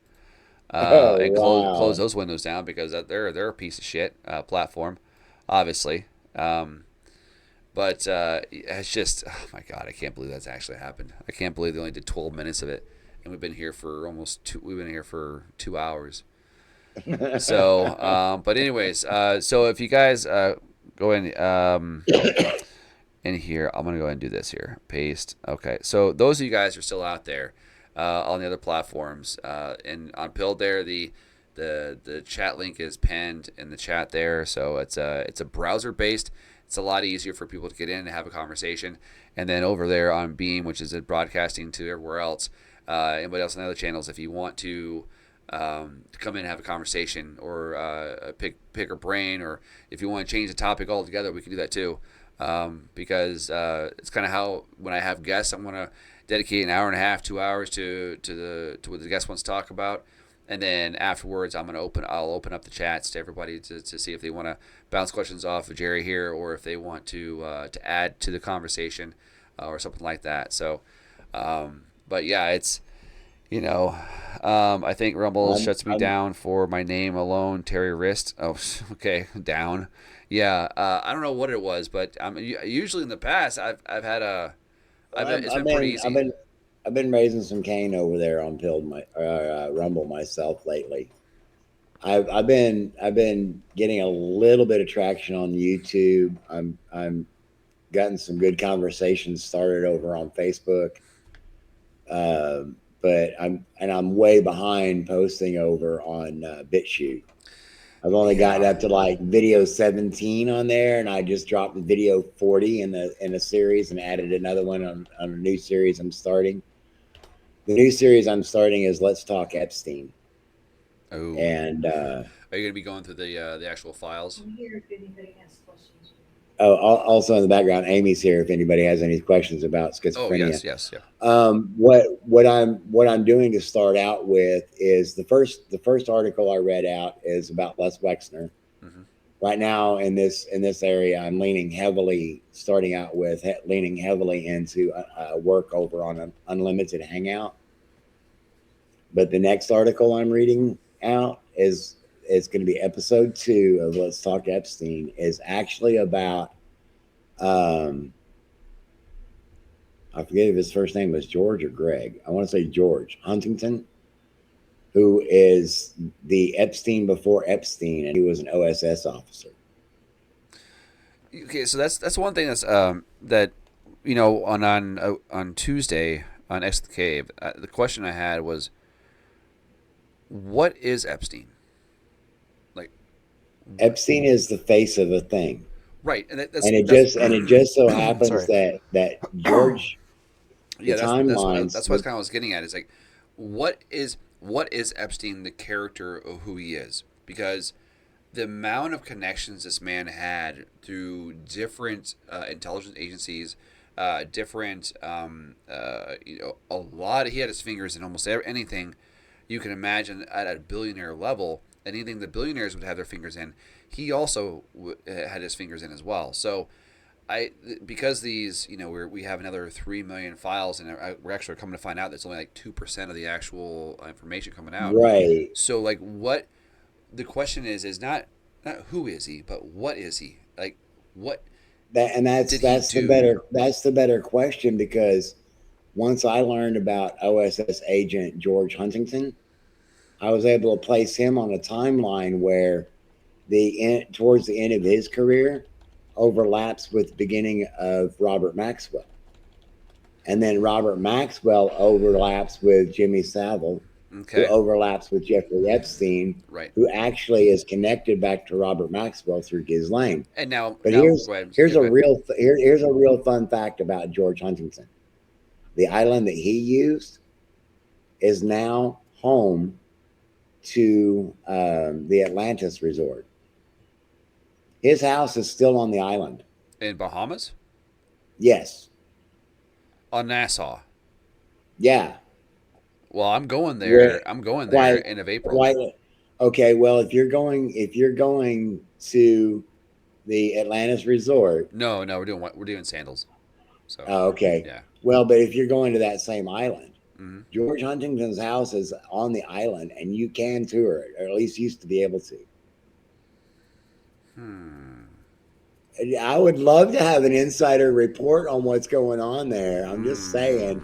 Oh, and close wow. those windows down because they're a piece of shit platform, obviously. But it's just, oh my god, I can't believe that's actually happened. I can't believe they only did 12 minutes of it, and we've been here for almost two. We've been here for 2 hours. So, but anyways, so if you guys go in here, I'm gonna go ahead and do this here. Paste. Okay. So those of you guys who are still out there on the other platforms, and on Build there, the chat link is pinned in the chat there. So it's a browser based. It's a lot easier for people to get in and have a conversation. And then over there on Beam, which is broadcasting to everywhere else, anybody else on the other channels, if you want to come in and have a conversation or pick a brain, or if you want to change the topic altogether, we can do that too. Because it's kind of how when I have guests, I'm going to dedicate an hour and a half, 2 hours to what the guest wants to talk about, and then afterwards I'll open up the chats to everybody to see if they want to bounce questions off of Jerry here, or if they want to add to the conversation or something like that. So, but yeah, it's I think Rumble I'm, shuts me I'm, down for my name alone, Terry Wrist. Oh, okay, down. Yeah, I don't know what it was, but usually in the past I've had it's I've been pretty been, I've easy. been, I've been raising some cane over there on Rumble myself lately. I've been getting a little bit of traction on YouTube. I'm gotten some good conversations started over on Facebook. But I'm way behind posting over on BitChute. I've only gotten Yeah. up to like video 17 on there, and I just dropped the video 40 in a series and added another one on a new series I'm starting. The new series I'm starting is Let's Talk Epstein, Oh, and are you gonna be going through the actual files? I'm here if anybody has questions. also in the background, Amy's here if anybody has any questions about Oh schizophrenia. yes, yes, yeah. What I'm doing to start out with is the first article I read out is about Les Wexner. Hmm. Right now in this area, I'm leaning heavily into work over on an Unlimited Hangout. But the next article I'm reading out is going to be episode 2 of Let's Talk Epstein. Is actually about I forget if his first name was George or Greg. I want to say George Huntington, who is the Epstein before Epstein, and he was an OSS officer. Okay, so that's one thing that on Tuesday on X the Cave, the question I had was, what is Epstein? Like, Epstein is the face of a thing, right, and and it that's just and it just so happens sorry. that George, the Yeah, timelines. that's what kind of was getting at. Is like, what is Epstein, the character of who he is? Because the amount of connections this man had through different intelligence agencies, different a lot. He had his fingers in almost anything you can imagine at a billionaire level. Anything the billionaires would have their fingers in, he also had his fingers in as well. So because these, we have another 3 million files, and we're actually coming to find out that's only like 2% of the actual information coming out. Right. So like, what the question is not who is he, but what is he? Like, what That's did he do? the better question, because once I learned about OSS agent George Huntington, I was able to place him on a timeline where towards the end of his career overlaps with the beginning of Robert Maxwell. And then Robert Maxwell overlaps with Jimmy Savile, Okay. who overlaps with Jeffrey Epstein, Right. who actually is connected back to Robert Maxwell through Ghislaine. And now, But go ahead. here's Go a ahead. here's a real fun fact about George Huntington. The island that he used is now home to the Atlantis Resort. His house is still on the island. In Bahamas? Yes. On Nassau. Yeah. Well, I'm going there. I'm going there end of April. Okay. Well, if you're going to the Atlantis Resort. No, we're doing Sandals. So. Oh, okay. Yeah. Well, but if you're going to that same island, mm-hmm. George Huntington's house is on the island, and you can tour it, or at least used to be able to. I would love to have an insider report on what's going on there. I'm just saying.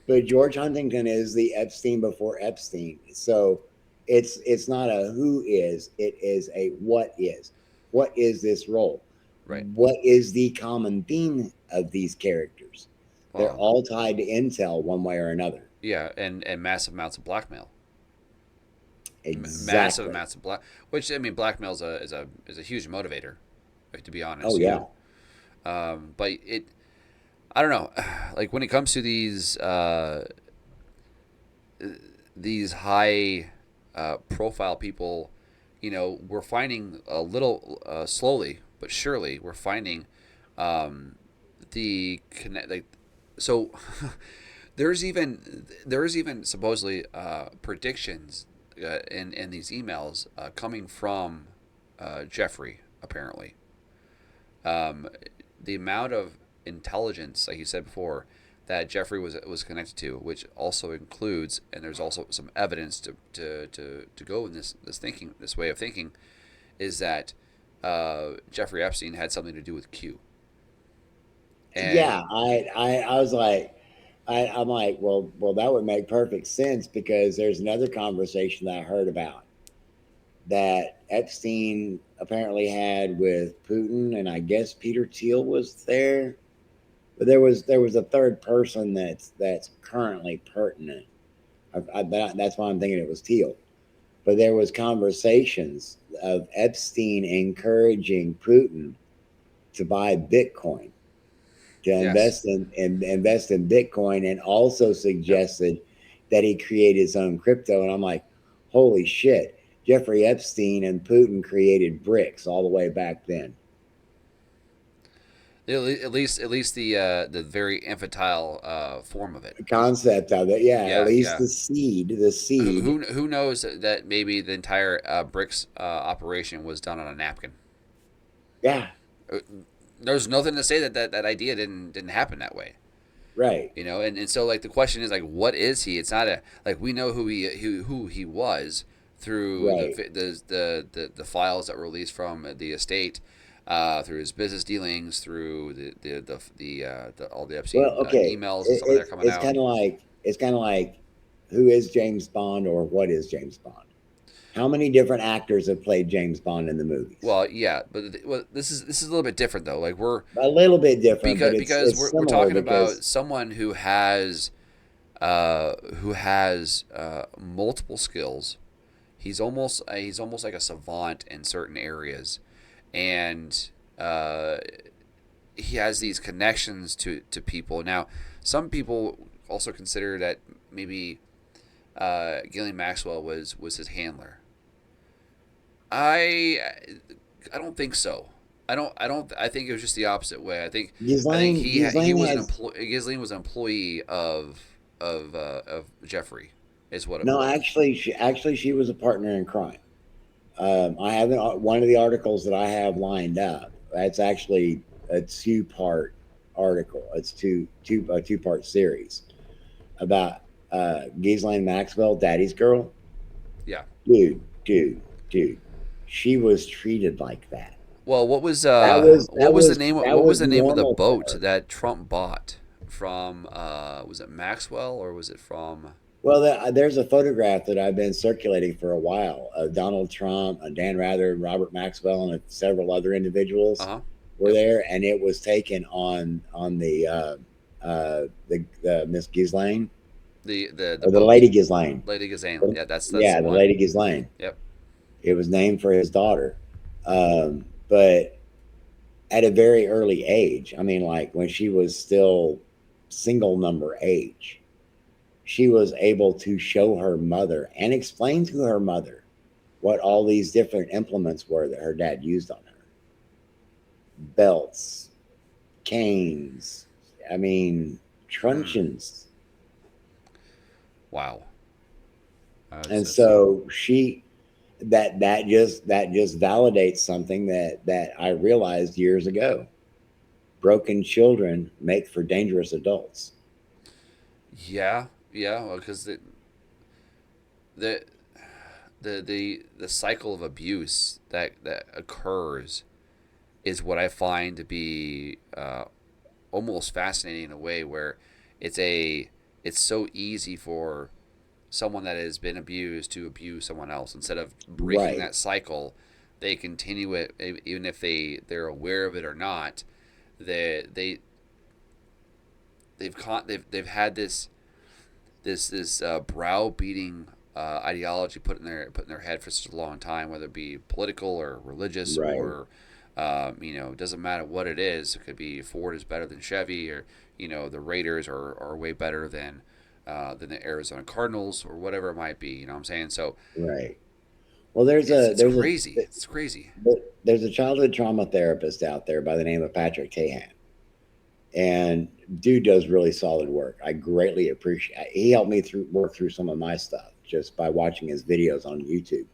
But George Huntington is the Epstein before Epstein. So it's not a who is, it is a what is. What is this role? Right. What is the common theme of these characters? Wow. They're all tied to intel one way or another. Yeah, and massive amounts of blackmail. Exactly. Massive amounts of which, I mean, blackmail is a huge motivator, to be honest. Oh yeah. But I don't know, like when it comes to these high profile people, we're finding a little slowly but surely we're finding the connect. Like, so there's even supposedly predictions in these emails coming from Jeffrey, apparently. The amount of intelligence, like you said before, that Jeffrey was connected to, which also includes, and there's also some evidence to go in this way of thinking, is that Jeffrey Epstein had something to do with Q. And yeah, I was like, I'm like, well, that would make perfect sense, because there's another conversation that I heard about that Epstein apparently had with Putin, and I guess Peter Thiel was there, but there was a third person that's currently pertinent. That's why I'm thinking it was Thiel. But there was conversations of Epstein encouraging Putin to buy Bitcoin, to invest in Bitcoin, and also suggested that he create his own crypto. And I'm like, holy shit. Jeffrey Epstein and Putin created BRICS all the way back then. At least the very infantile form of it. The concept of it, at least the seed. Who knows that maybe the entire BRICS operation was done on a napkin? Yeah. There's nothing to say that idea didn't happen that way. Right. And so like the question is, like, what is he? It's not we know who he was through the files that were released from the estate, through his business dealings, through the all the Epstein emails and stuff that are coming out. It's kind of like who is James Bond, or what is James Bond? How many different actors have played James Bond in the movies? Well, yeah, but this is a little bit different though. Like we're a little bit different because we're talking about someone who has multiple skills. He's almost like a savant in certain areas, and he has these connections to people. Now, some people also consider that maybe Ghislaine Maxwell was his handler. I don't think so. I think it was just the opposite way. I think Ghislaine was an employee of Jeffrey. Is what it was. Actually, she was a partner in crime. I haven't. One of the articles that I have lined up, that's actually a two-part article. It's a two-part series about Ghislaine Maxwell, Daddy's Girl. Yeah. Dude, dude. She was treated like that. Well, what was the name? That What was was the name of the normal for boat her. that Trump bought from? Was it Maxwell or was it from? Well, there's a photograph that I've been circulating for a while of Donald Trump, Dan Rather, Robert Maxwell, and several other Uh individuals huh. were Yep. there, and it was taken on the Miss Ghislaine The or the boat, Lady Ghislaine. Lady Gazan. Yeah, that's the Yeah, the one. Lady Ghislaine. Yep. It was named for his daughter, but at a very early age. I mean, like when she was still single number age, she was able to show her mother and explain to her mother what all these different implements were that her dad used on her: belts, canes, I mean, Hmm. truncheons. Wow. And That's so she that just validates something that I realized years ago. Broken children make for dangerous adults. yeah, yeah. Because the the cycle of abuse that occurs is what I find to be almost fascinating in a way where it's a it's so easy for someone that has been abused to abuse someone else instead of breaking Right, that cycle. They continue it even if they're aware of it or not. They they've had this browbeating ideology put in their head for such a long time, whether it be political or religious right, or it doesn't matter what it is. It could be Ford is better than Chevy, or the Raiders are way better than the Arizona Cardinals, or whatever it might be. You know what I'm saying? So right. Well, it's crazy. It's crazy. there's a childhood trauma therapist out there by the name of Patrick Tahan, and dude does really solid work. I greatly appreciate. He helped me work through some of my stuff just by watching his videos on YouTube.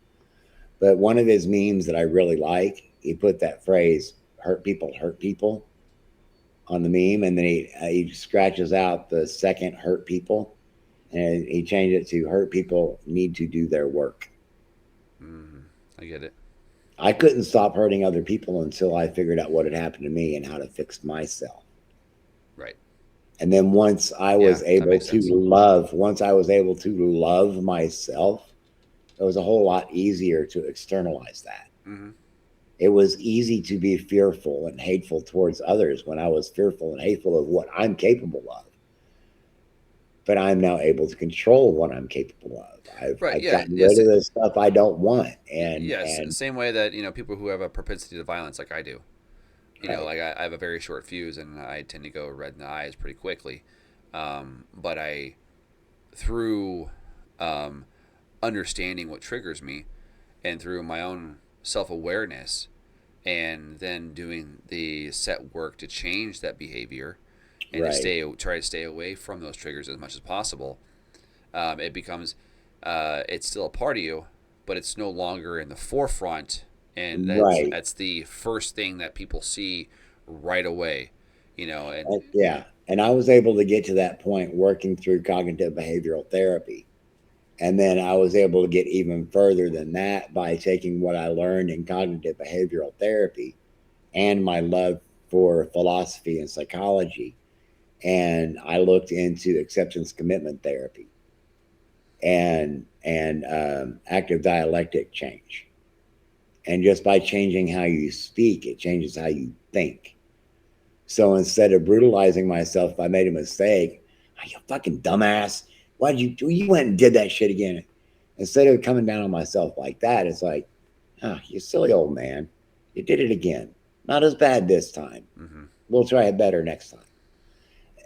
But one of his memes that I really like, he put that phrase hurt people" on the meme, and then he scratches out the second "hurt people," and he changed it to "hurt people need to do their work." Mm, I get it. I couldn't stop hurting other people until I figured out what had happened to me and how to fix myself. Right. And then Yeah, that makes sense. once I was able to love myself, it was a whole lot easier to externalize that. Hmm. It was easy to be fearful and hateful towards others when I was fearful and hateful of what I'm capable of. But I'm now able to control what I'm capable of. Right. I've Yeah. gotten rid Yes. of the stuff I don't want, Yes. and Same way that people who have a propensity to violence, like I do. right, Like I have a very short fuse, and I tend to go red in the eyes pretty quickly. But through um, understanding what triggers me, and through my own self awareness, and then doing the set work to change that behavior, and to right, try to stay away from those triggers as much as possible, it becomes it's still a part of you, but it's no longer in the forefront, and right. that's the first thing that people see right away. And Yeah. And I was able to get to that point working through cognitive behavioral therapy. And then I was able to get even further than that by taking what I learned in cognitive behavioral therapy and my love for philosophy and psychology. And I looked into acceptance commitment therapy and active dialectic change. And just by changing how you speak, it changes how you think. So instead of brutalizing myself if I made a mistake, "Oh, you fucking dumbass, why'd you do? You went and did that shit again." Instead of coming down on myself like that, it's like, "Oh, you silly old man, you did it again. Not as bad this time. mm-hmm. We'll try it better next time."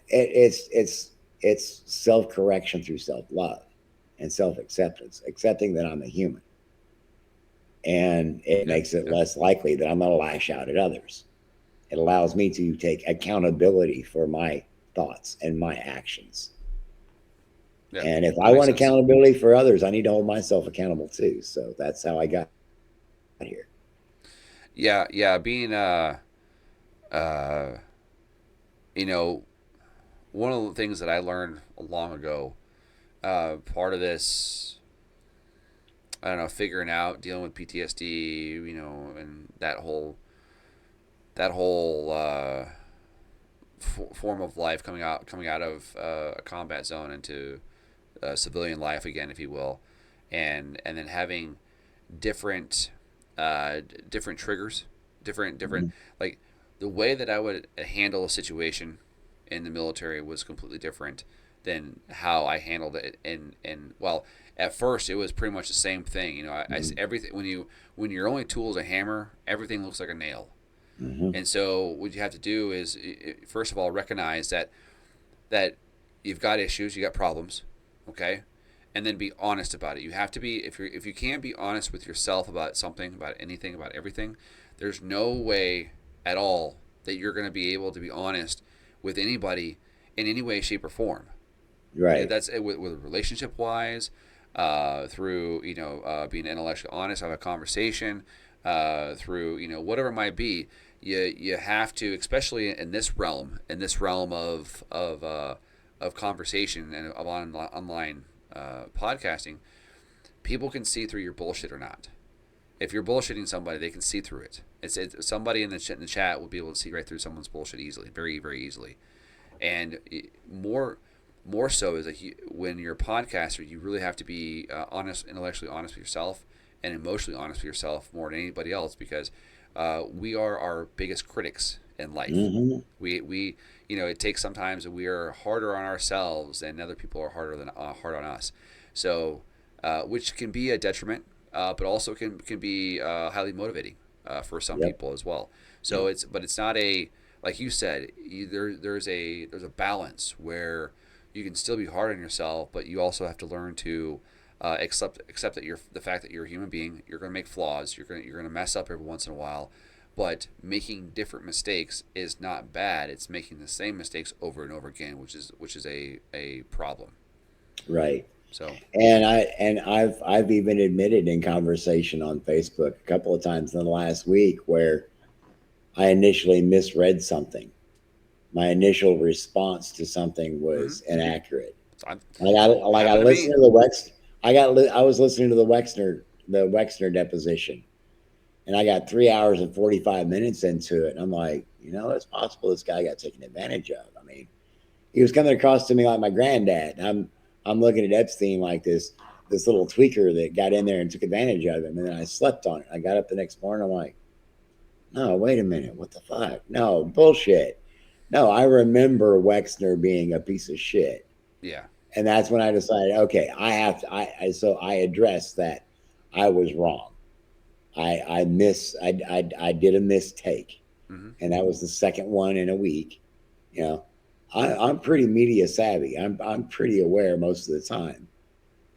It's self correction through self love and self acceptance, accepting that I'm a human, and it Yeah, makes it yeah, less likely that I'm going to lash out at others. It allows me to take accountability for my thoughts and my actions. yeah. And if That I makes want sense. accountability for others, I need to hold myself accountable too. So that's how I got here. Yeah, yeah. Being uh, you know, one of the things that I learned long ago, part of this, I don't know, figuring out dealing with PTSD, you know, and that whole form of life coming out of a combat zone into civilian life again, if you will, and then having different different triggers, different like the way that I would handle a situation in the military was completely different than how I handled it. And well, at first it was pretty much the same thing. You know, everything when your only tool is a hammer, everything looks like a nail. And so what you have to do is, first of all, recognize that you've got issues, you got problems, okay, and then be honest about it. You have to be, if you can't be honest with yourself about something, about anything, about everything, there's no way at all that you're going to be able to be honest with anybody in any way, shape, or form. Right. That's with relationship wise, through being intellectually honest, have a conversation, through whatever it might be. You have to, especially in this realm of conversation and of online podcasting, people can see through your bullshit or not. If you're bullshitting somebody, they can see through it. It's somebody in the chat will be able to see right through someone's bullshit easily, very, very easily. And more so is that when you're a podcaster, you really have to be honest, intellectually honest with yourself, and emotionally honest with yourself more than anybody else, because we are our biggest critics in life. We it takes sometimes that we are harder on ourselves and other people are hard on us. So which can be a detriment, but also can be highly motivating for some people as well. So it's not a, like you said, there's a balance where you can still be hard on yourself, but you also have to learn to accept that the fact that you're a human being. You're going to make flaws. You're going to mess up every once in a while, but making different mistakes is not bad. It's making the same mistakes over and over again, which is a problem. Right. So, and I've even admitted in conversation on Facebook a couple of times in the last week where I initially misread something. My initial response to something was inaccurate. I listened to the Wex. I was listening to the Wexner deposition, and I got 3 hours and 45 minutes into it. And I'm like, it's possible this guy got taken advantage of. I mean, he was coming across to me like my granddad. I'm looking at Epstein like this little tweaker that got in there and took advantage of him. And then I slept on it. I got up the next morning. I'm like, no, wait a minute. What the fuck? No, bullshit. No, I remember Wexner being a piece of shit. Yeah. And that's when I decided, okay, so I addressed that I was wrong. I did a mistake. And that was the second one in a week. I'm pretty media savvy. I'm pretty aware most of the time,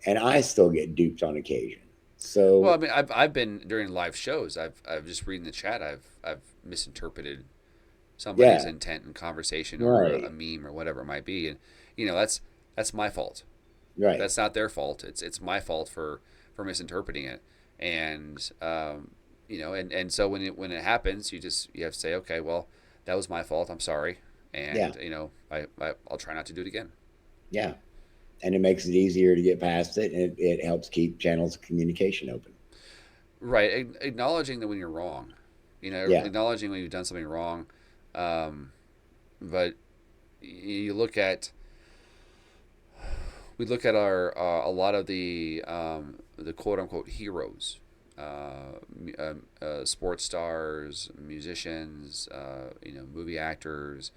and I still get duped on occasion. So, well, I mean, I've been during live shows. I've just reading the chat. I've misinterpreted somebody's intent in conversation or a meme or whatever it might be, and that's my fault. Right. That's not their fault. It's my fault for misinterpreting it, and and so when it happens, you have to say, okay, well, that was my fault. I'm sorry. And I'll try not to do it again. Yeah, and it makes it easier to get past it, and it helps keep channels of communication open. Right, acknowledging that when you're wrong, acknowledging when you've done something wrong, but we look at our a lot of the quote unquote heroes. Sports stars, musicians, movie actors,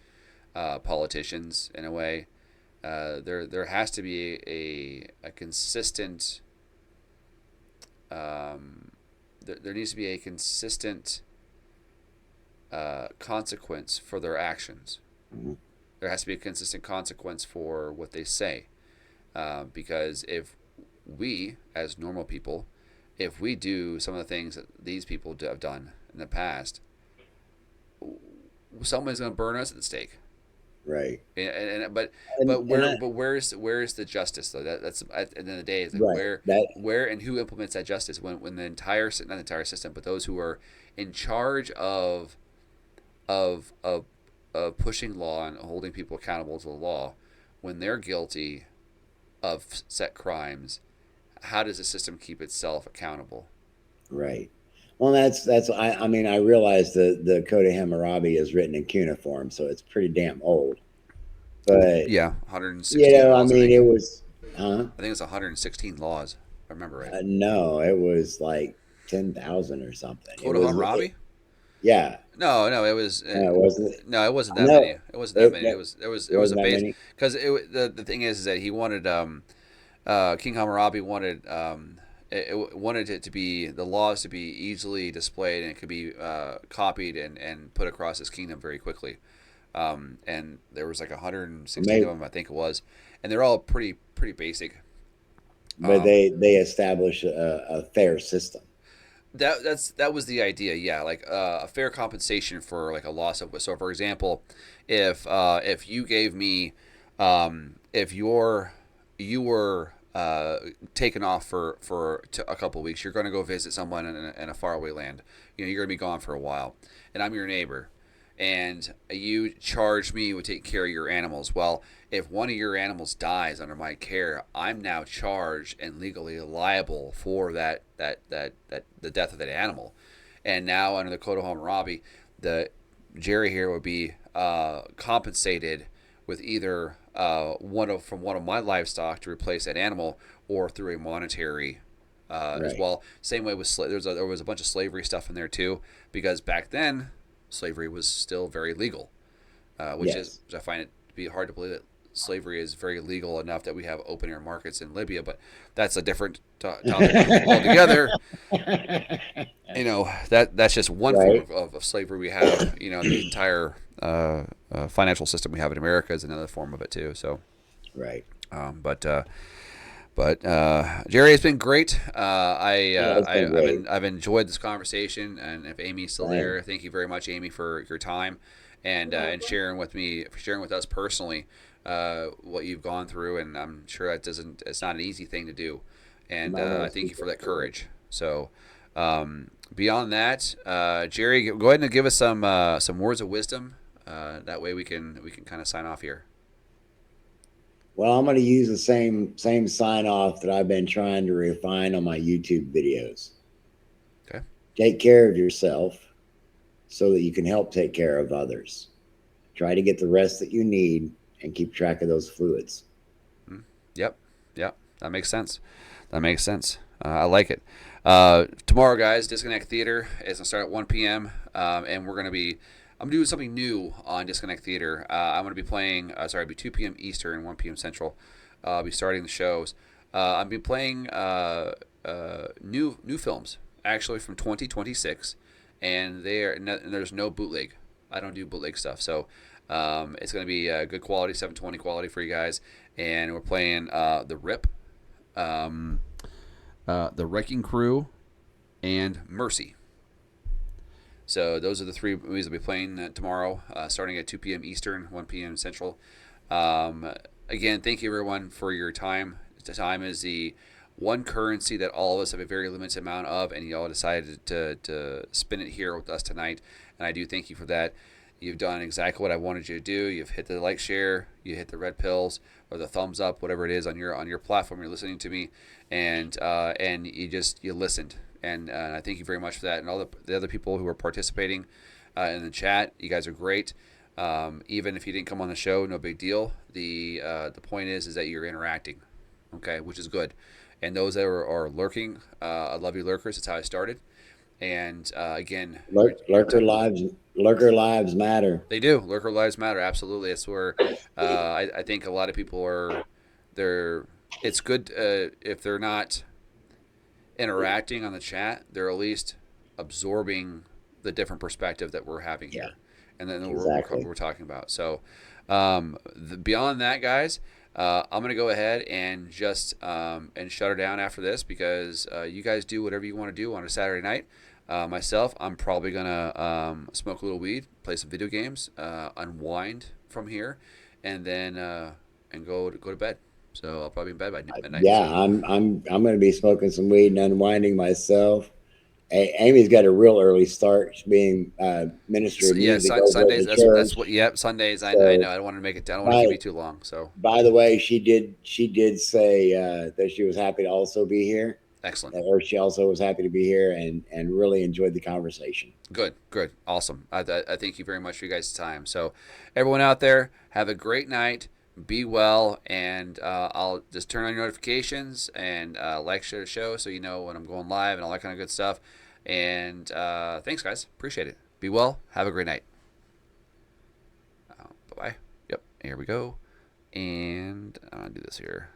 politicians. In a way, there has to be a consistent. There needs to be a consistent consequence for their actions. Mm-hmm. There has to be a consistent consequence for what they say, because if we, as normal people, if we do some of the things that these people have done in the past, someone's going to burn us at the stake. Right. But where's the justice though? That's at the end of the day, is like where and who implements that justice when the entire, not the entire system, but those who are in charge of of pushing law and holding people accountable to the law when they're guilty of set crimes. How does the system keep itself accountable? Right. Well, I mean, I realize the Code of Hammurabi is written in cuneiform, so it's pretty damn old. But Yeah, 116 I laws. mean, it was, huh? I think it's 116 laws. If I remember right. No, it was like 10,000 or something. Code of Hammurabi? Yeah. No, it was. No, wasn't. No, it wasn't that No, many. It wasn't that many. it It was a wasn't that base many. because the thing is that he wanted King Hammurabi wanted wanted it to be the laws to be easily displayed and it could be copied and put across his kingdom very quickly. And there was like 116 of them, I think it was, and they're all pretty basic. But they established a fair system. That was the idea, yeah, like a fair compensation for like a loss of. So, for example, if you gave me, if you were taken off for a couple of weeks, you're going to go visit someone in a faraway land. You're going to be gone for a while, and I'm your neighbor, and you charge me with taking care of your animals. Well, if one of your animals dies under my care, I'm now charged and legally liable for the death of that animal. And now under the Code of Hammurabi, the Jerry here would be compensated with either from one of my livestock to replace that animal, or through a monetary as well. Same way with there was a bunch of slavery stuff in there too, because back then slavery was still very legal, which I find it to be hard to believe that slavery is very legal enough that we have open air markets in Libya, but that's a different topic altogether. That's just one form of slavery we have. The entire financial system we have in America is another form of it too. So, Right. But Jerry, it's been great. I've enjoyed this conversation, and if Amy's still there, thank you very much, Amy, for your time and sharing with us personally what you've gone through. And I'm sure it's not an easy thing to do. And I thank you for that courage. So beyond that, Jerry, go ahead and give us some words of wisdom. That way we can kind of sign off here. Well, I'm going to use the same sign off that I've been trying to refine on my YouTube videos. Okay. Take care of yourself so that you can help take care of others. Try to get the rest that you need and keep track of those fluids. Yep. That makes sense. I like it. Tomorrow, guys, Disconnect Theater is going to start at 1 p.m. And I'm doing something new on Disconnect Theater. I'm going to be playing, it'll be 2 p.m. Eastern, 1 p.m. Central. I'll be starting the shows. I'll be playing new films, actually from 2026, and there's no bootleg. I don't do bootleg stuff, so it's going to be good quality, 720 quality for you guys. And we're playing The Rip, The Wrecking Crew, and Mercy. So those are the three movies I'll be playing tomorrow, starting at 2 p.m. Eastern, 1 p.m. Central. Again, thank you everyone for your time. Time is the one currency that all of us have a very limited amount of, and you all decided to spend it here with us tonight. And I do thank you for that. You've done exactly what I wanted you to do. You've hit the like, share, you hit the red pills or the thumbs up, whatever it is on your platform. You're listening to me, and you listened. And I thank you very much for that. And all the other people who are participating in the chat, you guys are great. Even if you didn't come on the show, no big deal. The point is that you're interacting, okay, which is good. And those that are lurking, I love you, lurkers. That's how I started. And again, lurker lives matter. They do. Lurker lives matter. Absolutely. That's where I think a lot of people are. It's good if they're not interacting on the chat, they're at least absorbing the different perspective that we're having here, and then we're talking about. So beyond that, guys, I'm gonna go ahead and just and shut her down after this, because you guys do whatever you want to do on a Saturday night. Myself, I'm probably gonna smoke a little weed, play some video games, unwind from here, and then and go to bed. So I'll probably be in bed by midnight. Yeah, I'm going to be smoking some weed and unwinding myself, Amy's got a real early start. She's being minister of Yeah, music over at Sundays. the That's church. what. Yep, Sundays. I So, know. I don't want to make it. I don't want to keep you too long. So by the way, she did say that she was happy to also be here, excellent. or she also was happy to be here and really enjoyed the conversation. Good, good, awesome. I thank you very much for you guys' time. So, everyone out there, have a great night. Be well, and I'll just turn on your notifications and like, share the show so you know when I'm going live and all that kind of good stuff. And thanks, guys. Appreciate it. Be well. Have a great night. Bye bye. Yep. Here we go. And I'll do this here.